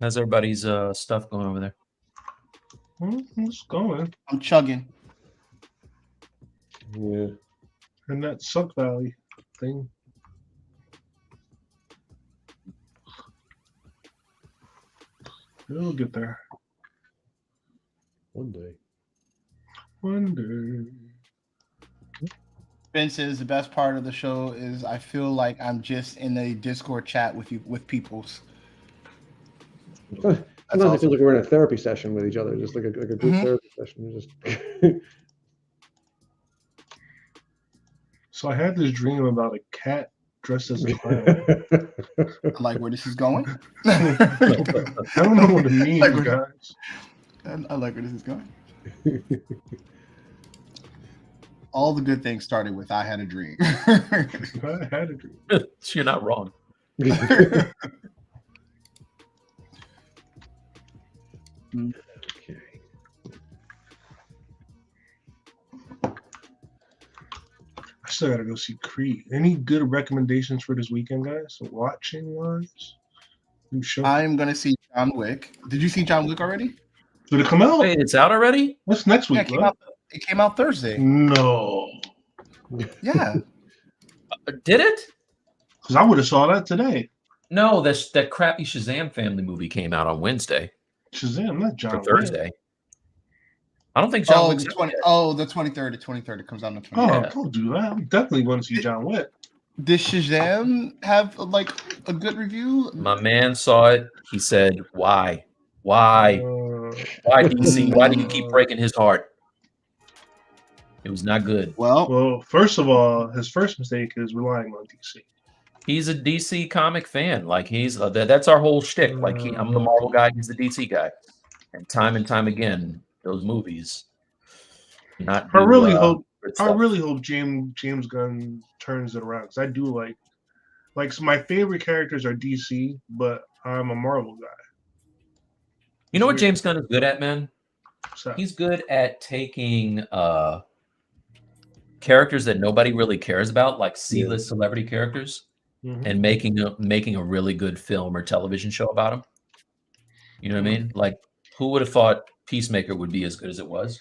How's everybody's stuff going over there? It's going. I'm chugging. Yeah. And that Suck Valley thing. We'll get there. One day. One day. Ben says the best part of the show is I feel like I'm just in a Discord chat with peoples. Sometimes it feels like we're in a therapy session with each other, just like a group therapy session. Just So I had this dream about a cat dressed as a clown. I like where this is going. I don't know what it means, guys. I like where this is going. All the good things started with I had a dream. I had a dream. You're not wrong. okay. I still gotta go see Creed. Any good recommendations for this weekend, guys? Watching wise? New show? I'm gonna see John Wick. Did you see John Wick already? Did it come out? Wait, it's out already? What's next Yeah, week? it came out Thursday. No. Yeah. Did it? Because I would have saw that today. No, that crappy Shazam family movie came out on Wednesday. Shazam, not John Or Wick. Thursday. I don't think John Wick's the 23rd. The 23rd. It comes out on the 23rd. Oh, Yeah. don't do that. I'm definitely going to see John Wick. Did Shazam have like a good review? My man saw it. He said, "Why? Why? Why DC? Why do you keep breaking his heart?" It was not good. Well, first of all, his first mistake is relying on DC. He's a DC comic fan. Like he's that's our whole shtick. Like I'm the Marvel guy. He's the DC guy. And time again, those movies. Not. I really hope James Gunn turns it around because I do like so my favorite characters are DC, but I'm a Marvel guy. You know what James Gunn is good at, man? So, He's good at taking characters that nobody really cares about, like C-list celebrity characters, and making a really good film or television show about them. You know what I mean? Like, who would have thought Peacemaker would be as good as it was?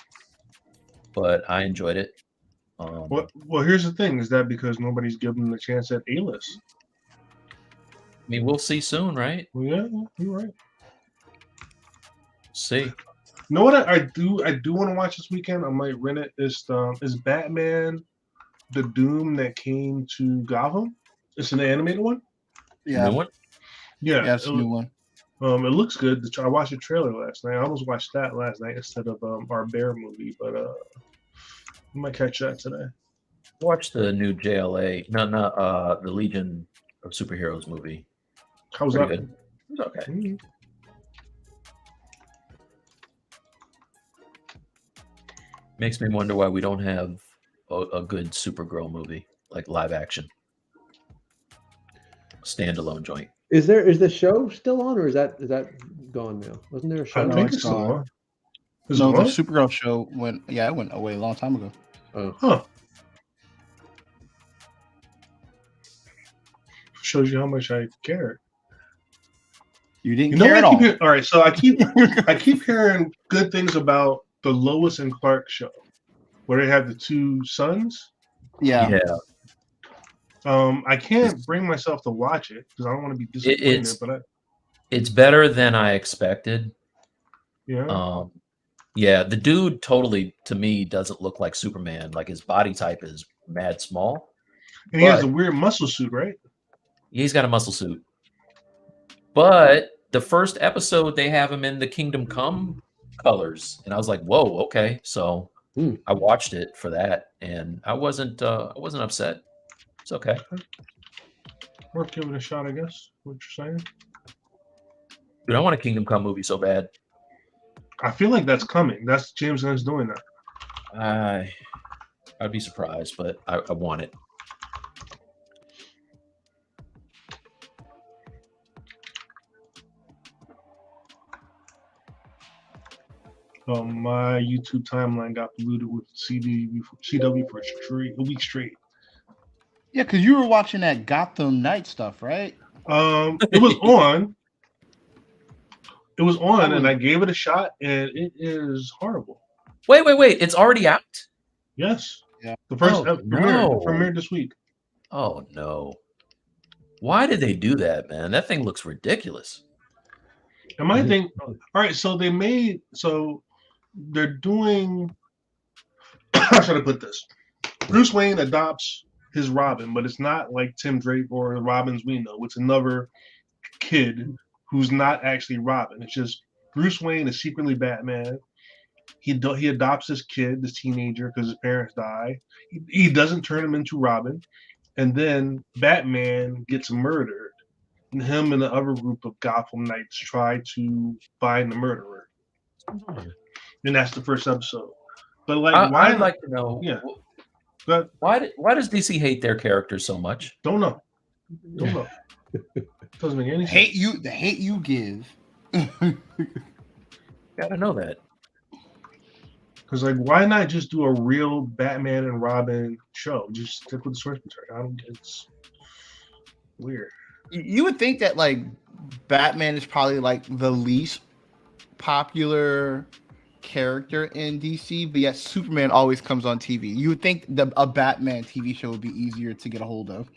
But I enjoyed it. Well, here's the thing: is that because nobody's given them a chance at A-list? I mean, we'll see soon, right? Well, yeah, you're right. See. You know what I do want to watch this weekend? I might rent it. Is Batman the Doom that came to Gotham? It's an animated one. Yeah. New one? Yeah, it's a new one. It looks good. I watched the trailer last night. I almost watched that last night instead of our Bear movie, but I might catch that today. Watch the new JLA. No, the Legion of Superheroes movie. How was Pretty that? good. It's okay. Mm-hmm. Makes me wonder why we don't have a good Supergirl movie, like live action. Standalone joint. Is the show still on, or is that gone now? Wasn't there a show? I No, think it's it's still gone. on. The Supergirl show went away a long time ago. Oh. Huh. Shows you how much I care. You didn't You know care what at I all. keep hearing? All right, so I keep hearing good things about the Lois and Clark show, where they have the two sons. Yeah. I can't bring myself to watch it because I don't want to be disappointed. It's better than I expected. Yeah. Yeah, the dude totally, to me, doesn't look like Superman. Like his body type is mad small. And he has a weird muscle suit, right? He's got a muscle suit. But the first episode, they have him in the Kingdom Come colors, and I was like, "Whoa, okay." So I watched it for that, and I wasn't upset. It's okay. Worth giving a shot, I guess. What you're saying? Dude, I want a Kingdom Come movie so bad. I feel like that's coming. That's James Gunn's doing that. I'd be surprised, but I want it. My YouTube timeline got polluted with CW for a week straight. Yeah, because you were watching that Gotham Knight stuff, right? It was on. It was on, and I gave it a shot, and it is horrible. Wait! It's already out. Yes. Yeah. The first no. premiered this week. Oh no! Why did they do that, man? That thing looks ridiculous. And my thing, all right. So they're doing. How should I put this? Bruce Wayne adopts his Robin, but it's not like Tim Drake or Robins we know. It's another kid who's not actually Robin. It's just Bruce Wayne is secretly Batman. He adopts this kid, this teenager, because his parents die. He doesn't turn him into Robin, and then Batman gets murdered, and him and the other group of Gotham Knights try to find the murderer. And that's the first episode. But like, I'd like to know. Yeah. But why does DC hate their characters so much? Don't know. Doesn't make any sense. The hate you give. Gotta know that. Because like, why not just do a real Batman and Robin show? Just stick with the source material. It's weird. You would think that like Batman is probably like the least popular character in DC, but yet Superman always comes on TV. You would think a Batman TV show would be easier to get a hold of.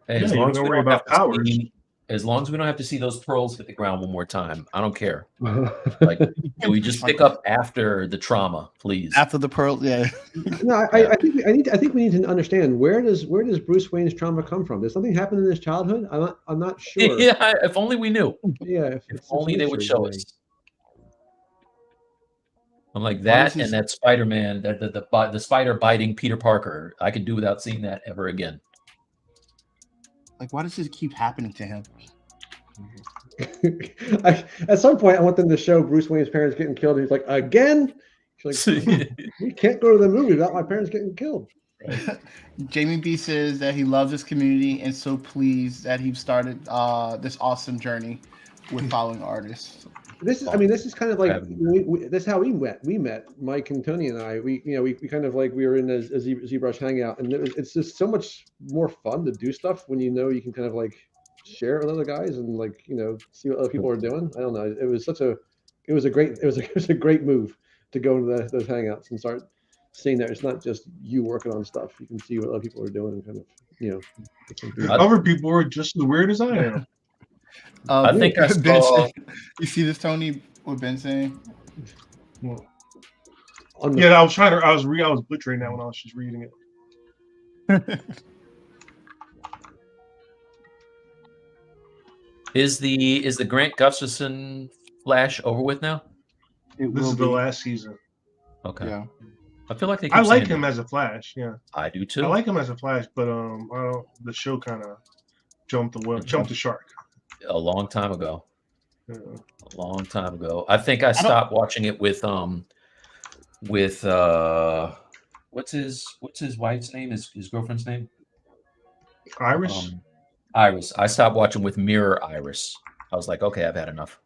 Hey, as long as we don't have powers. As long as we don't have to see those pearls hit the ground one more time, I don't care. Like, can we just pick up after the trauma, please? After the pearl, yeah. No, I think we need to understand where does Bruce Wayne's trauma come from? Did something happen in his childhood? I'm not sure. Yeah, if only we knew. Yeah, if only they would show us. I'm like that, and that Spider-Man, the spider biting Peter Parker. I could do without seeing that ever again. Like, why does this keep happening to him? At some point, I want them to show Bruce Wayne's parents getting killed. And he's like, again? He's like, we can't go to the movie without my parents getting killed. Right. Jamie B says that he loves this community and so pleased that he started this awesome journey with following artists. This is kind of like this is how we met Mike and Tony and I. We kind of like we were in a ZBrush hangout, and it's just so much more fun to do stuff when you can kind of like share it with other guys and like see what other people are doing. I don't know. It was a great move to go into those hangouts and start seeing that it's not just you working on stuff. You can see what other people are doing and kind of other people are just as weird as I am. I think I saw. You see this, Tony? What Ben's saying? Yeah, I was butchering that when I was just reading it. Is the Grant Gustafson Flash over with now? This is the last season. Okay. Yeah. I feel like I like him as a Flash. Yeah. I do too. I like him as a Flash, but the show kind of jumped the shark. A long time ago. Yeah. A long time ago. I think I stopped watching it with what's his wife's name? His girlfriend's name? Iris. Iris. I stopped watching with Mirror Iris. I was like, okay, I've had enough.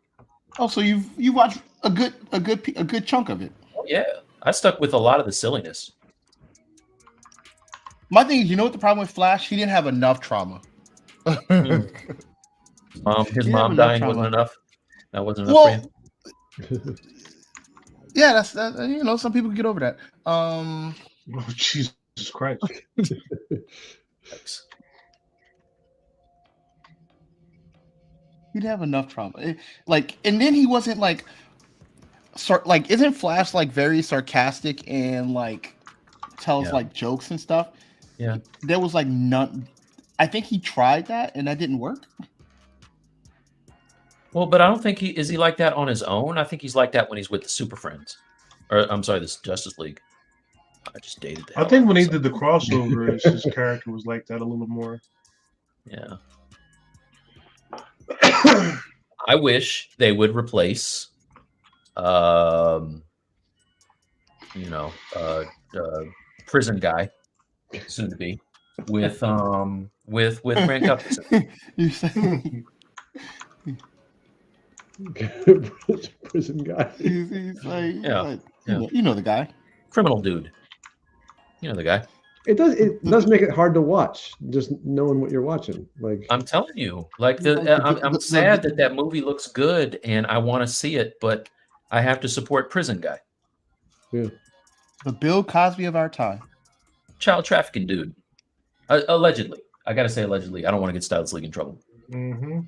Oh, so you watched a good chunk of it. Oh, yeah. I stuck with a lot of the silliness. My thing is, you know what the problem with Flash? He didn't have enough trauma. His mom dying wasn't enough. That wasn't enough for him. Yeah, that's that. Some people get over that. Oh, Jesus Christ! He didn't have enough trauma. And then he wasn't isn't Flash like very sarcastic and like tells like jokes and stuff? Yeah. There was like none. I think he tried that and that didn't work. Well, but I don't think is he like that on his own? I think he's like that when he's with the Super Friends. Or I'm sorry, this Justice League. I just dated that. I think when he did the crossover, his character was like that a little more. Yeah. I wish they would replace prison guy, soon to be, with Grant Gustafson. Prison guy. He's like, Yeah. you know the guy. Criminal dude. You know the guy. It does make it hard to watch, just knowing what you're watching. Like I'm telling you, like I'm the- sad that movie looks good and I want to see it, but I have to support Prison Guy. Yeah. The Bill Cosby of our time. Child trafficking dude. Allegedly. I got to say allegedly. I don't want to get Stylus League in trouble. Mm-hmm.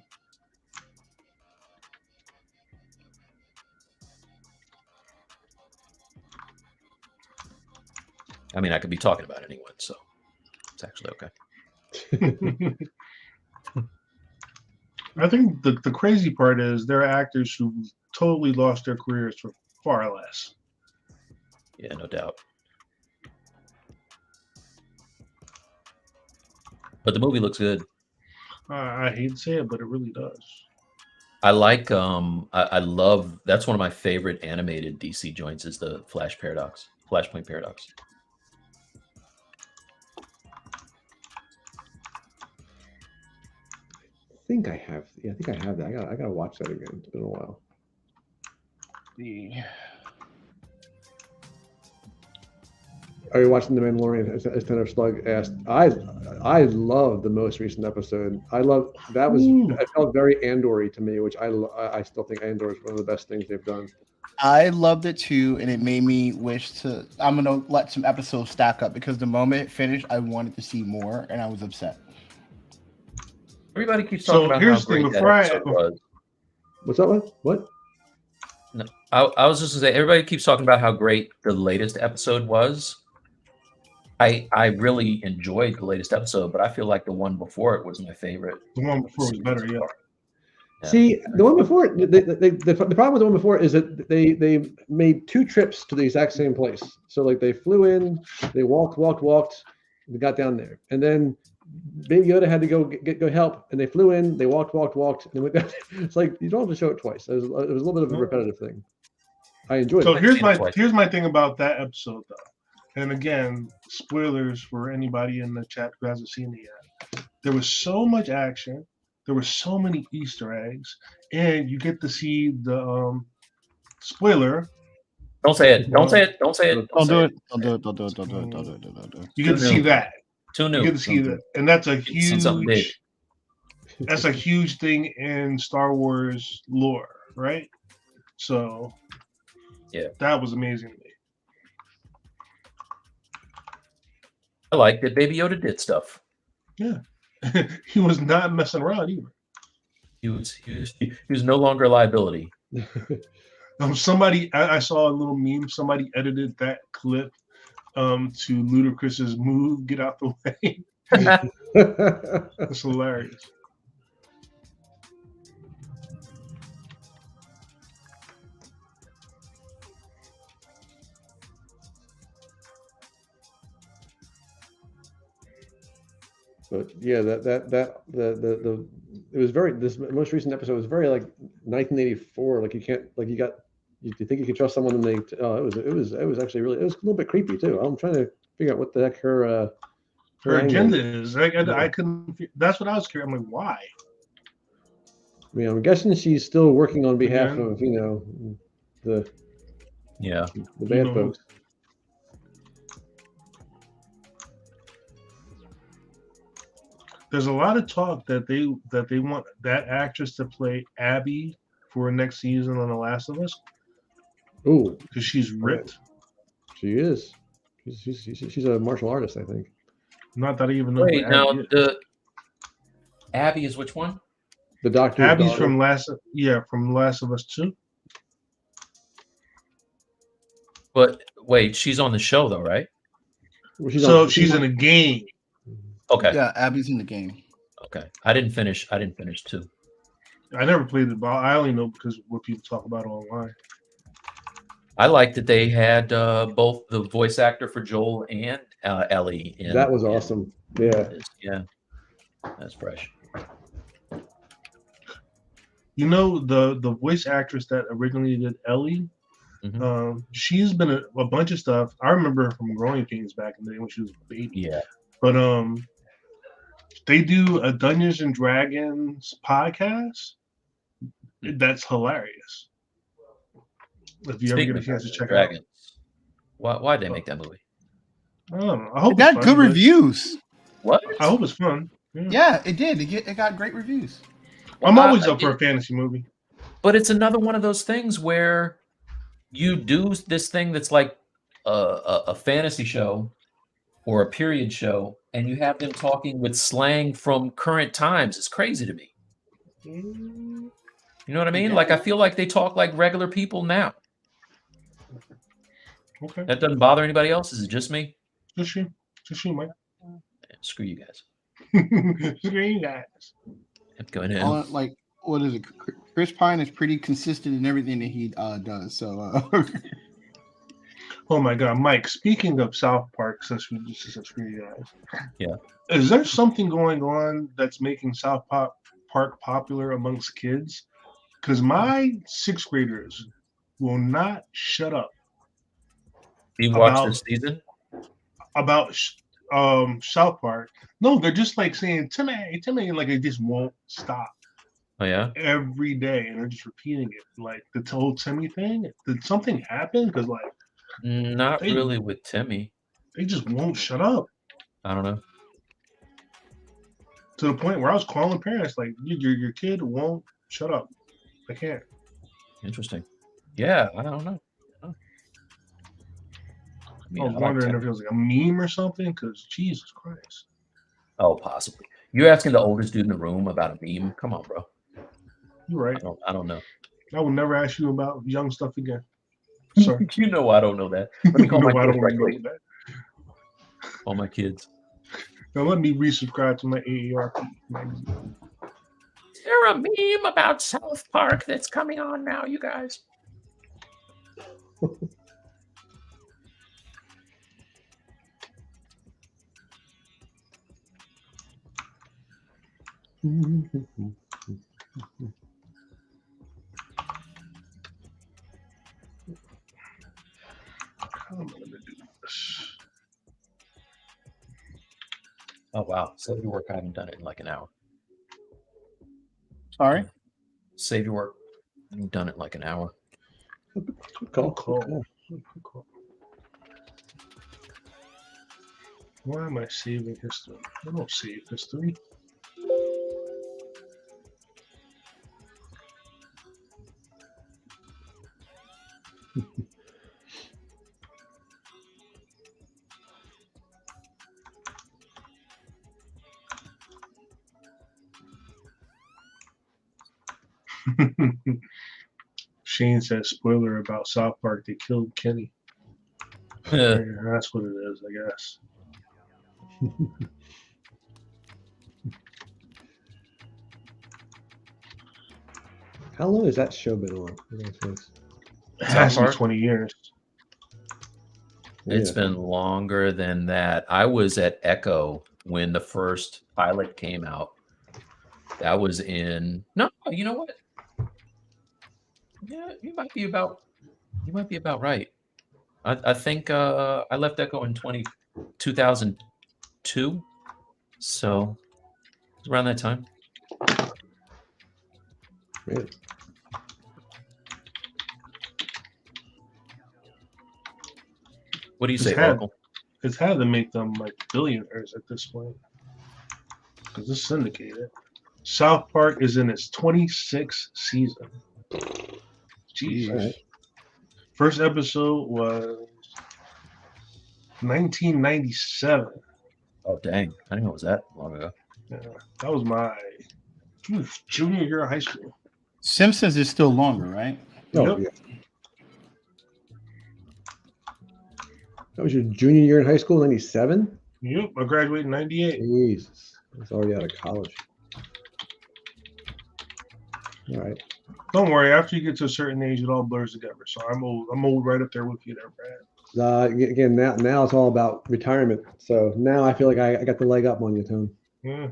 I mean, I could be talking about anyone, so it's actually okay. I think the crazy part is there are actors who totally lost their careers for far less. Yeah, no doubt. But the movie looks good. I hate to say it, but it really does. I like I love, that's one of my favorite animated DC joints is the Flashpoint Paradox. I think I have that. I gotta watch that again. It's been a while. Yeah. Are you watching The Mandalorian? As Tenor Slug asked, I love the most recent episode. I love that was it felt very Andor-y to me, which I still think Andor is one of the best things they've done. I loved it too, and it made me wish to. I'm gonna let some episodes stack up because the moment it finished, I wanted to see more, and I was upset. Everybody keeps talking about how great that episode was. What's that? What? No, I was just gonna say everybody keeps talking about how great the latest episode was. I really enjoyed the latest episode, but I feel like the one before it was my favorite. The one before was better, yeah. See, the one before, the problem with the one before is that they made 2 trips to the exact same place. So like they flew in, they walked, they got down there, and then Baby Yoda had to go help, and they flew in, they walked, and they went down there. It's like you don't have to show it twice. It was a little bit of a repetitive thing. I enjoyed it. So here's my thing about that episode though. And again, spoilers for anybody in the chat who hasn't seen it yet. There was so much action. There were so many Easter eggs, and you get to see the spoiler. Don't say it. Don't say it. Don't say it. Don't do it. Don't do it. Don't do it. Don't do it. Don't do it. Don't do it. You get to see that. Too new. You get to see that, and that's a huge. That's a huge thing in Star Wars lore, right? So, yeah, that was amazing to me. I liked that Baby Yoda did stuff. Yeah, he was not messing around either. He was no longer a liability. Somebody, I saw a little meme. Somebody edited that clip to Ludacris's move, "Get Out the Way." It's hilarious. But yeah, it was very, this most recent episode was very like 1984. Like you think you could trust someone and it was actually really, it was a little bit creepy too. I'm trying to figure out what the heck her agenda is. I couldn't. That's what I was curious. I'm like, why? I mean, I'm guessing she's still working on behalf of the bad folks. There's a lot of talk that they want that actress to play Abby for next season on The Last of Us. Ooh, because she's ripped. She is. She's a martial artist, I think. Not that I even know. Wait, now Abby is which one? The doctor. Abby's from Last of Us 2. But wait, she's on the show though, right? Well, she's in a game. Okay. Yeah, Abby's in the game. Okay. I didn't finish 2. I never played it, but I only know because what people talk about online. I liked that they had both the voice actor for Joel and Ellie. That was awesome. Yeah. Yeah. That's fresh. You know, the voice actress that originally did Ellie, she's been a bunch of stuff. I remember her from Growing Pains back in the day when she was a baby. Yeah. But they do a Dungeons and Dragons podcast, That's hilarious. If you ever get a chance to check it out. Dragons. Why'd they make that movie? I don't know. I hope It got good reviews. What? I hope it's fun. Yeah, it did. It got great reviews. I'm always up for a fantasy movie. But it's another one of those things where you do this thing that's like a fantasy show or a period show, and you have them talking with slang from current times. It's crazy to me. You know what I mean? Yeah. Like, I feel like they talk like regular people now. Okay. That doesn't bother anybody else? Is it just me? Just you. Just you, Mike. Yeah, screw you guys. Screw you guys. Going in. Like, what is it? Chris Pine is pretty consistent in everything that he does. So, oh my God, Mike! Speaking of South Park, since we you guys, yeah, is there something going on that's making South Park popular amongst kids? Because my 6th graders will not shut up. You watched this season about South Park. No, they're just like saying Timmy, Timmy, and like they just won't stop. Oh yeah, every day, and they're just repeating it. Like the whole Timmy thing. Did something happen? Because like, not really with Timmy. They just won't shut up. I don't know. To the point where I was calling parents, like, your kid won't shut up. I can't. Interesting. Yeah, I don't know. I was wondering if it was like a meme or something, because Jesus Christ. Oh, possibly. You're asking the oldest dude in the room about a meme? Come on, bro. You're right. I don't know. I will never ask you about young stuff again. Sorry. You know I don't know that. Let me call my kids right quick. All my kids. Now let me resubscribe to my AARP magazine. Is there a meme about South Park that's coming on now, you guys? How am I going to do this? Oh, wow. Save your work. I haven't done it in like an hour. Sorry? Save your work. I haven't done it in like an hour. Cool. Why am I saving history? I don't save history. Shane says, spoiler about South Park, they killed Kenny. That's what it is, I guess. How long has that show been on? It has been 20 years. It's been longer than that. I was at Echo when the first pilot came out. That was in you know what? Yeah, you might be about right. I think I left Echo in 2002. So it's around that time. Really? What do you say, Oracle? It's had to make them like billionaires at this point. Because it's syndicated. South Park is in its 26th season. Jesus. Right. First episode was 1997. Oh, dang. I didn't know it was that long ago. Yeah, that was my junior year of high school. Simpsons is still longer, right? Oh, yeah. That was your junior year in high school, 97? Yep, I graduated in 98. Jesus. I was already out of college. All right. Don't worry, after you get to a certain age, it all blurs together. So I'm old right up there with you there, Brad. Again, now it's all about retirement. So now I feel like I got the leg up on you, Tone. Yeah.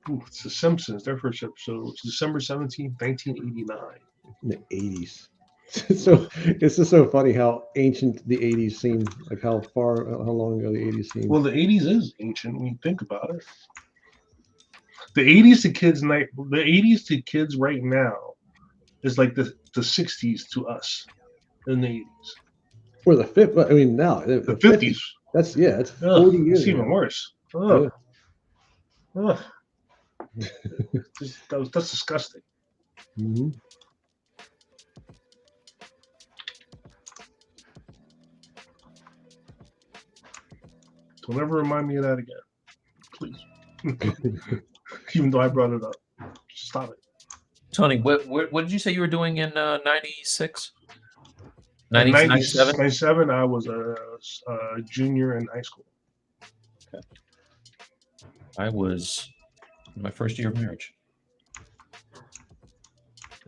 Ooh, it's The Simpsons. Their first episode was December 17th, 1989. In the 80s. So it's just so funny how ancient the 80s seem, like how long ago the 80s seem. Well, the 80s is ancient when you think about it. The 80s to kids right now is like the 60s to us in the 80s. Or the 50s. I mean, now the 50s. That's 40 years. It's even worse. Yeah. That's disgusting. Mm-hmm. Don't ever remind me of that again, please. Even though I brought it up, just stop it. Tony, what did you say you were doing in 96? 97? 97, I was a junior in high school. Okay. I was in my first year of marriage.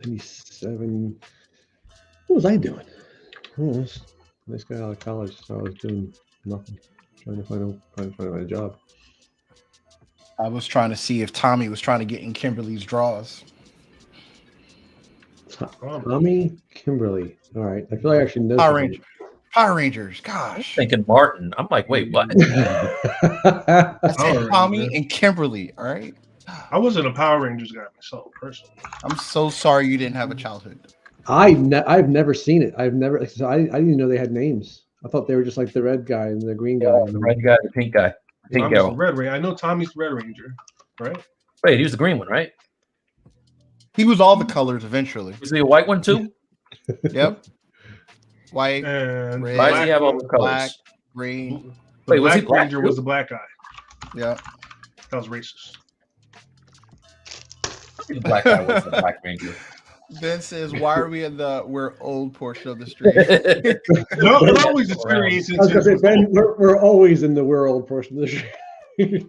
97. What was I doing? Oh, this guy out of college, so I was doing nothing, trying to find a job. I was trying to see if Tommy was trying to get in Kimberly's draws. Tommy Kimberly. All right. I feel like I actually know. Power Rangers. Gosh. Thinking Martin. I'm like, wait, what? I said Tommy and Kimberly. All right. I wasn't a Power Rangers guy myself, personally. I'm so sorry you didn't have a childhood. I've never seen it. I didn't even know they had names. I thought they were just like the red guy and the green guy. The red guy, the pink guy. Pink Tommy's the Red Ranger. I know Tommy's the Red Ranger, right? Wait, he was the green one, right? He was all the colors eventually. Was he a white one too? Yep. White, and red, why does he have all the colors? black, green. Wait, was he Black black Ranger too? was the black guy. Yeah. That was racist. The black guy was the Black Ranger. Ben says, "Why are we in the old portion of the street?" No, it always experiences. I was gonna say, Ben, we're always in the world portion of the street.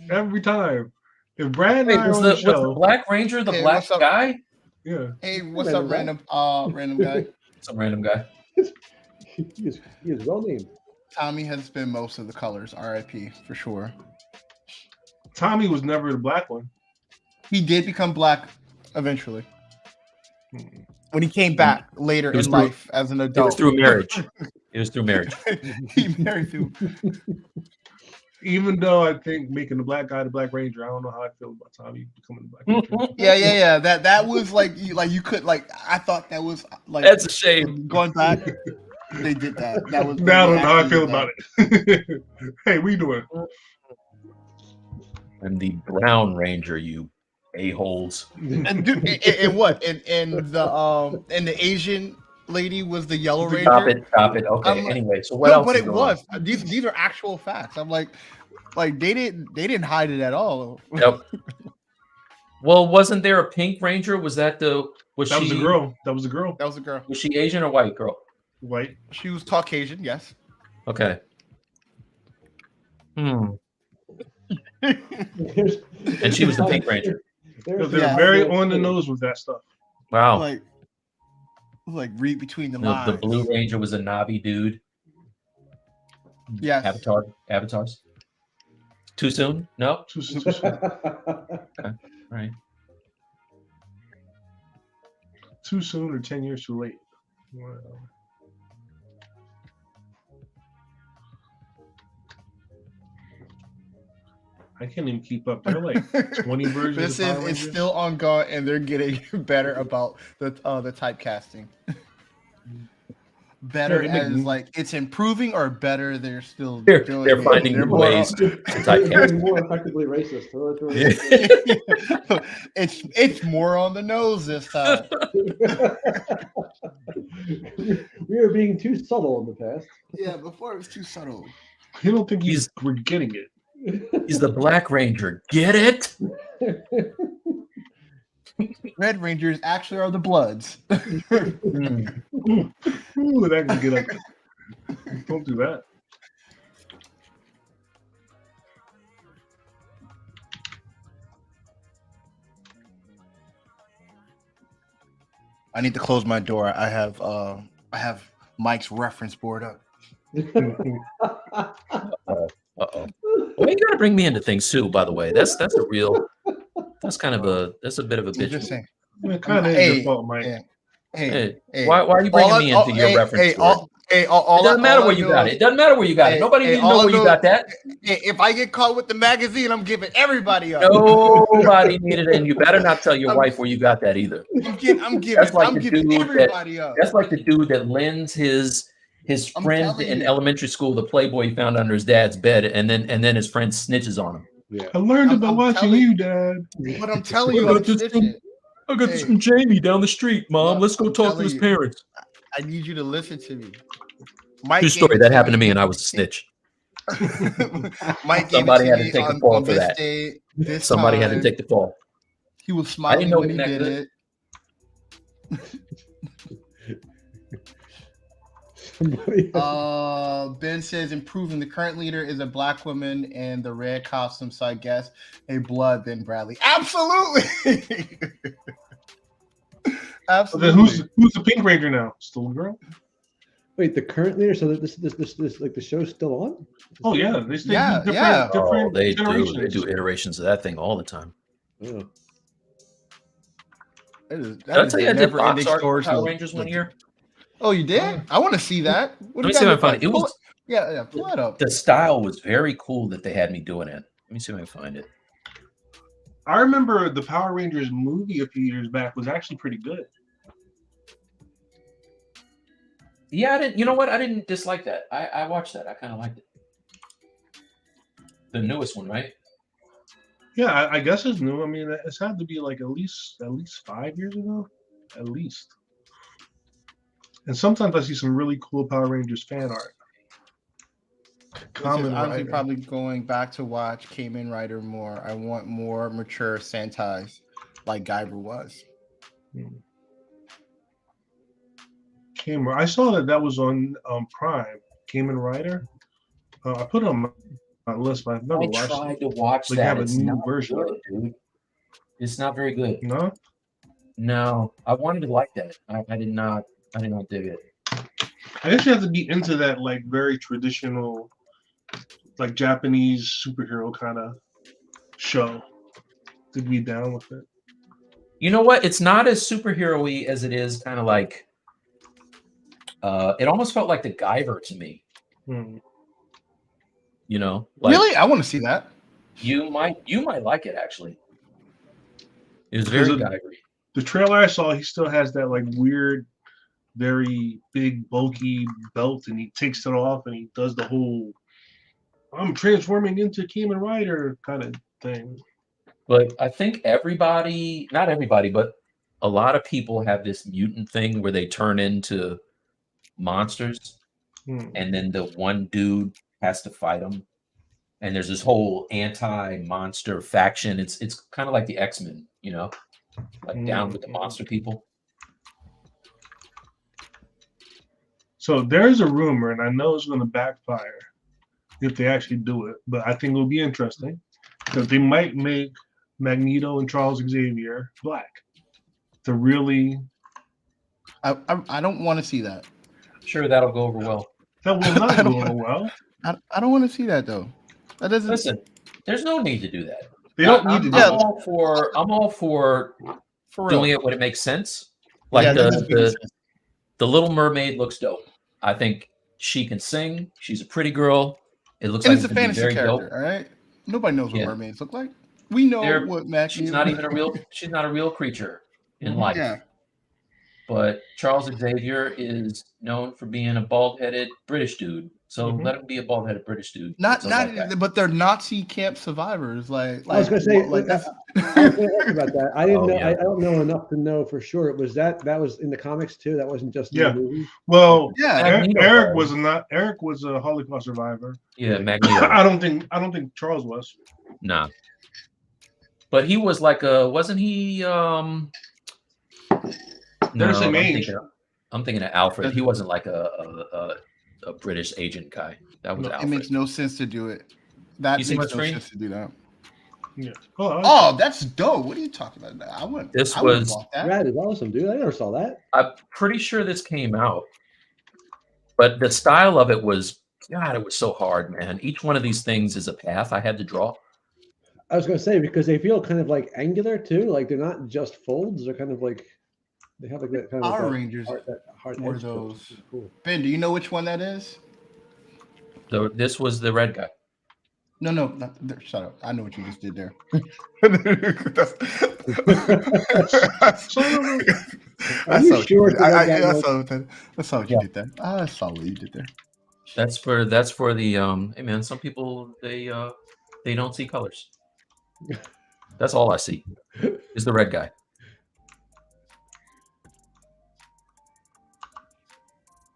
Every time. If Brad and Wait, I was on the the show, Black Ranger the Hey, black what's up? guy? yeah. Hey, what's up, random guy? Some random guy. He is well named. Tommy has been most of the colors. R.I.P. for sure. Tommy was never the black one. He did become black eventually. When he came back later It was in through- life as an It adult. was through marriage. It was through marriage. He married through. Even though I think making the black guy the Black Ranger, I don't know how I feel about Tommy becoming the Black Ranger. Yeah. That was like you could like. I thought that was like. That's a shame. Going back, they did that. That was. Now I don't know how I feel about it. Hey, we doing? I'm the Brown Ranger, you a-holes. And dude, and what? And the Asian lady was the Yellow Ranger. Stop it. Okay. I'm like- Anyway, so what No, else? but is it going was. on? These are actual facts. I'm like they didn't hide it at all. Yep. Well, wasn't there a Pink Ranger? Was that the? Was That she? was a girl. That was a girl. That was a girl. Was she Asian or white girl? White. She was Caucasian. Yes. Okay. And she was the Pink Ranger. They're Yeah. very on the nose with that stuff. Wow. Like read between the lines. The Blue Ranger was a Navi dude. Yes. Avatars. Too soon? No. Too soon. All right. Too soon or 10 years too late. Wow. I can't even keep up. There are like 20 versions. This of Power is it's Rangers. still ongoing, and they're getting better about the typecasting. Better Yeah, they as make- like it's improving, or better they're still They're doing it. finding They're new more- ways to typecast. more effectively racist. It's more on the nose this time. We were being too subtle in the past. Yeah, before it was too subtle. You don't think we're getting it? He's the Black Ranger. Get it? Red Rangers actually are the Bloods. Ooh, that can get up. Don't do that. I need to close my door. I have Mike's reference board up. Uh-oh. Well, you gotta bring me into things too, by the way. That's a bit of a I'm bitch. just saying. It kind of is Hey, your fault, Mike. yeah. Hey, why are you bringing me into your reference to it? It doesn't matter where you got it. It doesn't matter where you got it. Nobody needs to know where you got that. If I get caught with the magazine, I'm giving everybody up. Nobody needed it, and you better not tell your wife where you got that either. I'm giving everybody up. That's like the dude that lends his friend in elementary school the Playboy he found under his dad's bed, and then his friend snitches on him. Yeah. I learned about watching you, Dad. But I'm telling you, I got this from Jamie down the street, Mom. Let's go talk to his parents. I need you to listen to me. True story. That happened to me, and I was a snitch. Mike Somebody had to take the fall for that. Somebody had to take the fall. He was smiling when he did it. Ben says improving. The current leader is a black woman in the red costume, so I guess a blood then Bradley. Absolutely. Absolutely. Then who's the Pink Ranger now? Still a girl? Wait, the current leader. So this like the show's still on? Oh yeah, they different they do iterations of that thing all the time. Yeah. Did I tell you I did box art for Power Rangers one year? Oh, you did? I want to see that. Let me see if I find it. It was pull it up. The style was very cool that they had me doing it. Let me see if I can find it. I remember the Power Rangers movie a few years back was actually pretty good. Yeah, I didn't. You know what? I didn't dislike that. I watched that. I kind of liked it. The newest one, right? Yeah, I guess it's new. I mean, it's had to be like at least 5 years ago, at least. And sometimes I see some really cool Power Rangers fan art. I'm probably going back to watch Kamen Rider more. I want more mature Sentais like Guyver was. I saw that was on Prime. Kamen Rider. I put it on my list, but I've never watched it. I tried to watch that. Have a new version. Good, dude. It's not very good. No, I wanted to like that. I did not dig it. I guess you have to be into that like very traditional, like Japanese superhero kind of show to be down with it. You know what? It's not as superhero-y as it is kind of like. It almost felt like the Guyver to me. You know, like, really? I want to see that. You might like it actually. It was very Guyver-y. The trailer I saw, he still has that like weird, very big, bulky belt, and he takes it off and he does the whole "I'm transforming into Kamen Rider" kind of thing. But I think not everybody, but a lot of people have this mutant thing where they turn into monsters, and then the one dude has to fight them, and there's this whole anti-monster faction. It's kind of like the X-Men, you know, like down with the monster people. So there's a rumor, and I know it's going to backfire if they actually do it, but I think it'll be interesting because they might make Magneto and Charles Xavier black. To really, I don't want to see that. Sure, that'll go over well. That will not go over well. I don't want to see that though. That doesn't. Listen, there's no need to do that. They don't need to do that. I'm all for doing it when it makes sense. Like the Little Mermaid looks dope. I think she can sing. She's a pretty girl. It looks like it's a fantasy character. Dope. All right, nobody knows what mermaids look like. We know what Max. She's not even a real. She's not a real creature in life. Yeah. But Charles Xavier is known for being a bald-headed British dude. So let him be a bald-headed British dude. But they're Nazi camp survivors. Like I was going to say, I was going to ask about that. I didn't know. Yeah. I don't know enough to know for sure. Was that was in the comics too? That wasn't just in the movie. Well, Eric was a Holocaust survivor. Yeah, Magneto. I don't think Charles was. Nah. But he was like wasn't he? There's some age. I'm thinking of Alfred. He wasn't like a British agent guy. That was Alfred. It makes no sense to do it. That makes no sense to do that. Yeah. That's dope. What are you talking about? I wouldn't. That is awesome, dude. I never saw that. I'm pretty sure this came out, but the style of it was it was so hard, man. Each one of these things is a path I had to draw. I was going to say because they feel kind of like angular too. Like they're not just folds. They're kind of like. They have like that kind Power of Rangers hard were edge to it, those. which is cool. Ben, do you know which one that is? This was the red guy. No, shut up. I know what you just did there. Are you sure? I saw what you did there. I saw what you did there. That's for the hey man, some people they don't see colors. That's all I see is the red guy.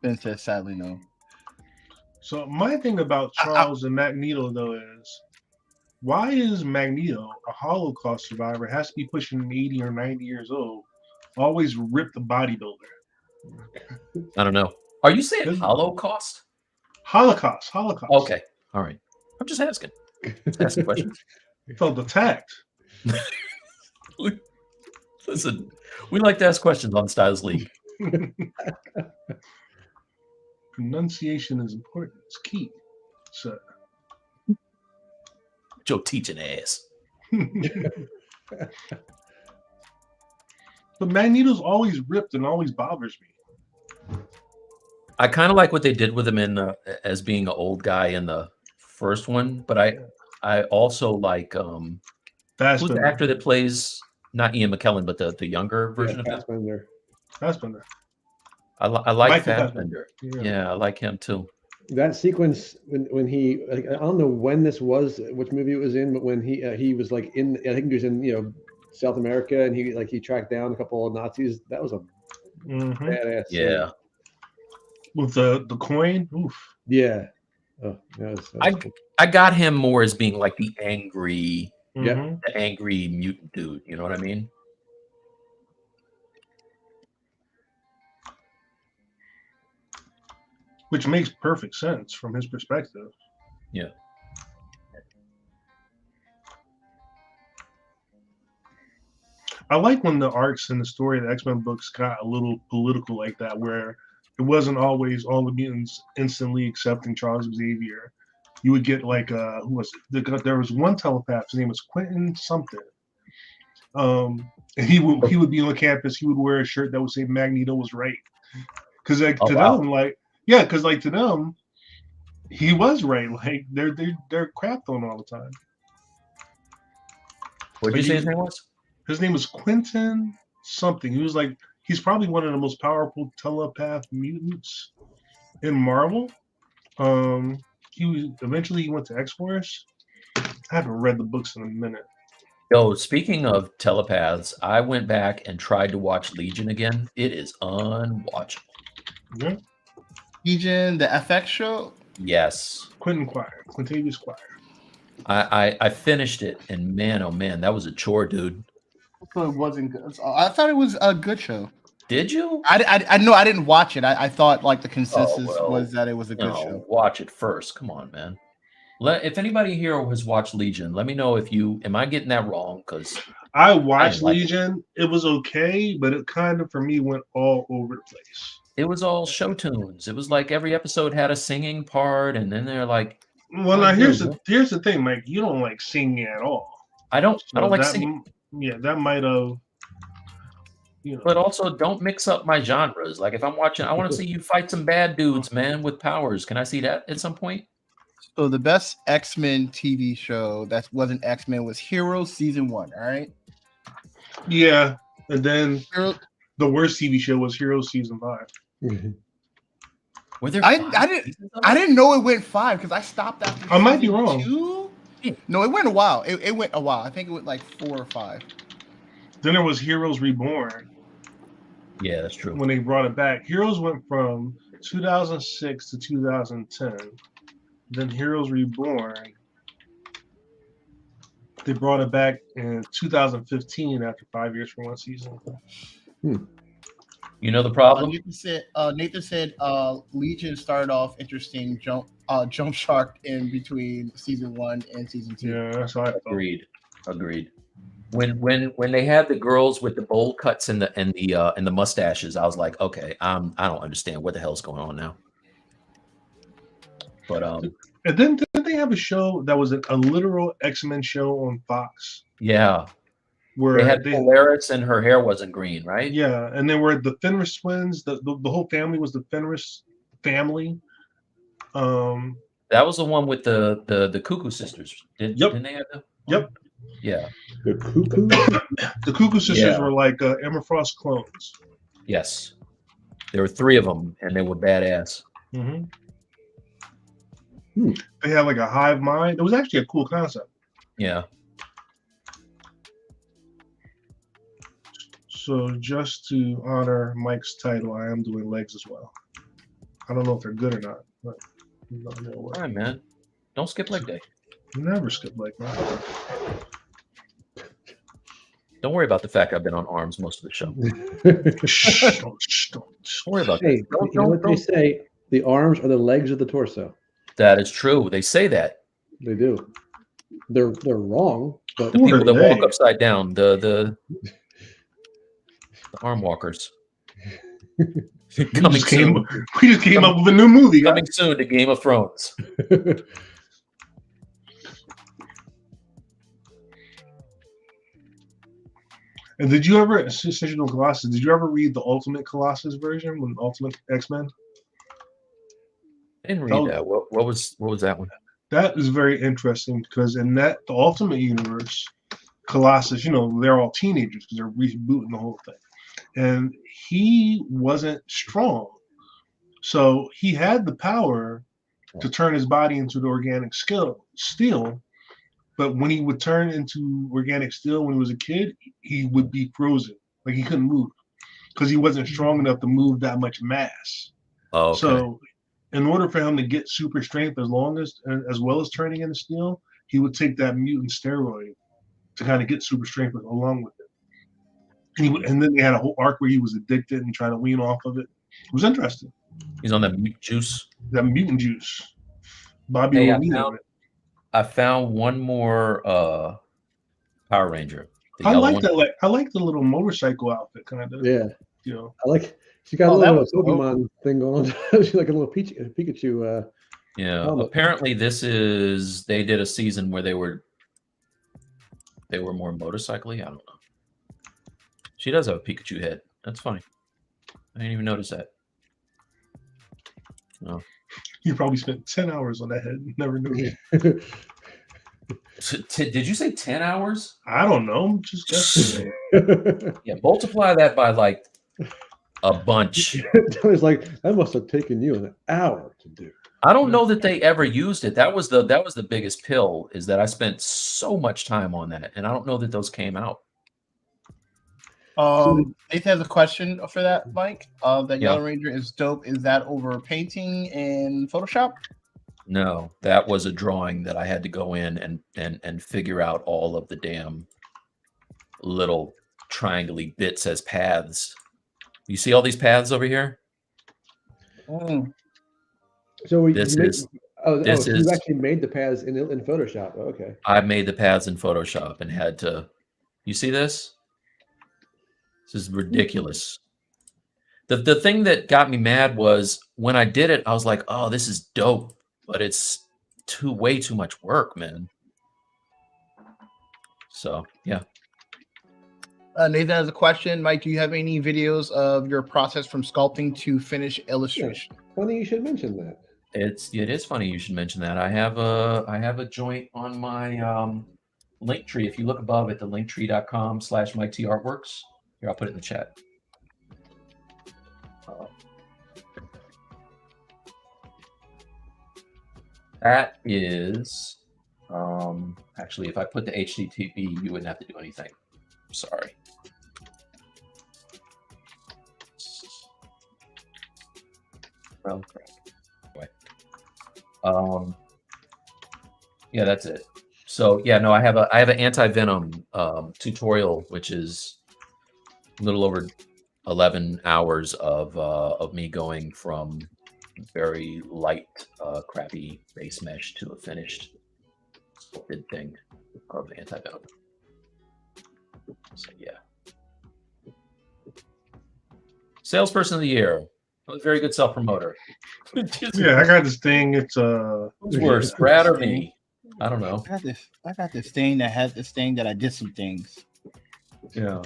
Ben says sadly no. So my thing about Charles and Magneto though is, why is Magneto, a Holocaust survivor, has to be pushing 80 or 90 years old, always ripped the bodybuilder? I don't know. Are you saying Holocaust? Holocaust. Okay. All right. I'm just asking. Asking questions. Felt attacked. Listen, we like to ask questions on Stylus League. Pronunciation is important. It's key. So, Joe teaching ass. but Magneto's always ripped and always bothers me. I kind of like what they did with him in as being an old guy in the first one, but I also like who's the actor that plays not Ian McKellen, but the younger version of him? Fassbender. I like Fassbender. Yeah, I like him too. That sequence when he, like, I don't know when this was, which movie it was in, but when he was like in, I think he was in South America, and he tracked down a couple of Nazis. That was a badass. Yeah. Scene. With the coin. Oof. Yeah. Oh, that was cool. I got him more as being like the angry mutant dude. You know what I mean? Which makes perfect sense from his perspective. Yeah. I like when the arcs in the story of the X-Men books got a little political like that, where it wasn't always all the mutants instantly accepting Charles Xavier. You would get like who was it? There was one telepath. His name was Quentin something. And he would be on campus. He would wear a shirt that would say Magneto was right, because them, to them, he was right. Like they're crapped on all the time. What did you say his name was? His name was Quentin something. He's probably one of the most powerful telepath mutants in Marvel. He went to X-Force. I haven't read the books in a minute. Yo, speaking of telepaths, I went back and tried to watch Legion again. It is unwatchable. Yeah. Legion, the FX show? Yes. Quintavious Squire. I finished it, and man, oh man, that was a chore, dude. So it wasn't good. I thought it was a good show. Did you? I know I didn't watch it. I thought like the consensus was that it was a good show. Watch it first. Come on, man. If anybody here has watched Legion, let me know if am I getting that wrong? Because I watched Legion. It was okay, but it kind of for me went all over the place. It was all show tunes. It was like every episode had a singing part, and then they're like, well, now here's the thing, Mike. You don't like singing at all. I don't like singing. Yeah, that might have. But also, don't mix up my genres. Like if I'm watching, I want to see you fight some bad dudes, man, with powers. Can I see that at some point? So the best X-Men TV show that wasn't X-Men was Heroes Season 1. All right. Yeah, and then the worst TV show was Heroes Season 5. Were there I didn't know it went 5 because I stopped after. I might be wrong. 2? No, it went a while. It went a while. I think it went like 4 or 5. Then there was Heroes Reborn. Yeah, that's true. When they brought it back, Heroes went from 2006 to 2010. Then Heroes Reborn, they brought it back in 2015 after 5 years for one season. You know the problem? Nathan said Legion started off interesting, jump shark in between season 1 and season 2. Yeah, that's how I felt. Agreed. When they had the girls with the bowl cuts and the mustaches, I was like, okay, I don't understand what the hell's going on now. But and then didn't they have a show that was a literal X-Men show on Fox? Yeah. They had Polaris, and her hair wasn't green, right? Yeah, and then were the Fenris twins. The whole family was the Fenris family. That was the one with the Cuckoo sisters. Didn't they have them? Yep. Yeah. The Cuckoo. The Cuckoo sisters were like Emma Frost clones. Yes. There were 3 of them, and they were badass. Mm-hmm. They had like a hive mind. It was actually a cool concept. Yeah. So just to honor Mike's title, I am doing legs as well. I don't know if they're good or not, but all right, man. Don't skip leg day. Never skip leg day. Don't worry about the fact I've been on arms most of the show. Don't worry about that. You know what they say? The arms are the legs of the torso. That is true. They say that. They do. They're wrong. But the people that walk upside down, the arm walkers. Coming soon. We just came up with a new movie. Coming soon to Game of Thrones. And did you ever, since you know Colossus, did you ever read the Ultimate Colossus version, when Ultimate X-Men? I didn't read that. What was that one? That is very interesting because in that the Ultimate Universe, Colossus, you know, they're all teenagers because they're rebooting the whole thing, and he wasn't strong, so he had the power to turn his body into the organic steel. But when he would turn into organic steel when he was a kid, he would be frozen, like he couldn't move because he wasn't strong enough to move that much mass. Oh, okay. So in order for him to get super strength as well as turning into steel, he would take that mutant steroid to kind of get super strength along with it. And then they had a whole arc where he was addicted and trying to wean off of it. It was interesting. He's on that mutant juice. That mutant juice. Bobby I found one more Power Ranger. I like that. I like the little motorcycle outfit, kind of. Yeah. You know. I like. She got a little Pokemon thing going on. She's like a little Pikachu. Yeah. Apparently, they did a season where they were more motorcycle-y. I don't know. She does have a Pikachu head. That's funny. I didn't even notice that. No. You probably spent 10 hours on that head. Never knew. Did you say 10 hours? I don't know. Just guessing. Yeah, multiply that by like a bunch. It's like, that must have taken you an hour to do. I don't know that they ever used it. That was the biggest pill, is that I spent so much time on that, and I don't know that those came out. Nathan has a question for that, Mike. That Yellow Ranger is dope. Is that over painting in Photoshop? No, that was a drawing that I had to go in and figure out all of the damn little triangle-y bits as paths. You see all these paths over here? So you is actually made the paths in Photoshop. Oh, okay. I made the paths in Photoshop and had to. You see this? This is ridiculous. The thing that got me mad was when I did it, I was like, oh, this is dope, but it's way too much work, man. So, yeah. Nathan has a question. Mike, do you have any videos of your process from sculpting to finish illustration? Yeah. Funny you should mention that. It is funny you should mention that. I have a joint on my link tree. If you look above at the linktree.com/MikeTArtworks. Here, I'll put it in the chat. That is actually, if I put the HTTP, you wouldn't have to do anything. Sorry. Oh, crap. Anyway. Yeah, that's it. So yeah, no, I have an anti-venom tutorial, which is a little over 11 hours of me going from very light, crappy base mesh to a finished sculpted thing of anti-venom. So yeah, salesperson of the year. I was a very good self-promoter. Yeah, I got this thing. It's who's worse, Brad or me? I don't know. I got this thing that has this thing that I did some things. Yeah.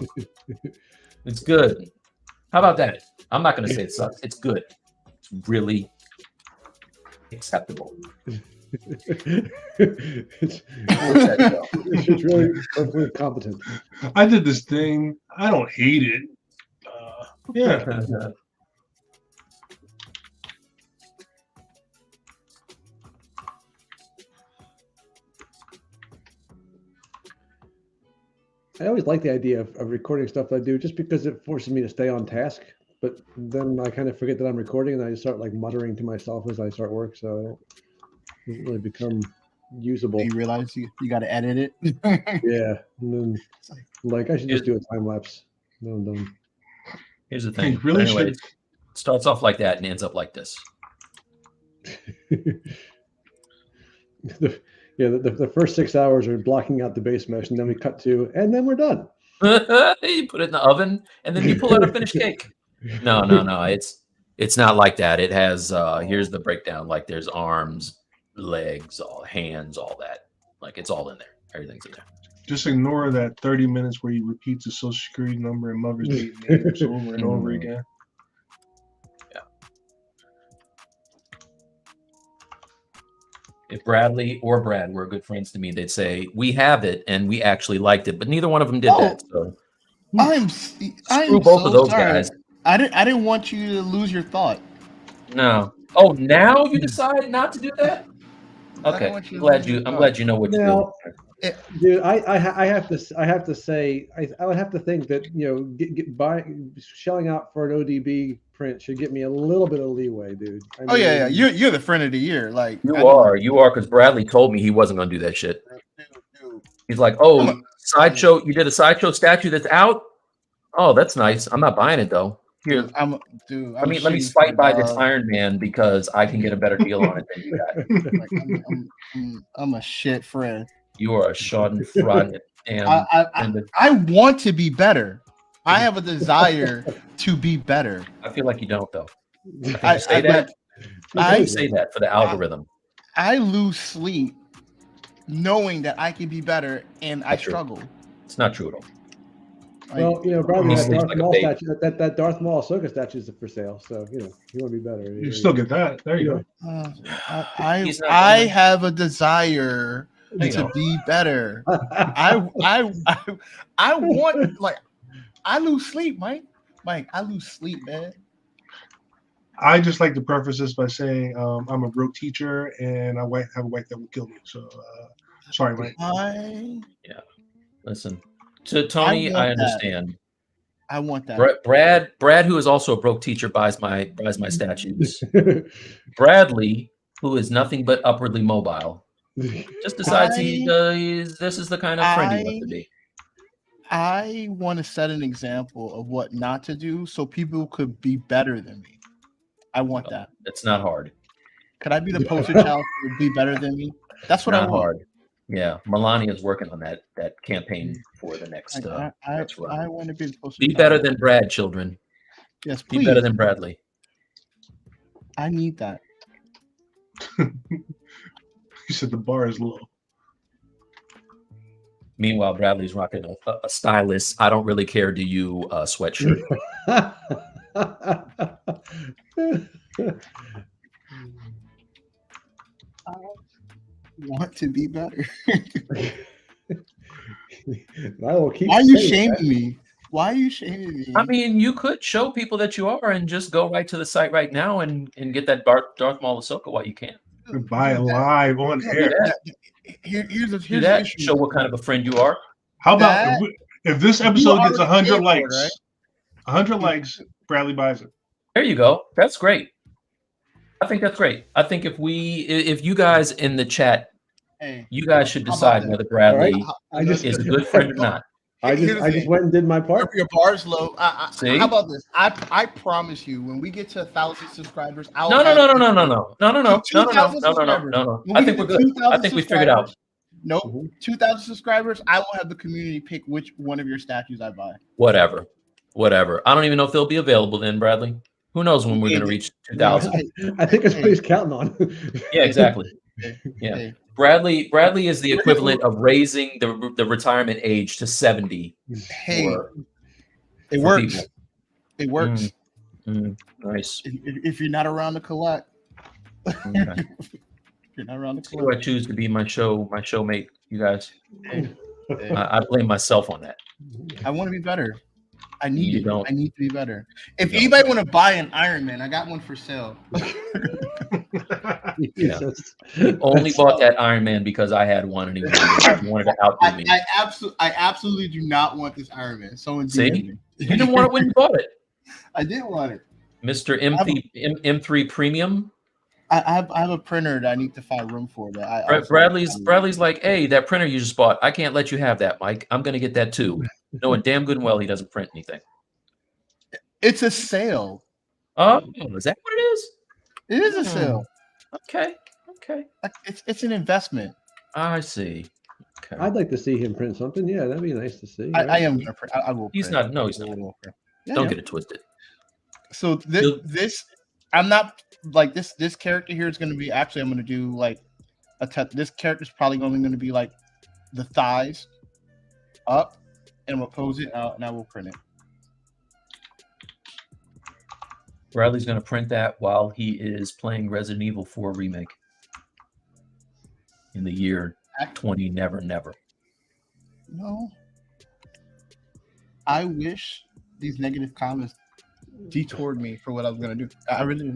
It's good. How about that? I'm not going to say it sucks. It's good. It's really acceptable. It's really perfectly competent. I did this thing. I don't hate it. Yeah. I always like the idea of recording stuff I do just because it forces me to stay on task. But then I kind of forget that I'm recording and I start like muttering to myself as I start work. So it doesn't really become usable. You realize you got to edit it. Yeah. And then like I should just do a time lapse. No, I'm done. Here's the thing. Really anyway, it starts off like that and ends up like this. The first 6 hours are blocking out the base mesh, and then we cut to, and then we're done. You put it in the oven, and then you pull out a finished cake. No. It's not like that. It has here's the breakdown. Like there's arms, legs, all hands, all that. Like it's all in there. Everything's in there. Just ignore that 30 minutes where he repeats the social security number and mother's maiden names over and over again. Yeah. If Bradley or Brad were good friends to me, they'd say, we have it and we actually liked it, but neither one of them did that. So I'm screw both so of those sorry. guys. I didn't want you to lose your thought. No. Oh, now you decide not to do that? Okay. I'm glad you know what you're doing. Dude, I have to say I would have to think that shelling out for an ODB print should get me a little bit of leeway, dude. I mean, yeah. You're the friend of the year. Like you are because Bradley told me he wasn't gonna do that shit. Dude. He's like, oh, sideshow, you did a sideshow statue that's out? Oh, that's nice. I'm not buying it though. Here, let me fight by this Iron Man because I can get a better deal on it than you got. Like, I'm a shit friend. You are a schadenfreude. I want to be better. I have a desire to be better. I feel like you don't though. I say that for the algorithm. I lose sleep knowing that I can be better, and I struggle. It's not true at all. Well, Bradley, that Darth Maul Ahsoka statue is for sale, so you want to be better. You still get that. There you go. I have a desire to be better. I want, like, I lose sleep, Mike. I lose sleep, man. I just like to preface this by saying I'm a broke teacher and I have a wife that will kill me. So sorry, Mike. Yeah. Listen, to Tony, I understand. I want that. Brad, who is also a broke teacher, buys my statues. Bradley, who is nothing but upwardly mobile, just decides this is the kind of friend he wants to be. I want to set an example of what not to do so people could be better than me. I want that. It's not hard. Could I be the poster child to be better than me? That's what not I want. Hard. Yeah, Melania is working on that campaign for the next. I want to be the poster Be child. better than Brad, children. Yes, please. Be better than Bradley. I need that. You said the bar is low. Meanwhile, Bradley's rocking a Stylus. I don't really care. Do you sweatshirt? I want to be better. Why are you shaming me? Why are you shaming me? I mean, you could show people that you are and just go right to the site right now and get that Darth Maul Ahsoka while you can. Buy it live on air. Here's the issue. Show what kind of a friend you are. How about if this episode gets 100 likes? Right? 100 likes, Bradley buys it. There you go. That's great. I think that's great. I think if you guys in the chat, you guys should decide whether Bradley is a good friend or not. I just went and did my part. Your bar's low. How about this? I promise you, when we get to 1,000 subscribers, No. I think we're good. I think we figured out. Nope. 2,000 subscribers, I will have the community pick which one of your statues I buy. Whatever. I don't even know if they'll be available then, Bradley. Who knows when we're going to reach 2,000? I think that's what he's counting on. Yeah, exactly. Yeah. Bradley is the equivalent of raising the retirement age to 70. Hey, it for works. people. It works. Nice. If you're not around to collect, Okay. you're not around to Who do I collect. choose to be my showmate, you guys? I blame myself on that. I want to be better. I need You it. don't. I need to be better. If You anybody want to buy an Iron Man, I got one for sale. Yeah. He only bought that Iron Man because I had one and he wanted to outdo me. I absolutely do not want this Iron Man. Someone See? DM me. You didn't want it when you bought it. I did want it. Mr. M3 Premium. I have a printer that I need to find room for. That Bradley's like, hey, that printer you just bought, I can't let you have that, Mike. I'm gonna get that too. Knowing damn good and well he doesn't print anything. It's a sale. Oh, is that what it is? It is a sale. Okay. It's an investment. I see. Okay. I'd like to see him print something. Yeah, that'd be nice to see. I am gonna print. I will. He's print. not. No, he's not. Yeah, Don't get it twisted. So this I'm not like this character here is going to be actually I'm going to do like this character is probably only going to be like the thighs up, and I'm going to pose it out and I will print it. Bradley's going to print that while he is playing Resident Evil 4 remake in the year 20 never. No, I wish these negative comments detoured me for what I was going to do. I really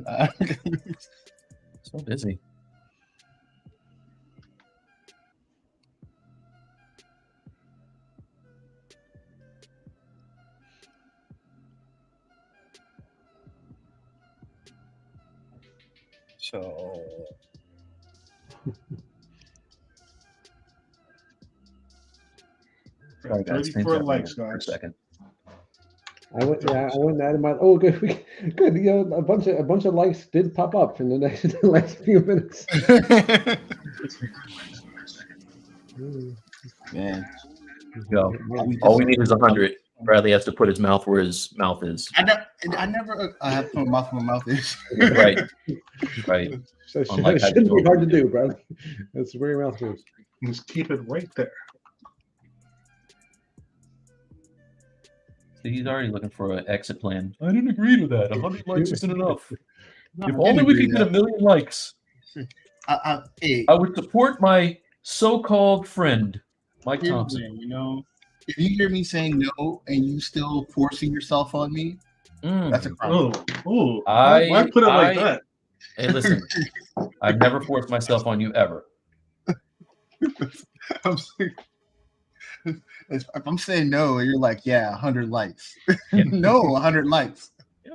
so busy. So Sorry, guys. 34 likes, for a guys. second. I went and added my. Oh, good. Good. You know, a bunch of likes did pop up in the last few minutes. man, Go. All we need is 100. Bradley has to put his mouth where his mouth is. I never have to put my mouth where my mouth is. Right. So Unlike it shouldn't be hard to do, bro. That's where your mouth goes. Just keep it right there. See, he's already looking for an exit plan. I didn't agree with that. 100 likes isn't enough. If only we could get 1 million likes, I would support my so-called friend, Mike Thompson. You know, if you hear me saying no and you still forcing yourself on me, that's a crime. Why put it like that? Hey, listen, I've never forced myself on you ever. I'm saying, if I'm saying no, and you're like, yeah, 100 likes. Yeah. No, 100 likes. Yeah.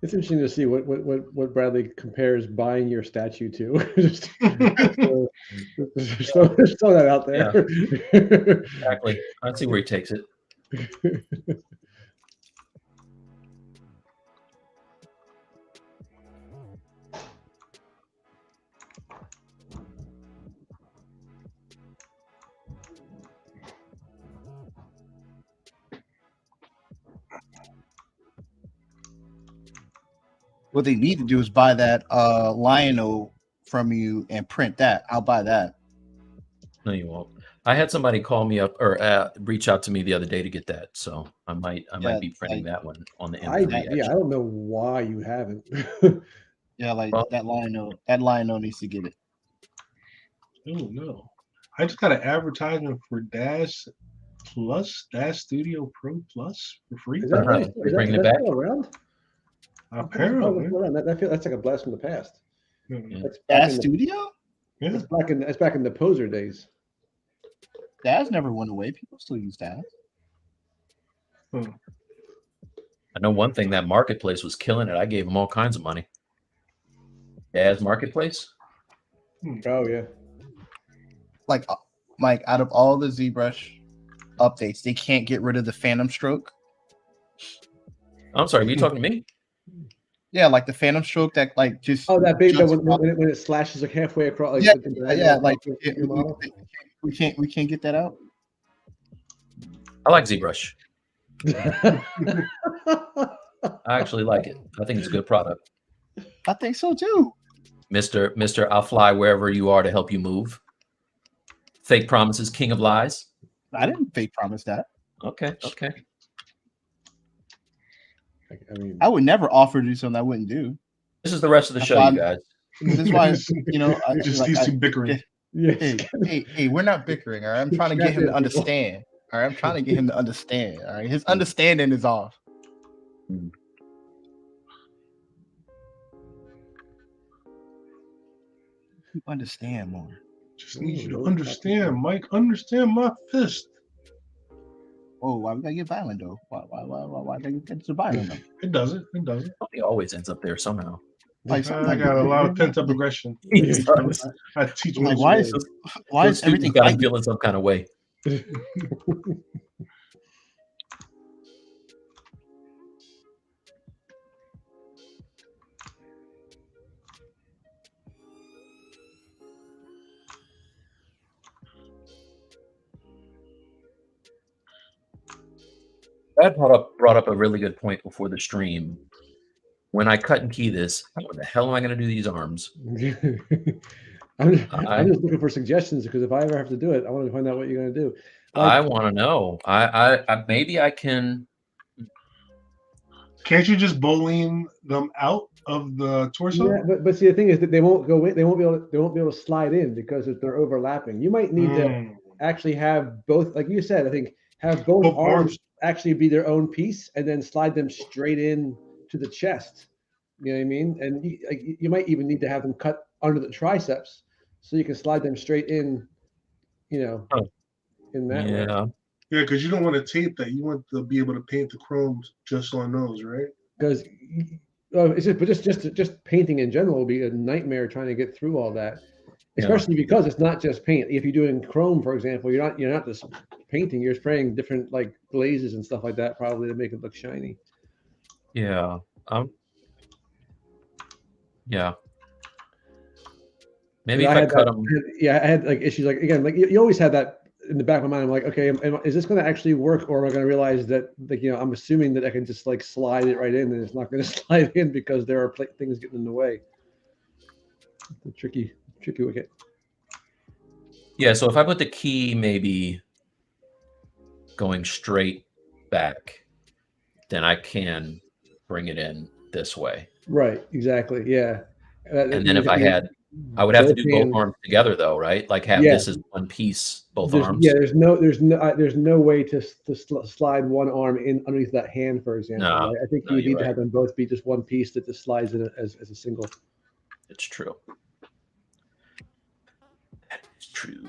It's interesting to see what Bradley compares buying your statue to. Just throw that out there. Yeah. Exactly. Let's see where he takes it. What they need to do is buy that Lion-O from you and print that. I'll buy that. No, you won't. I had somebody call me up or reach out to me the other day to get that, so I might be printing that one on the M3. I don't know why you haven't. Yeah, like that Lion-O needs to get it. Oh no! I just got an advertisement for Dash Studio Pro Plus for free. Is that bringing it back around? Apparently, that's like a blast from the past. Dash Studio? Yeah, it's back in the poser days. Dash never went away. People still use Dash. I know one thing, that marketplace was killing it. I gave them all kinds of money. Daz Marketplace? Oh yeah. Like Mike, out of all the ZBrush updates, they can't get rid of the Phantom Stroke. I'm sorry, were you talking to me? Yeah, like the Phantom Stroke that like just that big when it slashes like halfway across. Like, we can't get that out. I like ZBrush. I actually like it. I think it's a good product. I think so too. Mr. I'll fly wherever you are to help you move. Fake promises, king of lies. I didn't fake promise that. Okay. I mean, I would never offer to do something I wouldn't do. This is the rest of the That's show, why you guys. This is why, you know, just these two bickering. Hey, we're not bickering. All right, I'm trying to get him to understand. All right, I'm trying to get him to understand. All right, his understanding is off. You understand more. Just need you to understand, Mike. Understand my fist. Oh, why we gotta get violent though? Why they get so violent though? It doesn't. He always ends up there somehow. Like I got a lot of pent up aggression. I teach like, why why is everything got him feeling some kind of way? That brought up a really good point before the stream. When I cut and key this, how the hell am I going to do these arms? I'm just looking for suggestions because if I ever have to do it, I want to find out what you're going to do. Like, I want to know. I maybe I can. Can't you just bowling them out of the torso? Yeah, but see, the thing is that they won't go in. They won't be able to slide in because if they're overlapping. You might need to actually have both, like you said. I think have both arms actually be their own piece and then slide them straight in to the chest. You know what I mean? And you might even need to have them cut under the triceps so you can slide them straight in, you know, in that way. Yeah, because you don't want to tape that. You want to be able to paint the chromes just on those, right? Because just painting in general will be a nightmare trying to get through all that. Especially because it's not just paint. If you're doing chrome, for example, you're not just painting. You're spraying different like glazes and stuff like that, probably to make it look shiny. Yeah. Yeah. Maybe if I cut them. Yeah, I had like issues. Like again, like you always had that in the back of my mind. I'm like, okay, is this going to actually work, or am I going to realize that, like, you know, I'm assuming that I can just like slide it right in, and it's not going to slide in because there are things getting in the way. The tricky wicket. Yeah, so if I put the key maybe going straight back, then I can bring it in this way. Right, exactly. Yeah. And then if I would have to do both arms together though, right? Like have this as one piece, both arms. Yeah, there's no way to slide one arm in underneath that hand, for example. No, right? I think you would need to have them both be just one piece that just slides in as a single. It's true. That is true.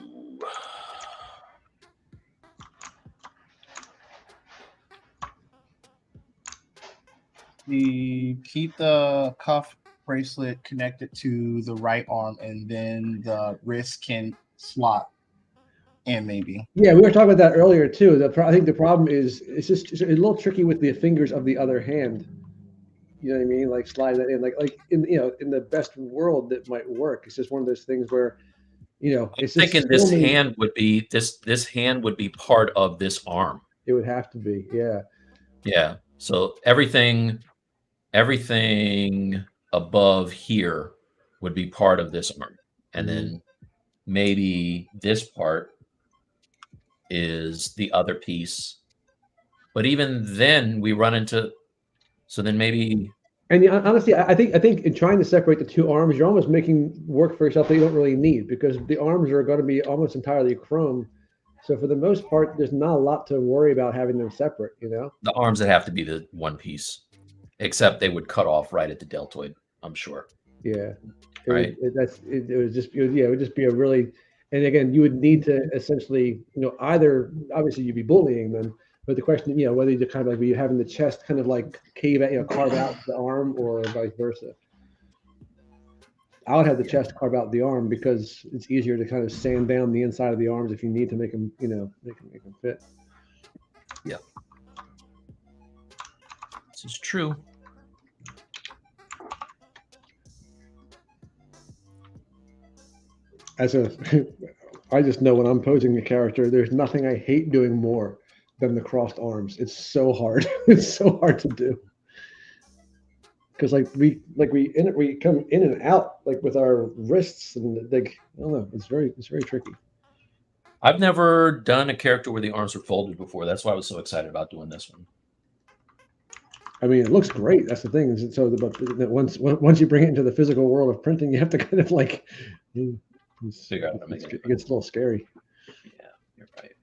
We keep the cuff bracelet connected to the right arm, and then the wrist can slot in maybe. Yeah, we were talking about that earlier too. I think the problem is it's a little tricky with the fingers of the other hand. You know what I mean? Like slide that in, like in the best world that might work. It's just one of those things where, you know, I'm thinking this hand would be this hand would be part of this arm. It would have to be, yeah. Yeah. So everything above here would be part of this arm, and then maybe this part is the other piece. But even then, we run into. So then maybe. And honestly, I think in trying to separate the two arms, you're almost making work for yourself that you don't really need, because the arms are going to be almost entirely chrome. So for the most part, there's not a lot to worry about having them separate, you know? The arms that have to be the one piece, except they would cut off right at the deltoid, I'm sure. Yeah. Right. It would just be a really, and again, you would need to essentially, you know, either obviously you'd be bullying them, but the question, you know, whether you kind of like be having the chest kind of like carve out the arm, or vice versa. I would have the chest carve out the arm because it's easier to kind of sand down the inside of the arms if you need to make them, you know, make them fit. Yeah. This is true. I just know when I'm posing a character, there's nothing I hate doing more than the crossed arms. It's so hard. It's so hard to do. Because we come in and out like with our wrists and like I don't know. It's very tricky. I've never done a character where the arms are folded before. That's why I was so excited about doing this one. I mean, it looks great. That's the thing. So, but once you bring it into the physical world of printing, you have to kind of like Figure out how to make it gets a little scary. Yeah, you're right.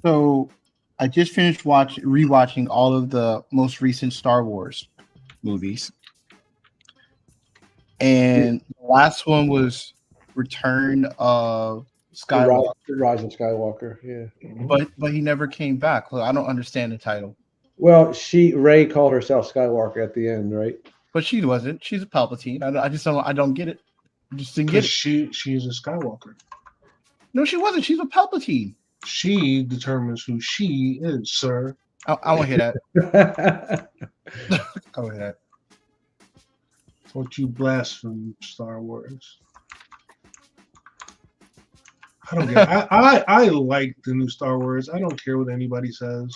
So I just finished rewatching all of the most recent Star Wars movies. And the last one was Return of Skywalker. The Rise of Skywalker, yeah. But he never came back. Well, I don't understand the title. Well, Rey called herself Skywalker at the end, right? But she wasn't. She's a Palpatine. I don't get it. I just didn't get it. She's a Skywalker. No, she wasn't. She's a Palpatine. She determines who she is, sir. I won't hear that. I won't hear that. Don't you blaspheme Star Wars? I don't get it. I like the new Star Wars. I don't care what anybody says.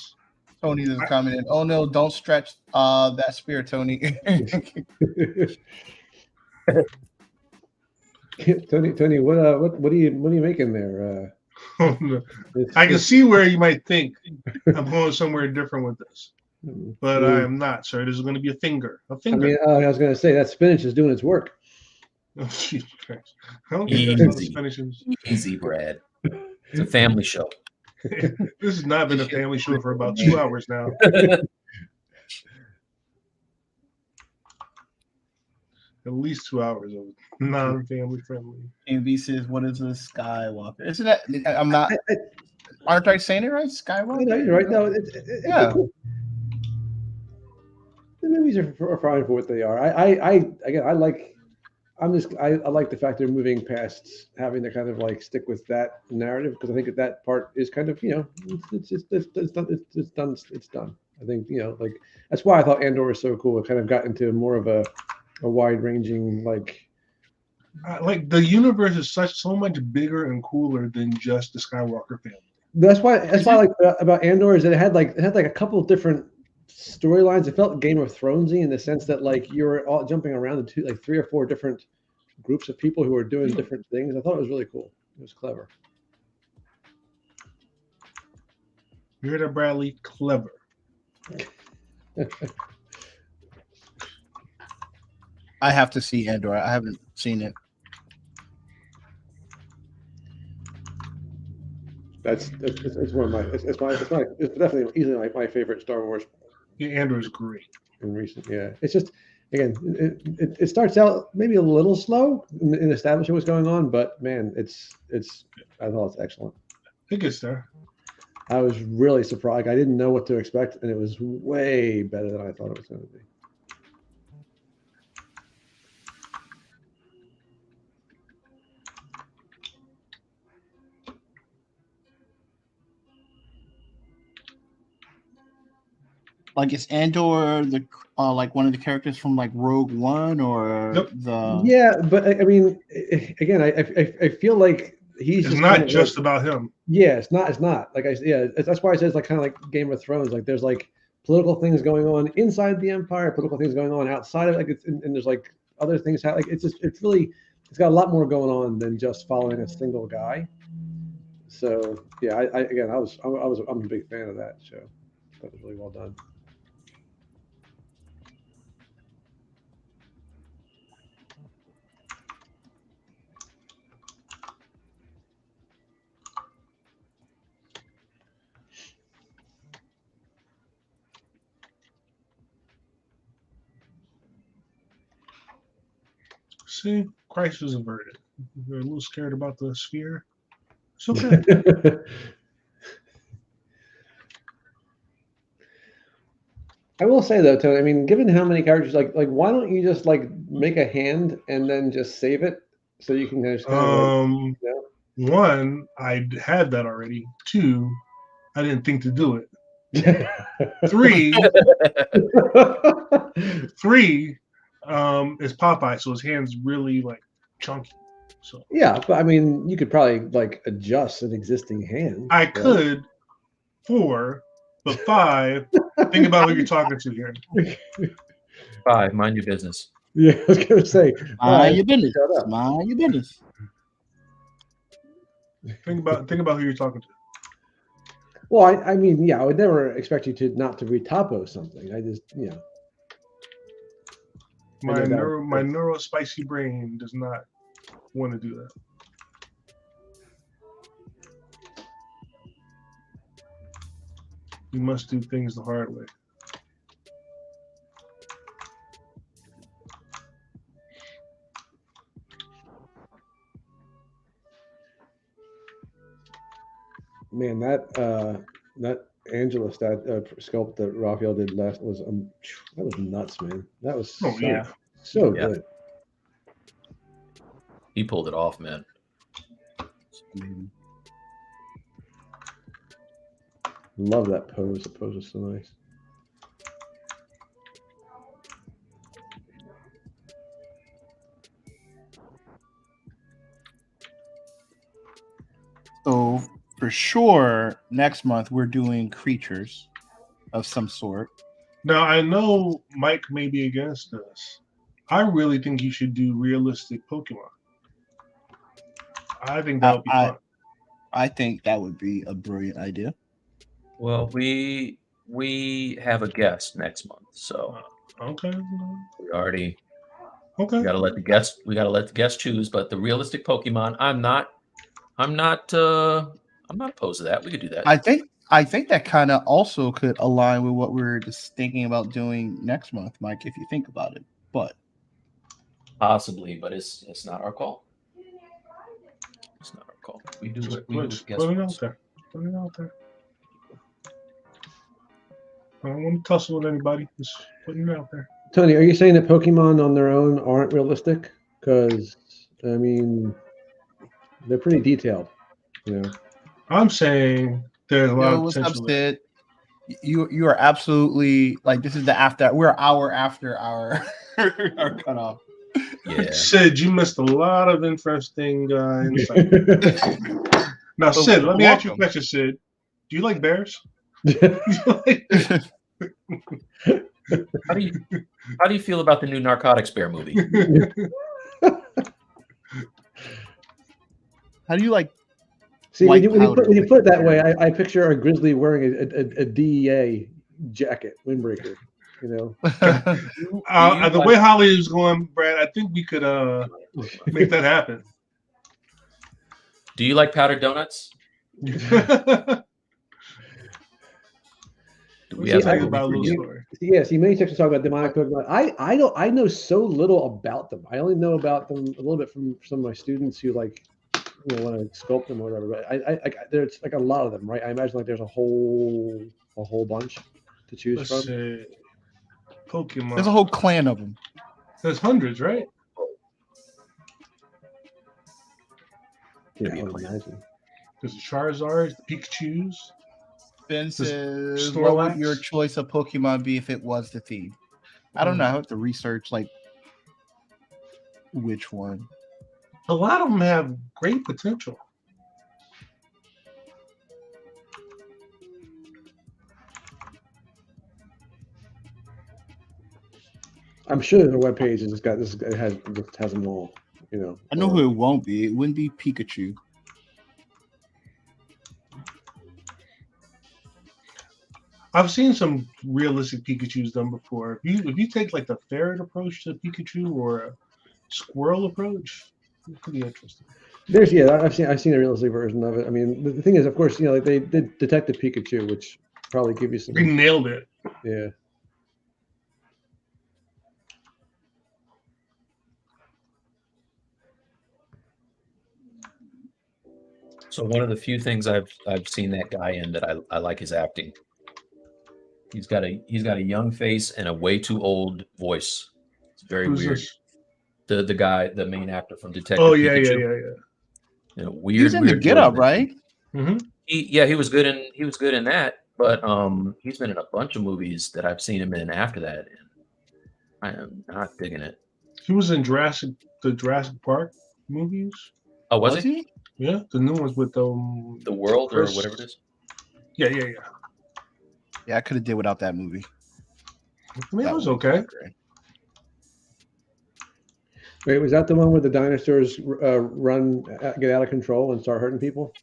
Tony is commenting. Oh no, don't stretch that spear, Tony. Tony, what are you making there? I can see where you might think I'm going somewhere different with this, but I am not, sir. This is going to be a finger. A finger. I mean, I was going to say that spinach is doing its work. Oh, Jesus Christ. I don't think that's spinach is. Easy, Brad. It's a family show. This has not been a family show for about 2 hours now. At least 2 hours of non-family friendly. AV says, "What is a Skywalker?" Isn't that? I'm not. Aren't I saying it right? Skywalker. No, you're right. No, yeah. The movies are fine for what they are. I like the fact they're moving past having to kind of like stick with that narrative because I think that part is kind of it's done. I think like that's why I thought Andor was so cool. It kind of got into more of a wide ranging like the universe is so much bigger and cooler than just the Skywalker family. That's why I like about Andor is that it had like a couple of different storylines. It felt Game of Thronesy in the sense that like you were all jumping around into like 3 or 4 different groups of people who were doing different things. I thought it was really cool. It was clever. You heard that, Bradley? Clever. I have to see Andor. I haven't seen it. It's one of my it's definitely easily my favorite Star Wars. Yeah, Andor is great. In recent, yeah, it's just again it starts out maybe a little slow in establishing what's going on, but man, I thought it's excellent. It gets there. I was really surprised. I didn't know what to expect, and it was way better than I thought it was going to be. Like is Andor the like one of the characters from like Rogue One or the? Yeah, but I mean, again, I feel like it's not just about him. Yeah, it's not. Like that's why I said it's like kind of like Game of Thrones. Like there's like political things going on inside the Empire, political things going on outside of it. Like and there's like other things. Like it's got a lot more going on than just following a single guy. So yeah, I'm a big fan of that show. That was really well done. See, Christ was averted. You're a little scared about the sphere. It's okay. I will say though, Tony, I mean, given how many characters, like why don't you just like make a hand and then just save it so you can just kind of like, One, I had that already. Two, I didn't think to do it. Three, is Popeye, so his hand's really like chunky. So yeah, but I mean, you could probably like adjust an existing hand. I could. 4, but 5. Think about who you're talking to here. 5. Mind your business. Yeah, I was gonna say. Mind your business. Mind your business. Think about who you're talking to. Well, I mean, yeah, I would never expect you to not to retopo something. I just, My neuro spicy brain does not want to do that. You must do things the hard way. Man, that Angela sculpt that Raphael did last was that was nuts, man. That was so good. He pulled it off, man. Love that pose. The pose was so nice. So for sure, next month we're doing creatures of some sort. Now I know Mike may be against this. I really think you should do realistic Pokemon. I think that would be fun. I think that would be a brilliant idea. Well, we have a guest next month, so okay. We already we gotta let the guest choose. But the realistic Pokemon, I'm not opposed to that. We could do that. I think that kind of also could align with what we're just thinking about doing next month, Mike, if you think about it. But possibly, but it's not our call. It's not our call. We do it. We do guest put it out there. Put it out there. I don't want to tussle with anybody. Just putting it out there. Tony, are you saying that Pokemon on their own aren't realistic? Because I mean, they're pretty detailed. I'm saying there's a lot of what's potential. Up, Sid? You are absolutely like this is the after. We're an hour after our cutoff. Yeah, Sid, you missed a lot of interesting insight. Now, Sid, let me ask you a question. Sid, do you like bears? How do you feel about the new Narcotics Bear movie? How do you like? See, when you put it that way, I picture a grizzly wearing a DEA jacket, windbreaker. The way Holly is going, Brad, I think we could make that happen. Do you like powdered donuts? Yes, many sections talk about demonic Pokemon. I know so little about them. I only know about them a little bit from some of my students who want to sculpt them or whatever. But there's like a lot of them, right? I imagine like there's a whole bunch to choose from. Say, Pokemon. There's a whole clan of them. There's hundreds, right? Yeah, I would imagine. There's the Charizards, the Pikachus. Ben says, what would your choice of Pokemon be if it was the theme? I don't know. I have to research like which one. A lot of them have great potential. I'm sure the webpage has them all. I know who it won't be. It wouldn't be Pikachu. I've seen some realistic Pikachus done before. If you take like the ferret approach to Pikachu or a squirrel approach, it's pretty interesting. I've seen a realistic version of it. I mean, the thing is, of course, like they did Detective Pikachu, which probably give you some. They nailed it. Yeah. So one of the few things I've seen that guy in that I like his acting. He's got a young face and a way too old voice. It's very Who's weird. this? The guy, the main actor from Detective Oh yeah, Pikachu. yeah. You know, weird. He's in the Get Up, right? Mm-hmm. He was good in that, but he's been in a bunch of movies that I've seen him in after that, and I am not digging it. He was in the Jurassic Park movies. Oh, was he? Yeah, the new ones with The World or whatever it is. Yeah. Yeah, I could have did without that movie. I mean, it was okay. Wait, was that the one where the dinosaurs get out of control and start hurting people?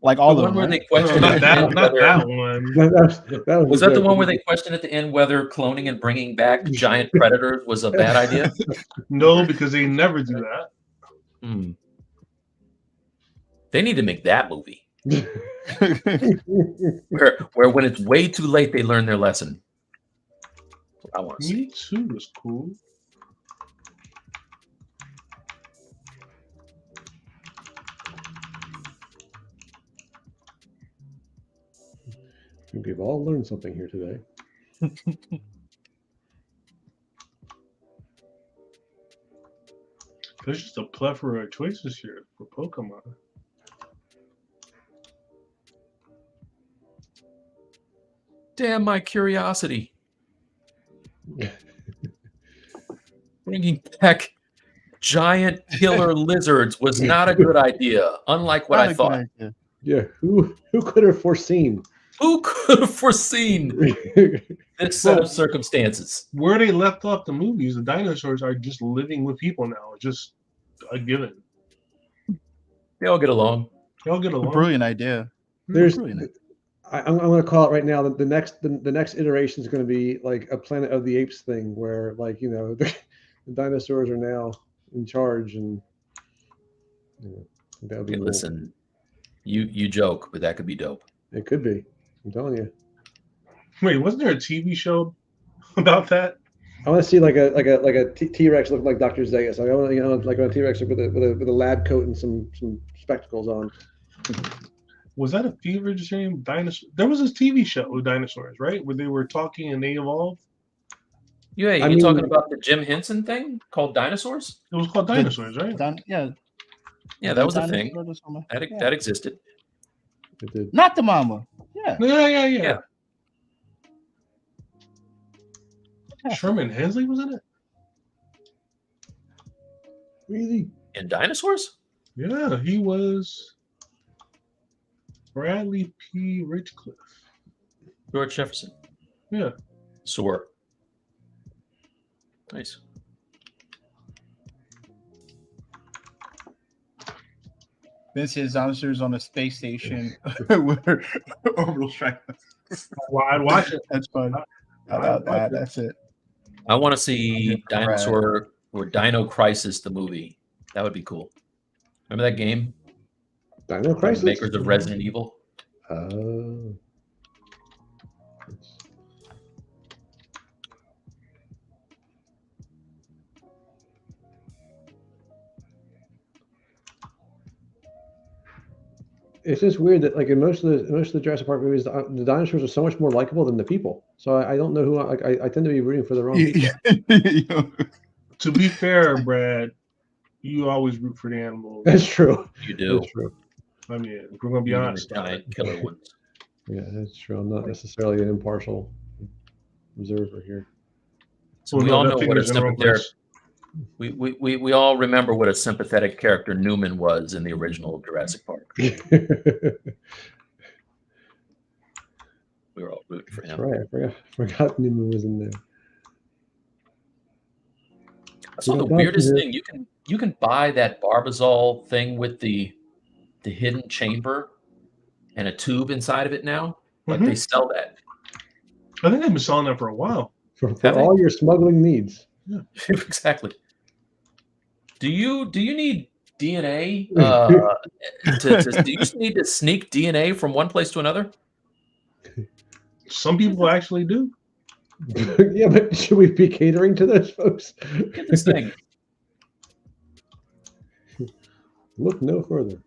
Like all The of one them, where right? they question Not that whether one. was that the one where they questioned at the end whether cloning and bringing back giant predators was a bad idea? No, because they never do that. Hmm. They need to make that movie where when it's way too late they learn their lesson. I want to see. Me too was cool. I think we've all learned something here today. There's just a plethora of choices here for Pokemon. Damn my curiosity. Bringing back giant killer lizards was not a good idea, unlike what I thought. Yeah, who could have foreseen? Who could have foreseen this set of circumstances? Where they left off the movies, the dinosaurs are just living with people now. It's just a given. They all get along. They all get along. Brilliant idea. There's, Brilliant. I'm going to call it right now. The next iteration is going to be like a Planet of the Apes thing, where like the dinosaurs are now in charge, and that would be. Hey, listen, you joke, but that could be dope. It could be. I'm telling you. Wait, wasn't there a TV show about that? I want to see like a T-Rex looking like Dr. Zayas. I want like a T-Rex with a lab coat and some spectacles on. Was that a fever dream? Dinosaur? There was this TV show with dinosaurs, right? Where they were talking and they evolved. Yeah, you're talking about the Jim Henson thing called Dinosaurs? It was called Dinosaurs, right? Yeah, that was a thing. That existed. It did. Not the mama. Yeah. Sherman Hensley was in it. Really? In Dinosaurs? Yeah, he was Bradley P. Richcliffe. George Jefferson. Yeah. Soar. Nice. Vince's dinosaurs on a space station. Where orbital strike. Well, I'd watch it. That's fun. How about that? That's it. I want to see Dinosaur or Dino Crisis, the movie. That would be cool. Remember that game? Dino Crisis? Makers of Resident Evil. It's just weird that like in most of the Jurassic Park movies, the dinosaurs are so much more likable than the people. So I don't know who I tend to be rooting for the wrong people. To be fair, Brad, you always root for the animals. That's true. You do. That's true. I mean, if we're gonna be honest. Giant killer ones. Yeah, that's true. I'm not necessarily an impartial observer here. So we all know what a sympathetic. We all remember what a sympathetic character Newman was in the original Jurassic Park. We were all rooting for him. That's right. I forgot Newman was in there. I saw the weirdest thing. You can buy that Barbazole thing with the hidden chamber and a tube inside of it now. Like they sell that. I think they've been selling that for a while. For all your smuggling needs. Yeah. Exactly. Do you need DNA? Do you need to sneak DNA from one place to another? Some people actually do. Yeah, but should we be catering to those folks? Get this thing. Look no further.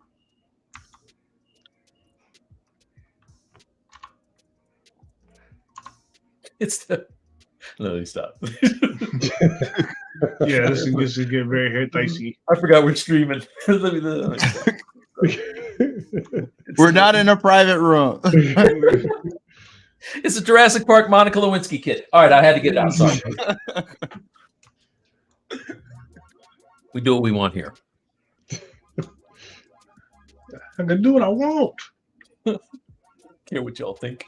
It's the no, stop. Yeah, this is get very hair dicey. I forgot we're streaming. We're not in a private room. It's a Jurassic Park Monica Lewinsky kit. All right, I had to get it out. Sorry. We do what we want here. I can do what I want. Care what y'all think.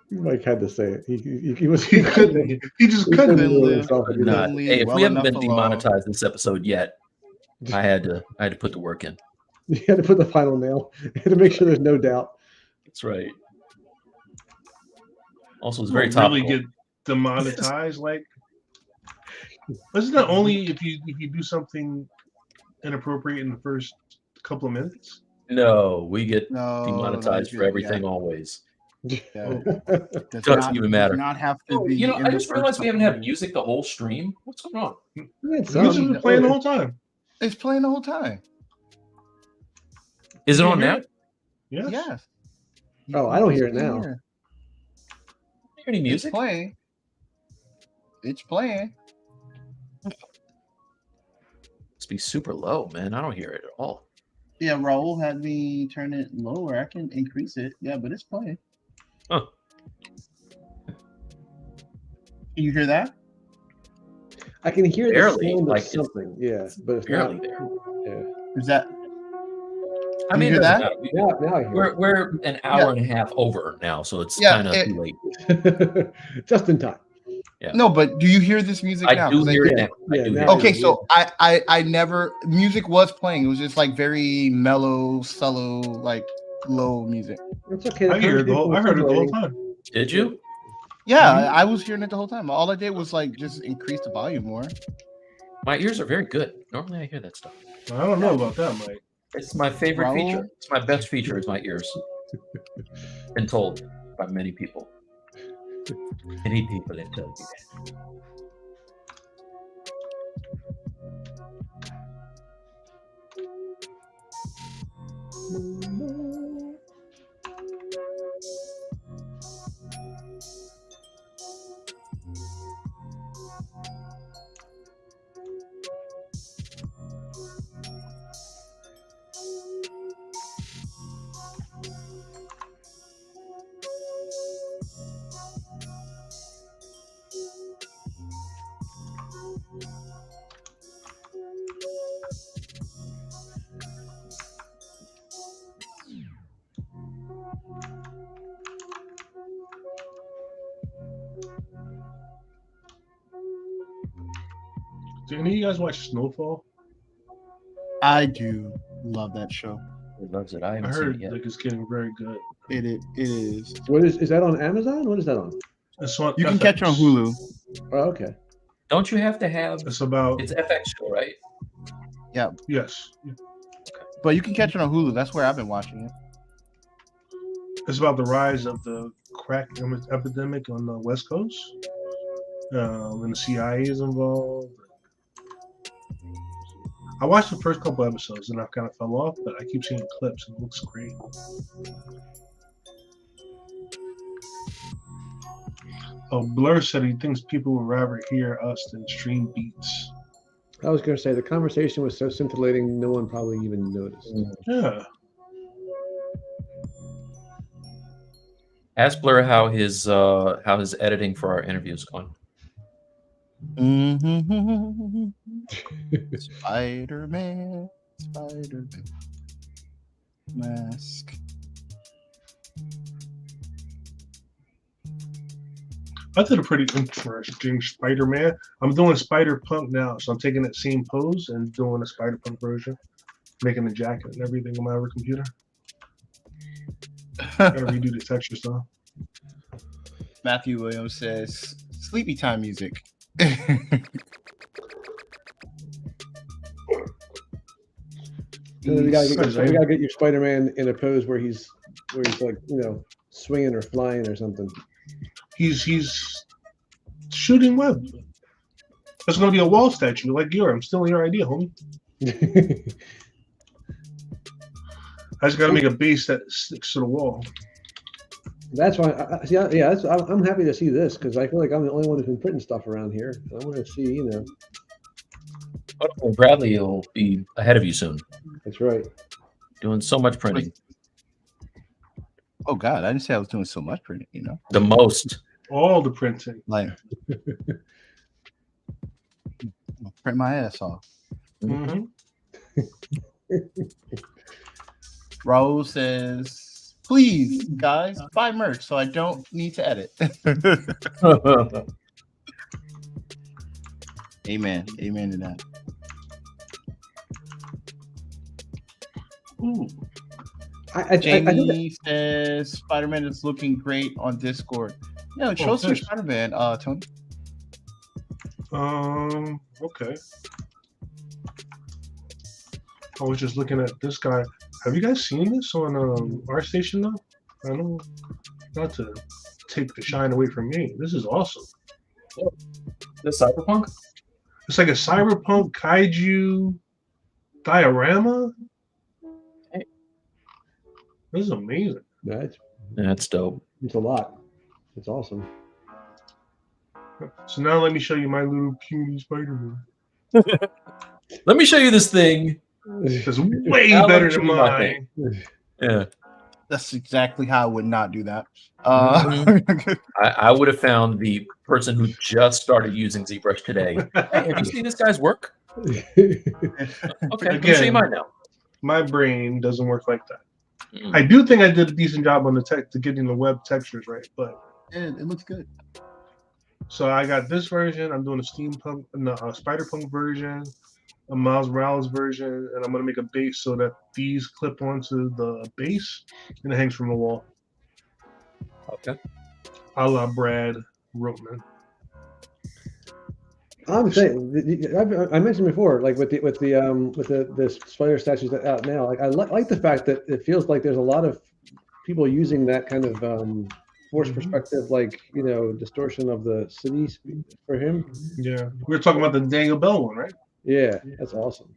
Mike had to say it. He couldn't. He just couldn't. Hey, if we haven't been demonetized this episode yet, I had to put the work in. You had to put the final nail. You had to make sure there's no doubt. That's right. Also, it's very topical. Really get demonetized, like. Isn't that only if you do something inappropriate in the first couple of minutes? No, we get demonetized for everything always. Yeah. Doesn't even matter. Not have to be. I just realized we haven't had music the whole stream. What's going on? Music's been playing the whole time. It's playing the whole time. Is it on now? Yes. Yes. Oh, I don't hear it now. Hear any music? It's playing. It's playing. Must be super low, man. I don't hear it at all. Yeah, Raul had me turn it lower. I can increase it. Yeah, but it's playing. Huh. Can you hear that? I can hear barely, the sound like of something. Yeah, but it's barely not there. Yeah. Is that? I mean, hear that? Now I hear We're an hour and a half over now, so it's kind of too late. it. Just in time. Yeah. No, but do you hear this music now? I do hear it. Okay, so I never music was playing. It was just like very mellow, solo, like low music. It's okay. I heard it the whole time. Did you? Yeah, I was hearing it the whole time. All I did was like just increase the volume more. My ears are very good. Normally I hear that stuff. I don't know about that, Mike. It's my favorite feature. It's my best feature is my ears. Been told by many people. Many people have told me that. Do any of you guys watch Snowfall? I do love that show. He loves it. I I haven't seen heard it yet. like it's getting very good. It is. What is that on Amazon? What is that on? It's on You can FX. catch it on Hulu. Oh, okay. Don't you have to have? It's about It's FX show, right? yes. But you can catch it on Hulu. That's where I've been watching it. It's about the rise of the crack epidemic on the West Coast, and the CIA is involved. I watched the first couple episodes and I kind of fell off, but I keep seeing clips and it looks great. Oh, Blur said he thinks people would rather hear us than stream beats. I was going to say the conversation was so scintillating, no one probably even noticed. Yeah. Ask Blur how his editing for our interview is going. Mm-hmm. Spider-Man mask. I did a pretty interesting Spider-Man. I'm doing Spider-Punk now, so I'm taking that same pose and doing a Spider-Punk version, making the jacket and everything on my other computer. Gotta redo the texture stuff. Matthew Williams says sleepy time music. We gotta get your Spider-Man in a pose where he's like, swinging or flying or something. He's shooting web. That's gonna be a wall statue like yours. I'm stealing your idea, homie. I just got to make a base that sticks to the wall. That's why. I'm happy to see this because I feel like I'm the only one who's been printing stuff around here. I want to see, Oh, Bradley will be ahead of you soon. That's right. Doing so much printing. Oh God, I didn't say I was doing so much printing. The most. All the printing. Like, print my ass off. Mm-hmm. Raul says, "Please, guys, buy merch so I don't need to edit." Amen. Amen to that. Ooh. Jamie says Spider-Man is looking great on Discord. Show us your Spider-Man, Tony. Okay. I was just looking at this guy. Have you guys seen this on our station though? I know, not to take the shine away from me. This is awesome. This cyberpunk? It's like a cyberpunk kaiju diorama. Hey. This is amazing. That's dope. It's a lot. It's awesome. So now let me show you my little puny Spider-Man. Let me show you this thing. It's way Now better let me than show you my mine. thing. Yeah. That's exactly how I would not do that. I would have found the person who just started using ZBrush today. Hey, have you seen this guy's work? Okay, let me show you mine now. My brain doesn't work like that. I do think I did a decent job on the to getting the web textures right, but it looks good. So I got this version. I'm doing a Spider-Punk version, a Miles Morales version, and I'm gonna make a base so that these clip onto the base and it hangs from the wall. Okay. A la Brad Roteman. I'm saying, I mentioned before, like with the spider statues that out now, like I like the fact that it feels like there's a lot of people using that kind of forced perspective, like distortion of the cities for him. Yeah, we were talking about the Daniel Bell one, right? Yeah, that's awesome.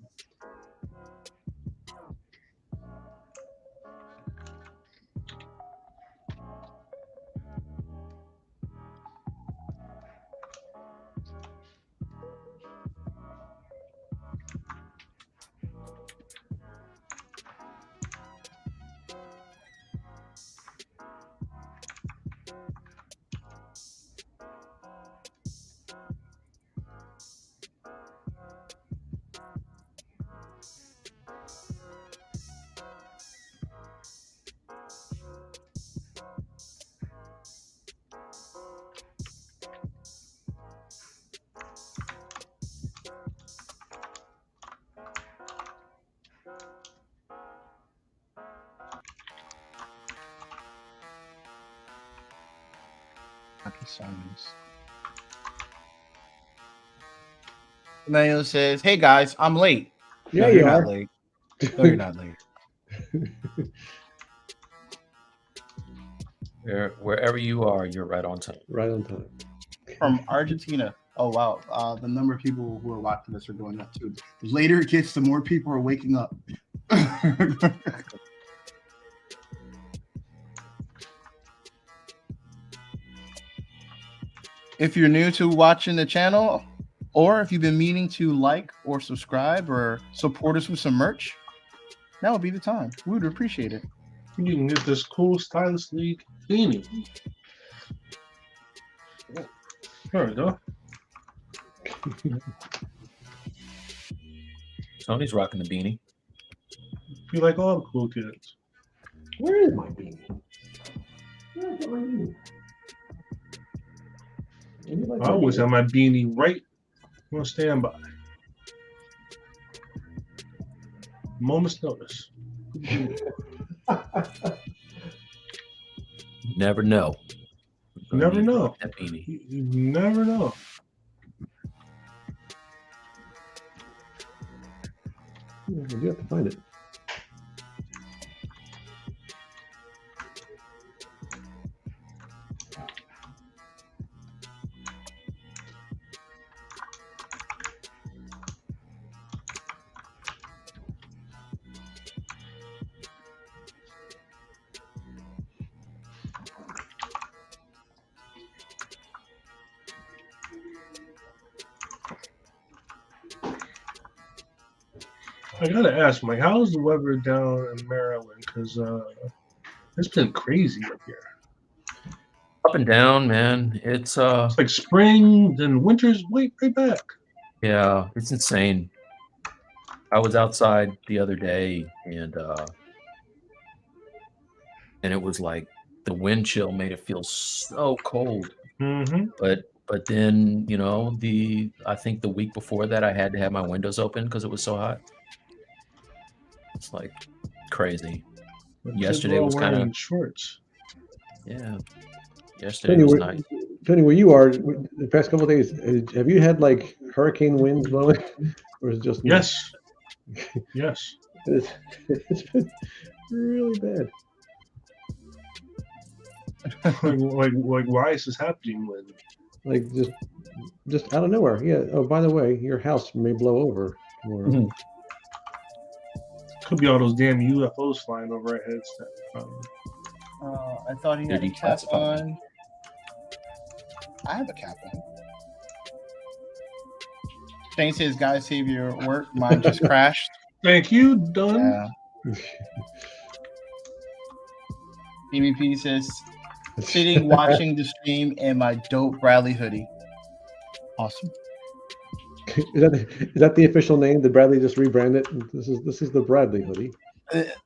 Emmanuel says, "Hey guys, I'm late." Yeah, no, you're not late. No, you're not late. Wherever you are, you're right on time. Right on time. From Argentina. Oh wow, the number of people who are watching this are going up too. The later it gets, the more people are waking up. If you're new to watching the channel, or if you've been meaning to like or subscribe or support us with some merch, now would be the time. We would appreciate it. You can get this cool Stylus League beanie. There we go. Tony's rocking the beanie. You like all the cool kids. Where is my beanie? Where's my beanie? I always have my beanie right on standby. Moment's notice. Never know. You never know. That beanie. You never know. You do have to find it. I gotta ask, Mike, how's the weather down in Maryland? Because it's been crazy up here. Up and down, man. It's like spring, then winter's way back. Yeah, it's insane. I was outside the other day and it was like the wind chill made it feel so cold. Mm-hmm. But then, you know, I think the week before that I had to have my windows open because it was so hot. It's like crazy. Yesterday was kind of shorts. Yeah. Yesterday was nice. Tony, where you are the past couple of days, have you had like hurricane winds blowing, or is it just yes? Yes. It's been really bad. like why is this happening? Like just out of nowhere. Yeah. Oh, by the way, your house may blow over tomorrow. Mm-hmm. Could be all those damn UFOs flying over our heads. I thought he had a cap on. I have a cap on. Thanks to his guys save your work. Mine just crashed. Thank you, done. Yeah. BBP says, sitting watching the stream in my dope Bradley hoodie. Awesome. Is that the official name? Did Bradley just rebrand it? This is the Bradley hoodie.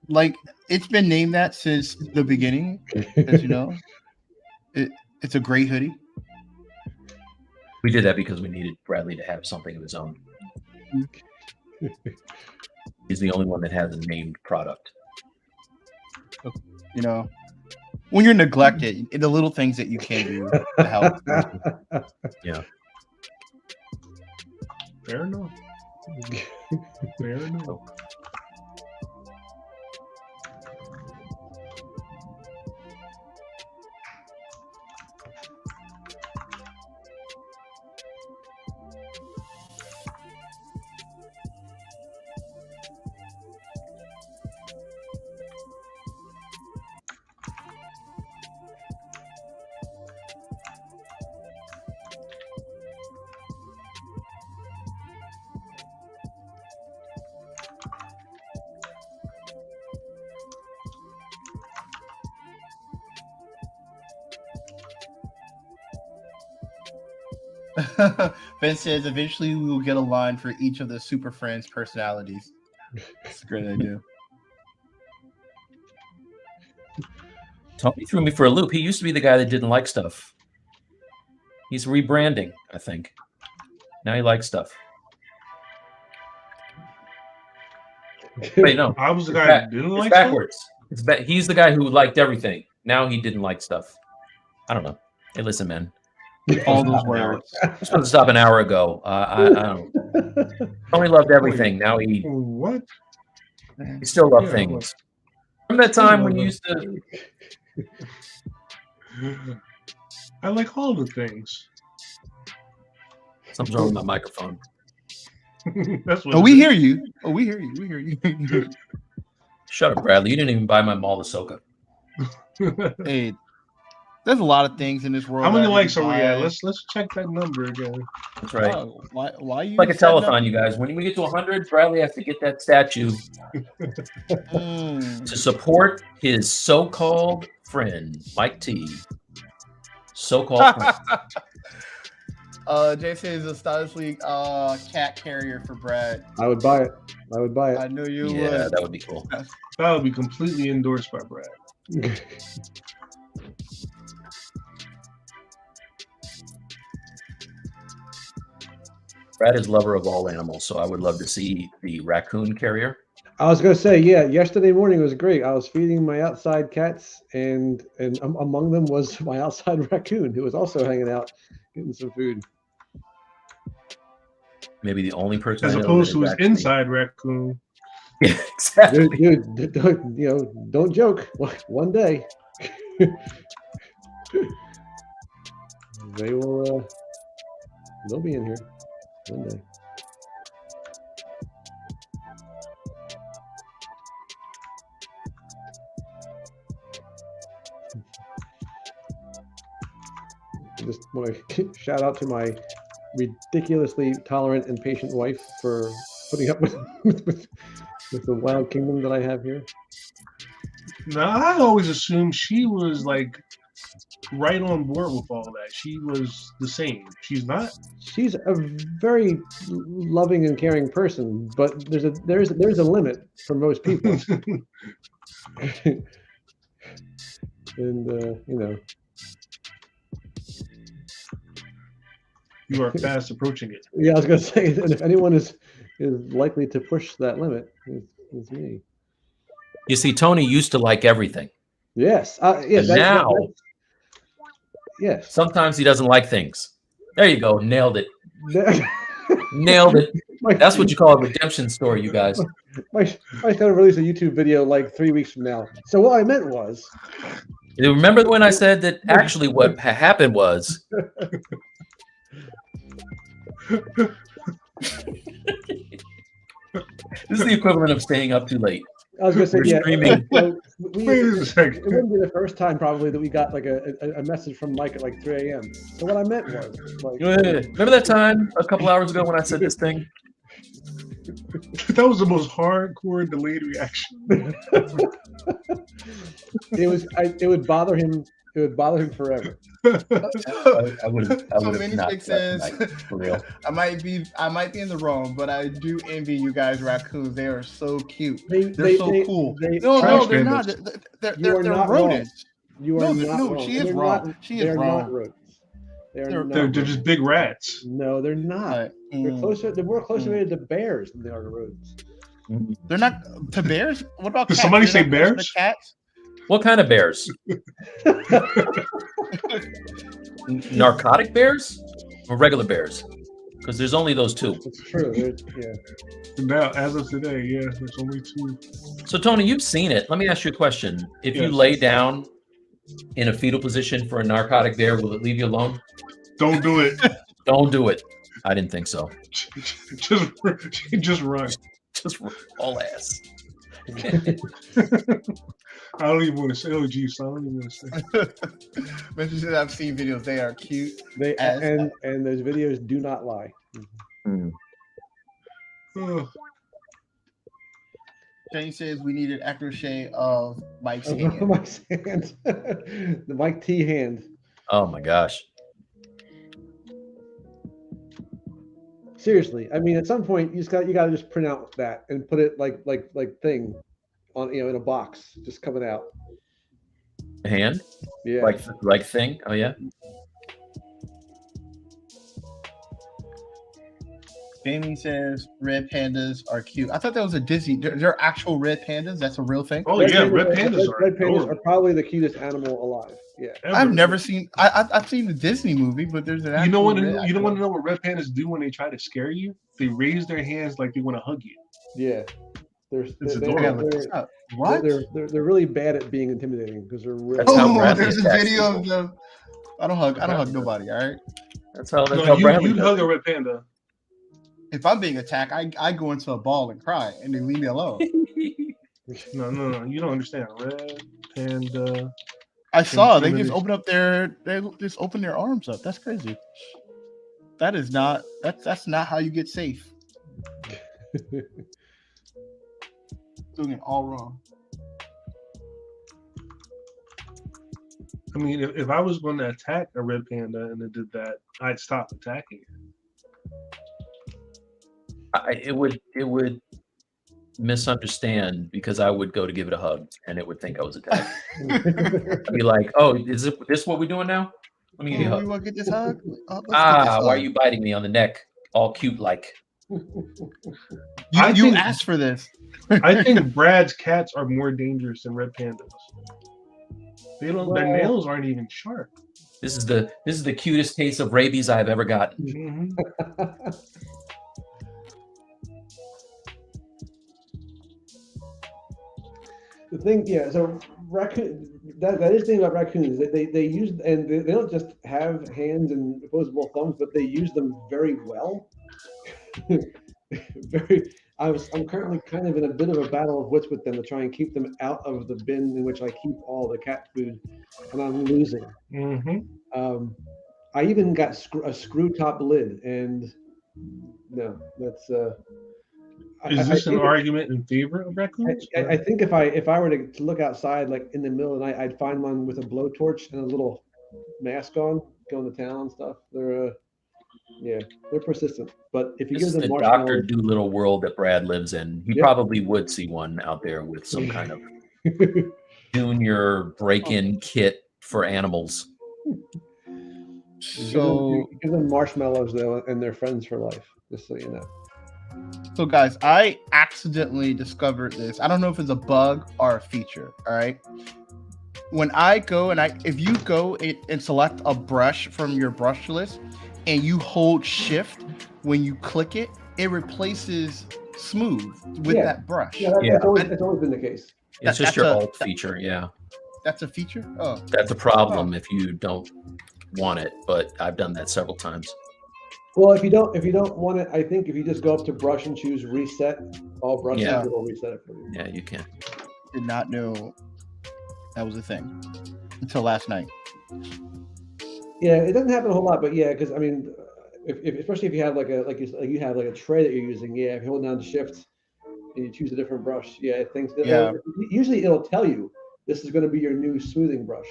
Like it's been named that since the beginning, as you know. It's a great hoodie. We did that because we needed Bradley to have something of his own. He's the only one that has a named product. You know, when you're neglected, the little things that you can do to help. Yeah. Fair enough. Fair enough. Ben says eventually we will get a line for each of the Super Friends personalities. It's a great idea. Tony threw me for a loop. He used to be the guy that didn't like stuff. He's rebranding, I think. Now he likes stuff. Wait, no. I was the guy that didn't like backwards. He's the guy who liked everything. Now he didn't like stuff. I don't know. Hey, listen, man. All those words. I was supposed to stop an hour ago. I don't. Tony loved everything. Now he still loves things. Remember that time when you used to? I like all the things. Something's wrong with my microphone. That's what we hear you. Oh, we hear you. We hear you. Shut up, Bradley. You didn't even buy my Mall of Soka. Hey. There's a lot of things in this world. How many likes are we at? Let's check that number again. That's right. Oh, why you like a telethon, you guys. When we get to 100, Bradley has to get that statue to support his so-called friend, Mike T. So-called friend. Jay says a Stylus League cat carrier for Brad. I would buy it. I knew you would. Yeah, that would be cool. That would be completely endorsed by Brad. Brad is lover of all animals, so I would love to see the raccoon carrier. I was going to say, yeah, yesterday morning was great. I was feeding my outside cats, and among them was my outside raccoon, who was also hanging out, getting some food. Maybe the only person as opposed to his inside raccoon. Yeah, exactly. Dude, don't joke. One day, they'll be in here. One day. I just want to shout out to my ridiculously tolerant and patient wife for putting up with the wild kingdom that I have here. No, I always assumed she was like right on board with all that. She was the same. She's not. She's a very loving and caring person, but there's a limit for most people. And you know, you are fast approaching it. Yeah, I was gonna say, and if anyone is likely to push that limit, it's me. You see, Tony used to like everything. Yes. Yes. Now, yes. Sometimes he doesn't like things. There you go. Nailed it. Nailed it. That's what you call a redemption story, you guys. Mike's gonna release a YouTube video like 3 weeks from now. So what I meant was, you remember when I said that actually what happened was this is the equivalent of staying up too late. I was gonna say, yeah. Streaming. So it wouldn't be the first time probably that we got like a message from Mike at like 3 a.m. So what I meant was, like, remember that time a couple hours ago when I said this thing? That was the most hardcore delayed reaction. It would bother him. It would bother him forever. I would not says, for real. I might be in the wrong, but I do envy you guys raccoons. They are so cute. They're so cool. No, they're not. They're rodents. You are not wrong. She is wrong. She is wrong. They're just big rats. No, they're not. They're closer. They're more closely related to bears than they are to rodents. They're not to bears. What about Did cats? somebody say bears? Cats? What kind of bears? Narcotic bears or regular bears? Because there's only those two. It's true. Yeah. Now, as of today, yeah, there's only two. So, Tony, you've seen it. Let me ask you a question. If you lay down in a fetal position for a narcotic bear, will it leave you alone? Don't do it. Don't do it. I didn't think so. Just run. Just all ass. I don't even want to say, oh, geez, I don't even want to say. But I've seen videos. They are cute. And those videos do not lie. Jane says we need an accuracy of Mike's hand. Mike's hand. The Mike T hand. Oh my gosh. Seriously, I mean, at some point you got to just print out that and put it like thing on, in a box, just coming out. A hand? Yeah. Like thing? Oh yeah. Jamie says red pandas are cute. I thought that was a Disney. They're actual red pandas. That's a real thing. Oh yeah, red pandas are probably the cutest animal alive. Yeah. I've never seen. I've seen the Disney movie, but there's an. You don't want to know what red pandas do when they try to scare you? They raise their hands like they want to hug you. Yeah. It's adorable. They're really bad at being intimidating because they're really. There's a video of them. I don't hug nobody. All right. That's how. You'd hug a red panda. If I'm being attacked, I go into a ball and cry, and they leave me alone. No. You don't understand. Red panda. I saw they just open their arms up. That's crazy. That is not. That's not how you get safe. Doing it all wrong. I mean, if I was going to attack a red panda and it did that, I'd stop attacking it. It would misunderstand because I would go to give it a hug and it would think I was attacking. I'd be like, "Oh, is this what we're doing now? Let me give you a hug." You want to get this hug? Why are you biting me on the neck, all cute like? You asked for this. I think Brad's cats are more dangerous than red pandas. Their nails aren't even sharp. This is the cutest case of rabies I've ever gotten. Mm-hmm. The thing, yeah. So raccoon, that is the thing about raccoons. They use, and they don't just have hands and opposable thumbs, but they use them very well. I'm currently kind of in a bit of a battle of wits with them to try and keep them out of the bin in which I keep all the cat food, and I'm losing. Mm-hmm. I even got a screw top lid, and no, that's Is this an argument in favor of raccoons? I think if I were to look outside, like in the middle of the night, I'd find one with a blowtorch and a little mask on, going to town and stuff. They're persistent. But if you This give is them the marshmallows, Dr. Doolittle world that Brad lives in. He Yep. probably would see one out there with some kind of junior break-in kit for animals. So give them marshmallows though, and they're friends for life. Just so you know. So guys, I accidentally discovered this. I don't know if it's a bug or a feature. All right. When I go if you go and select a brush from your brush list and you hold shift when you click it, it replaces smooth with that brush. Yeah, that's always been the case. It's just your alt feature. Yeah. That's a feature? Oh. That's a problem if you don't want it, but I've done that several times. Well, if you don't want it, I think if you just go up to brush and choose reset all brushes, it'll reset it for you. Yeah, you can. Did not know that was a thing until last night. Yeah, it doesn't happen a whole lot, but yeah, because I mean, if especially if you have like you have like a tray that you're using, if you hold down the shift and you choose a different brush, usually it'll tell you this is going to be your new smoothing brush.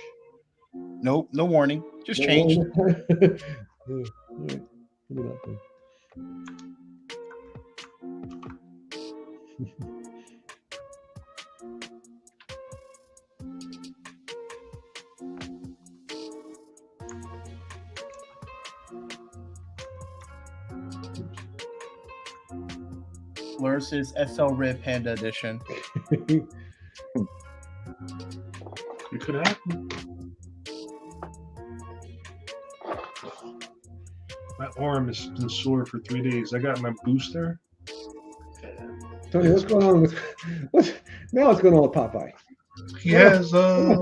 Nope, no warning, just change. Versus SL Red Panda Edition. It could happen. My arm has been sore for 3 days. I got my booster. Tony, what's going on with what's going on with Popeye? He has I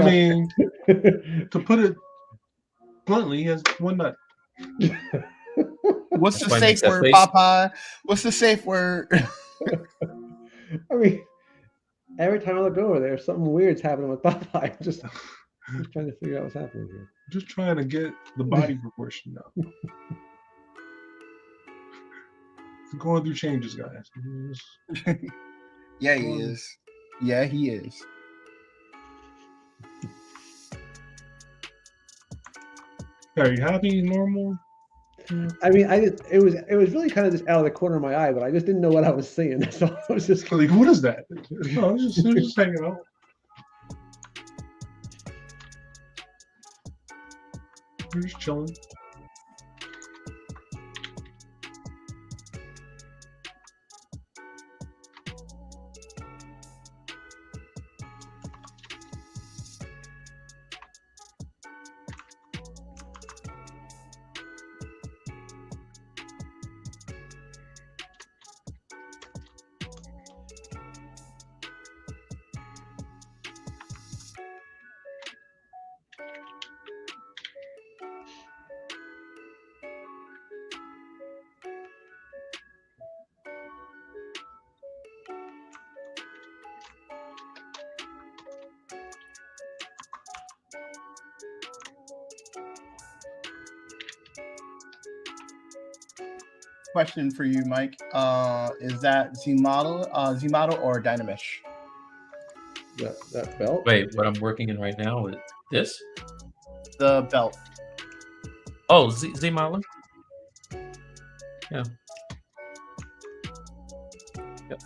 mean, to put it bluntly, he has one nut. What's the safe word, Popeye? What's the safe word? I mean, every time I look over there, something weird's happening with Popeye. I'm just trying to figure out what's happening here. Just trying to get the body proportion down. He's going through changes, guys. Yeah, he is. Yeah, he is. Are you happy? Normal? I mean, it was really kind of just out of the corner of my eye, but I just didn't know what I was seeing. So I was just like, what is that? No, I was just hanging out. We're just chilling. Question for you, Mike. Is that Z model or Dynamish? That belt? Wait, what I'm working in right now is this? The belt. Oh, Z modeler? Yeah. Yep.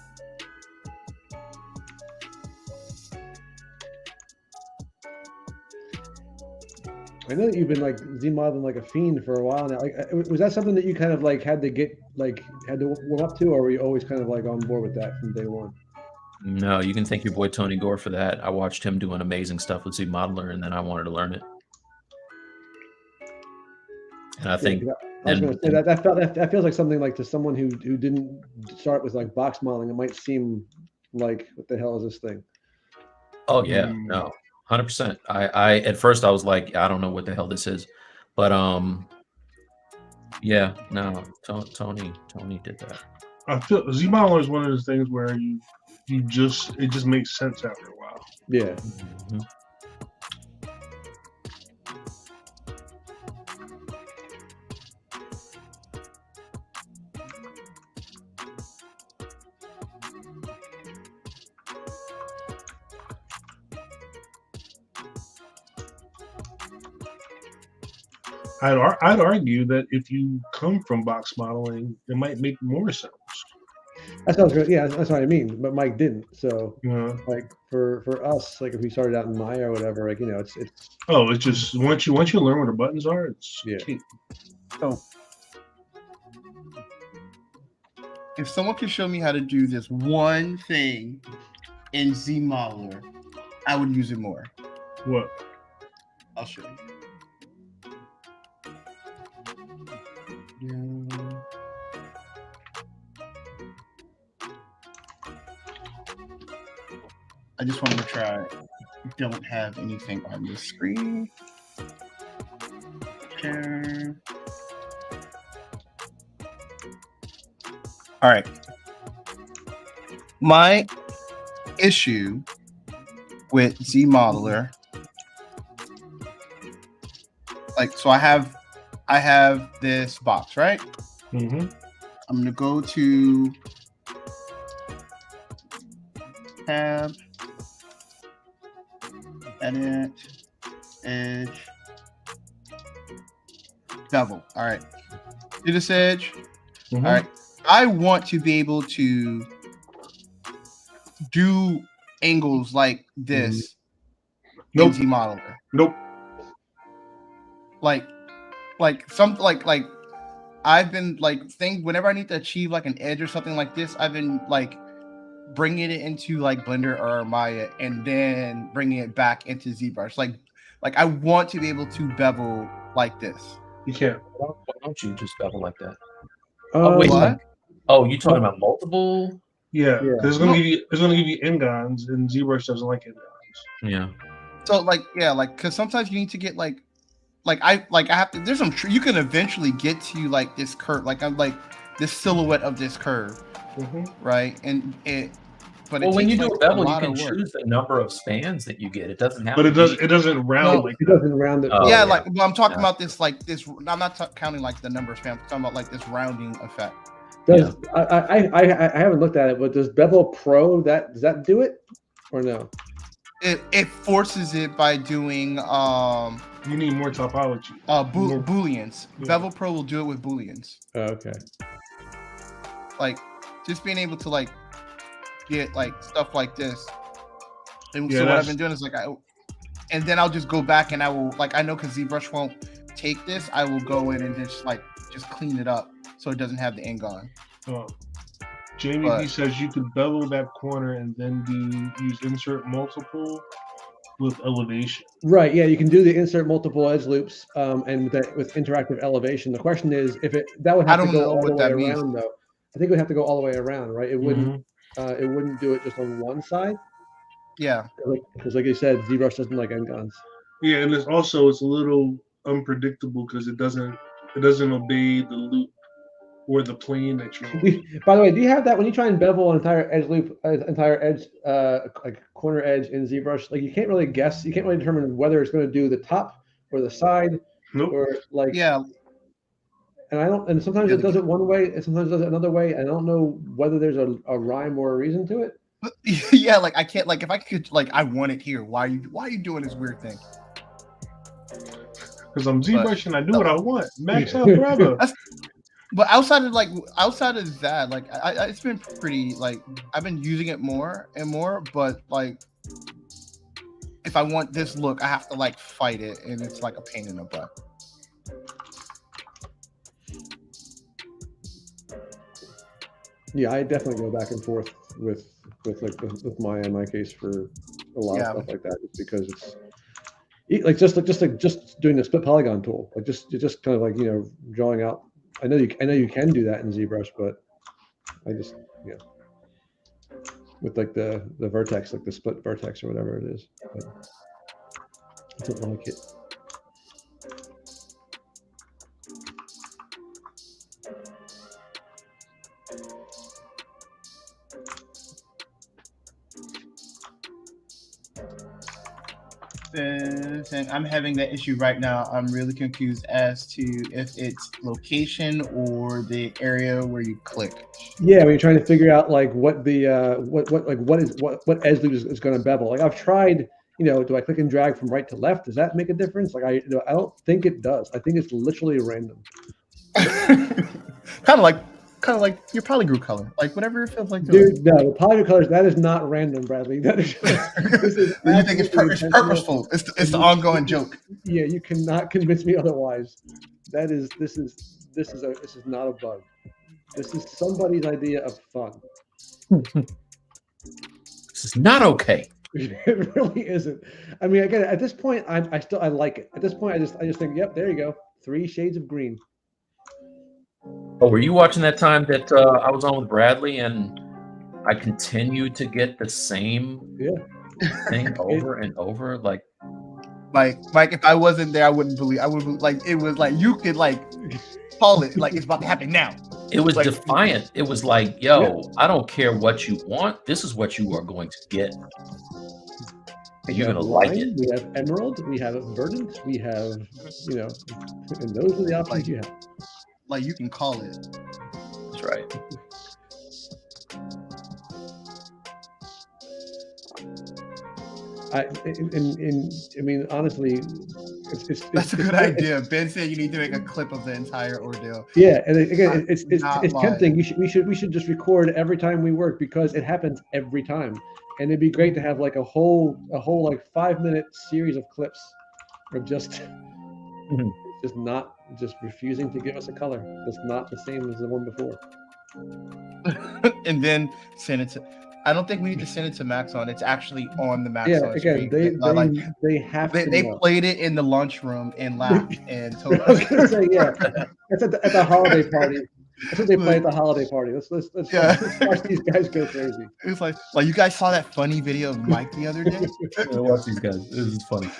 I know that you've been like Z modeling like a fiend for a while now. Like, was that something that you kind of like had to warm up to, or were you always kind of like on board with that from day one? No, you can thank your boy Tony Gore for that. I watched him doing amazing stuff with Z modeler, and then I wanted to learn it. And I think I was going to say that feels like something like to someone who didn't start with like box modeling. It might seem like, what the hell is this thing? Oh yeah, no. 100%. I at first I was like, I don't know what the hell this is, but yeah, no, Tony did that. I feel Z-Modeler is one of those things where it just makes sense after a while. Yeah. Mm-hmm. I'd argue that if you come from box modeling, it might make more sense. That sounds good. Yeah, that's what I mean. But Mike didn't. So Yeah. like for us, like if we started out in Maya or whatever, like it's it's just once you learn where the buttons are, it's key. So if someone could show me how to do this one thing in ZModeler, I would use it more. What? I'll show you. I just want to make sure I don't have anything on the screen. Share. All right. My issue with ZModeler, like, so I have this box, right? Mm-hmm. I'm gonna go to tab, edit, edge, bevel. All right, do this edge. Mm-hmm. All right, I want to be able to do angles like this in ZModeler. Nope. Like I've been like whenever I need to achieve like an edge or something like this, I've been like bringing it into like Blender or Maya and then bringing it back into ZBrush. Like I want to be able to bevel like this. You can't. Why don't you just bevel like that? Wait, what? Oh, you talking about multiple? Yeah. It's gonna give you n-gons, and ZBrush doesn't like n-gons. Yeah. So because sometimes you need to get I have to. There's some you can eventually get to like this curve, like I'm like this silhouette of this curve, right? And it. But when you do a bevel, you can choose the number of spans that you get. It doesn't have. But it doesn't round like. It doesn't round it. Yeah, like well, I'm talking about this like this. I'm not counting like the number of spans. I'm talking about like this rounding effect. Does I haven't looked at it, but does Bevel Pro does that do it or no? It forces it by doing You need more topology. Booleans. Yeah. Bevel Pro will do it with Booleans. Oh, okay. Like just being able to like get like stuff like this. And so what I've been doing is like and then I'll just go back and I will like I know because ZBrush won't take this, I will go in and just clean it up so it doesn't have the n-gon. Oh. Jamie B says you could bevel that corner and then use insert multiple with elevation. Right. Yeah, you can do the insert multiple edge loops and with interactive elevation. The question is if that would have to go all the way around though. I think it would have to go all the way around, right? It wouldn't. It wouldn't do it just on one side. Yeah. Because like you said, ZBrush doesn't like n-gons. Yeah, and it's a little unpredictable because it doesn't obey the loop or the plane that you're on. By the way, do you have that when you try and bevel an entire edge loop, entire edge, like corner edge in ZBrush? Like you can't really guess, you can't really determine whether it's going to do the top or the side, or like And sometimes it does it one way, and sometimes it does it another way. I don't know whether there's a rhyme or a reason to it. Yeah, like I can't if I could I want it here. Why are you doing this weird thing? Because I'm ZBrush and I do what I want. Max out forever. But outside of that, it's been pretty I've been using it more and more, but if I want this look, I have to fight it, and it's like a pain in the butt. Yeah, I definitely go back and forth with Maya in my case for a lot of stuff like that, just because it's just doing the split polygon tool, just kind of drawing out. I know you can do that in ZBrush, but I just with the vertex, the split vertex or whatever it is. But I don't like it. I'm having that issue right now. I'm really confused as to if it's location or the area where you click. Yeah, when you're trying to figure out what the what edge loop is going to bevel. I've tried do I click and drag from right to left? Does that make a difference? Like I don't think it does. I think it's literally random. kind of like your polygroup color, like whatever it feels like. Dude, no, the polygroup colors, that is not random, Bradley. That is, this is you think it's purposeful? It's the ongoing joke. Yeah, you cannot convince me otherwise. This is not a bug. This is somebody's idea of fun. This is not okay. It really isn't. I mean, again, at this point, I like it. At this point, I just think, yep, there you go, 3 shades of green. Oh, were you watching that time that I was on with Bradley and I continued to get the same thing over and over? Like if I wasn't there, I wouldn't believe. I would like it was like you could like call it like it's about to happen now. It was like, defiant. It was like, yo, I don't care what you want. This is what you are going to get. And you're gonna like it. We have emerald. We have verdant. We have, and those are the options you have. Like you can call it. That's right. I mean, honestly, that's a good idea. Ben said you need to make a clip of the entire ordeal. Yeah, and again, it's tempting. We should just record every time we work because it happens every time, and it'd be great to have like a whole like 5-minute series of clips of just just refusing to give us a color that's not the same as the one before, and then send it to. I don't think we need to send it to Maxon. It's actually on the Maxon. Yeah, again, screen. They played it in the lunchroom and laughed and told us. I was gonna say, yeah, that's at the holiday party. That's what they play at the holiday party. Let's watch these guys go crazy. It was like you guys saw that funny video of Mike the other day. Watch these guys. This is funny.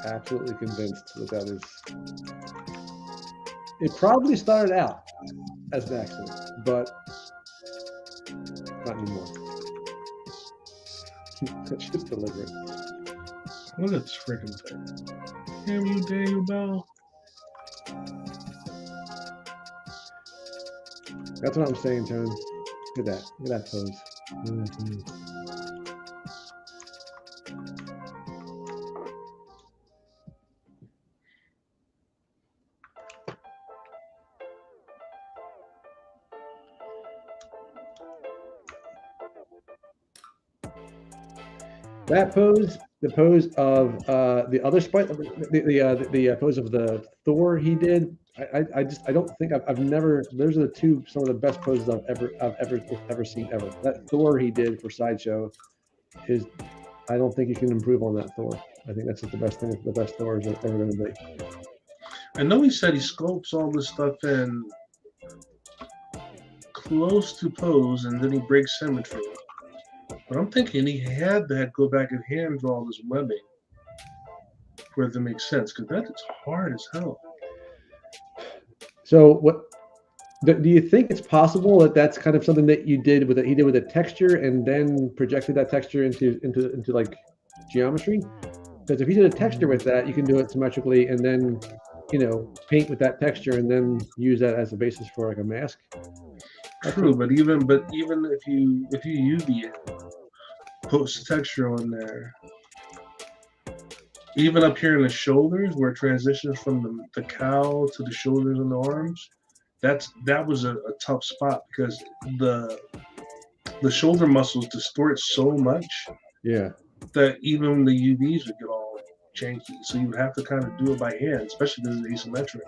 Absolutely convinced that is. It probably started out as an accident, but not anymore. That's just deliberate. Look at this freaking thing. Damn you, Daniel Bell. That's what I'm saying, Tone. Look at that. Look at that pose. That pose, the pose of the other sprite, the pose of the Thor he did. I don't think I've never. Those are some of the best poses I've ever seen ever. That Thor he did for Sideshow is. I don't think you can improve on that Thor. I think that's just the best thing. The best Thor is ever going to be. I know he said he sculpts all this stuff in close to pose, and then he breaks symmetry. But I'm thinking he had that go back and hand draw all this webbing for it to make sense, because that is hard as hell. So what do you think it's possible that that's kind of something that he did with a texture and then projected that texture into like geometry? Because if you did a texture with that, you can do it symmetrically and then paint with that texture and then use that as a basis for like a mask. True, but even if you UV it, post texture on there, even up here in the shoulders where it transitions from the cowl to the shoulders and the arms, that was a tough spot because the shoulder muscles distort so much that even the UVs would get all janky. So you would have to kind of do it by hand, especially this is asymmetric.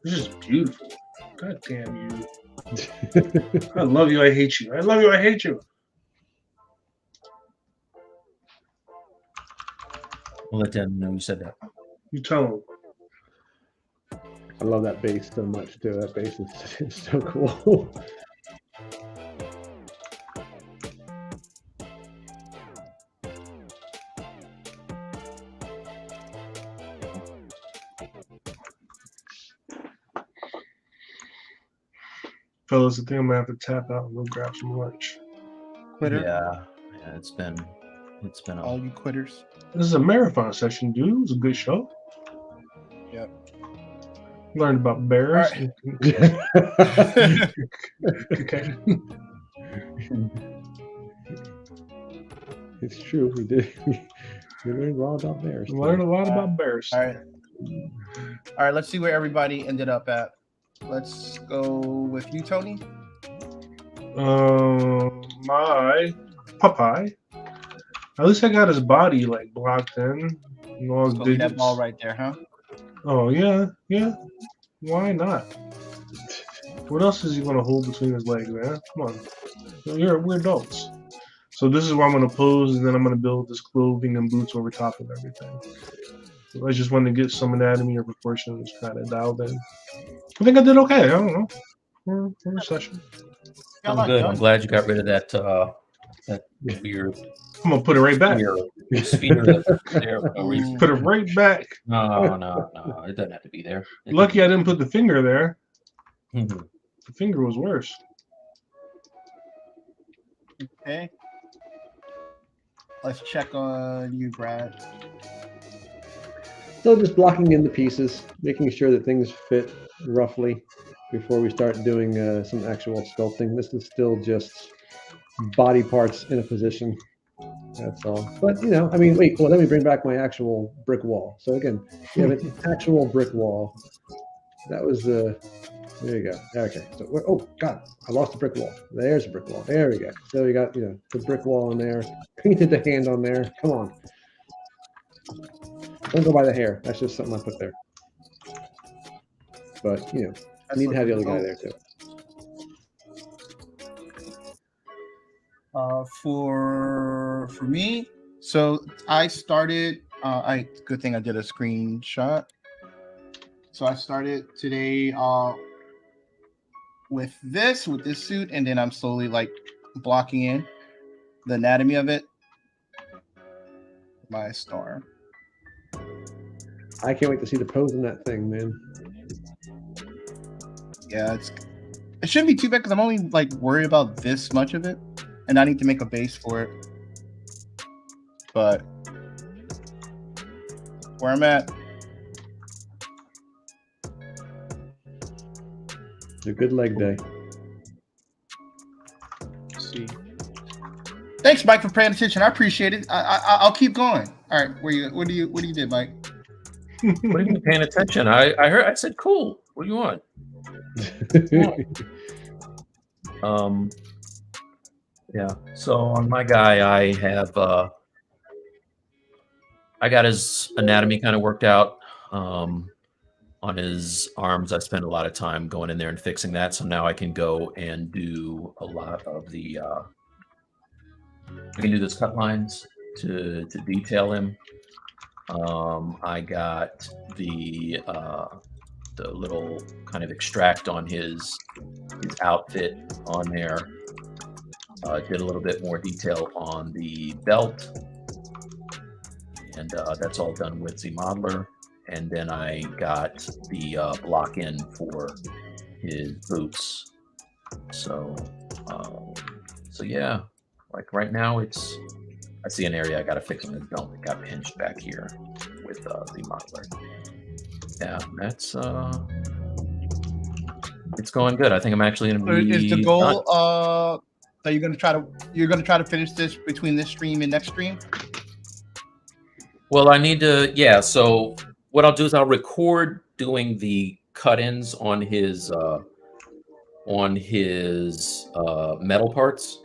This is beautiful. God damn you. I love you, I hate you. I love you, I hate you. I'll let them know you said that. You tell him. I love that bass so much too. That bass is so cool. Fellas, I think I'm gonna have to tap out and go grab some lunch. Quitter. Yeah, it's been all you quitters. This is a marathon session, dude. It was a good show. Yep. Learned about bears. All Okay. It's true. We did. We learned a lot about bears. Learned a lot about bears. All right. Let's see where everybody ended up at. Let's go with you, Tony. My Popeye. At least I got his body like blocked in. All Let's go get that ball right there, huh? Oh yeah. Why not? What else is he gonna hold between his legs, man? Come on, we're adults. So this is where I'm gonna pose, and then I'm gonna build this clothing and boots over top of everything. So I just wanted to get some anatomy or proportions kind of dialed in. I think I did okay. I don't know. For a session. I'm good. I'm glad you got rid of that weird. I'm gonna put it right back. Sphere there. Put it right back. No. It doesn't have to be there. Lucky I didn't put the finger there. Mm-hmm. The finger was worse. Okay. Let's check on you, Brad. So just blocking in the pieces, making sure that things fit roughly before we start doing some actual sculpting. This is still just body parts in a position. That's all. But, you know, I mean, wait, well, let me bring back my actual brick wall. So again, we have an actual brick wall. That was there you go. Okay. So, oh, God, I lost the brick wall. There's a brick wall. There we go. So we got, you know, the brick wall in there. Painted the hand on there. Come on. Don't go by the hair. That's just something I put there. But, you know, I need to have the other guy there, too. For me, so I started. Good thing I did a screenshot. So I started today with this suit, and then I'm slowly like blocking in the anatomy of it. My star. I can't wait to see the pose in that thing, man. Yeah, it shouldn't be too bad because I'm only like worried about this much of it, and I need to make a base for it. But where I'm at, it's a good leg day. let's see. Thanks, Mike, for paying attention. I appreciate it. I'll keep going. All right, what do you did, Mike? What do you mean paying attention? I heard. I said, cool. What do you want? Yeah. So on my guy, I have I got his anatomy kind of worked out. On his arms, I spent a lot of time going in there and fixing that. So now I can go and do a lot of the. I can do those cut lines to detail him. I got the little kind of extract on his outfit on there. Did a little bit more detail on the belt, and that's all done with ZModeler. And then I got the block in for his boots. So yeah, like right now I see an area I got to fix on his belt that got pinched back here with ZModeler. Yeah, that's it's going good. I think I'm actually going to be. Is the goal that you're gonna try to finish this between this stream and next stream? Well, I need to. Yeah. So what I'll do is I'll record doing the cut-ins on his metal parts.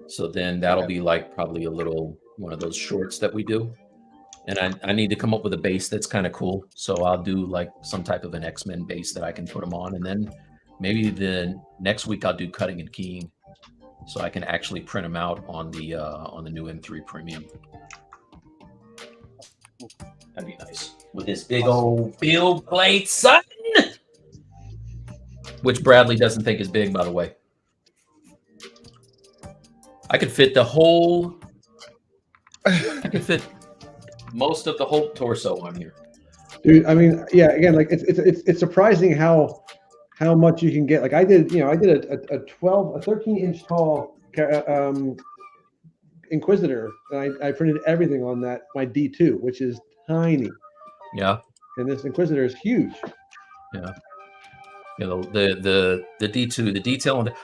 So then that'll be like probably a little one of those shorts that we do. And I need to come up with a base that's kind of cool. So I'll do like some type of an X-Men base that I can put them on. And then maybe the next week I'll do cutting and keying. So I can actually print them out on the new M3 Premium. That'd be nice. With this big old build plate, son! Which Bradley doesn't think is big, by the way. I could fit most of the whole torso on here. Dude, I mean, yeah, again, like it's surprising how much you can get. Like I did a 13-inch tall Inquisitor, and I printed everything on that, my D2, which is tiny. Yeah. And this Inquisitor is huge. Yeah. You know, the D2, the detail on the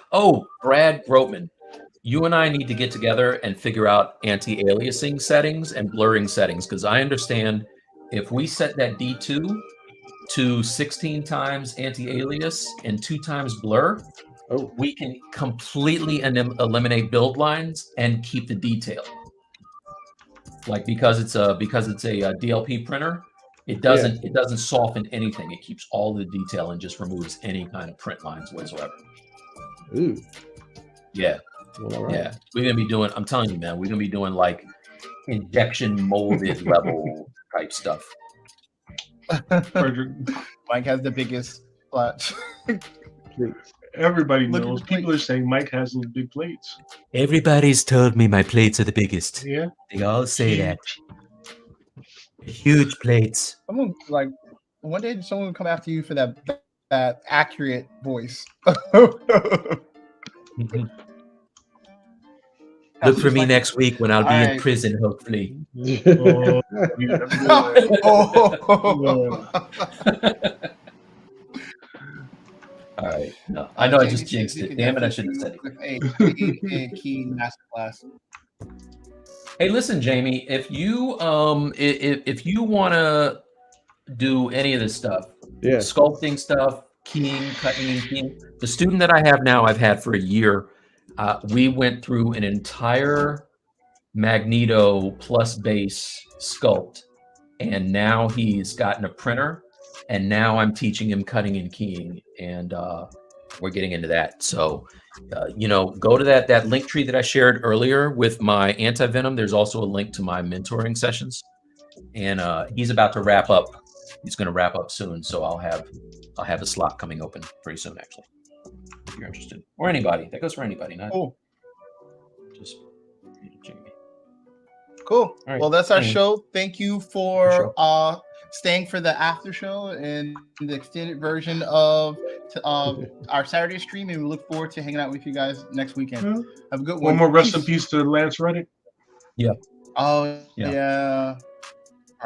Brad Groteman, you and I need to get together and figure out anti-aliasing settings and blurring settings, because I understand if we set that D2 to 16 times anti-alias and 2 times blur, we can completely eliminate build lines and keep the detail. Like because it's a DLP printer, it doesn't soften anything. It keeps all the detail and just removes any kind of print lines whatsoever. Ooh. Yeah. Well, right. Yeah. We're gonna be doing, I'm telling you, man, we're gonna be doing like injection molded level type stuff. Mike has the biggest plates. Everybody knows. People are saying Mike has those big plates. Everybody's told me my plates are the biggest. Yeah. They all say that. Huge plates. Someone like one day someone will come after you for that accurate voice. Look for me next week when I'll be in prison, hopefully. All right. No, I know I just jinxed it. Damn it, I shouldn't have said it. Key masterclass. Hey, listen, Jamie, if you if you want to do any of this stuff, sculpting stuff, keying, cutting and keying, the student that I have now, I've had for a year. We went through an entire Magneto plus base sculpt, and now he's gotten a printer, and now I'm teaching him cutting and keying, and we're getting into that. So, you know, go to that link tree that I shared earlier with my anti-venom. There's also a link to my mentoring sessions, and he's about to wrap up. He's going to wrap up soon, so I'll have a slot coming open pretty soon, actually. If you're interested, or anybody, that goes for anybody, not just Jamie. Cool. Right. Well, that's our show. Thank you for staying for the after show and the extended version of our Saturday stream, and we look forward to hanging out with you guys next weekend. Have a good one. One more rest in peace to Lance Reddick. Yeah. Oh yeah.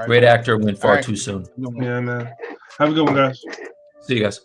Great actor went far too soon. Yeah, man. Have a good one, guys. See you guys.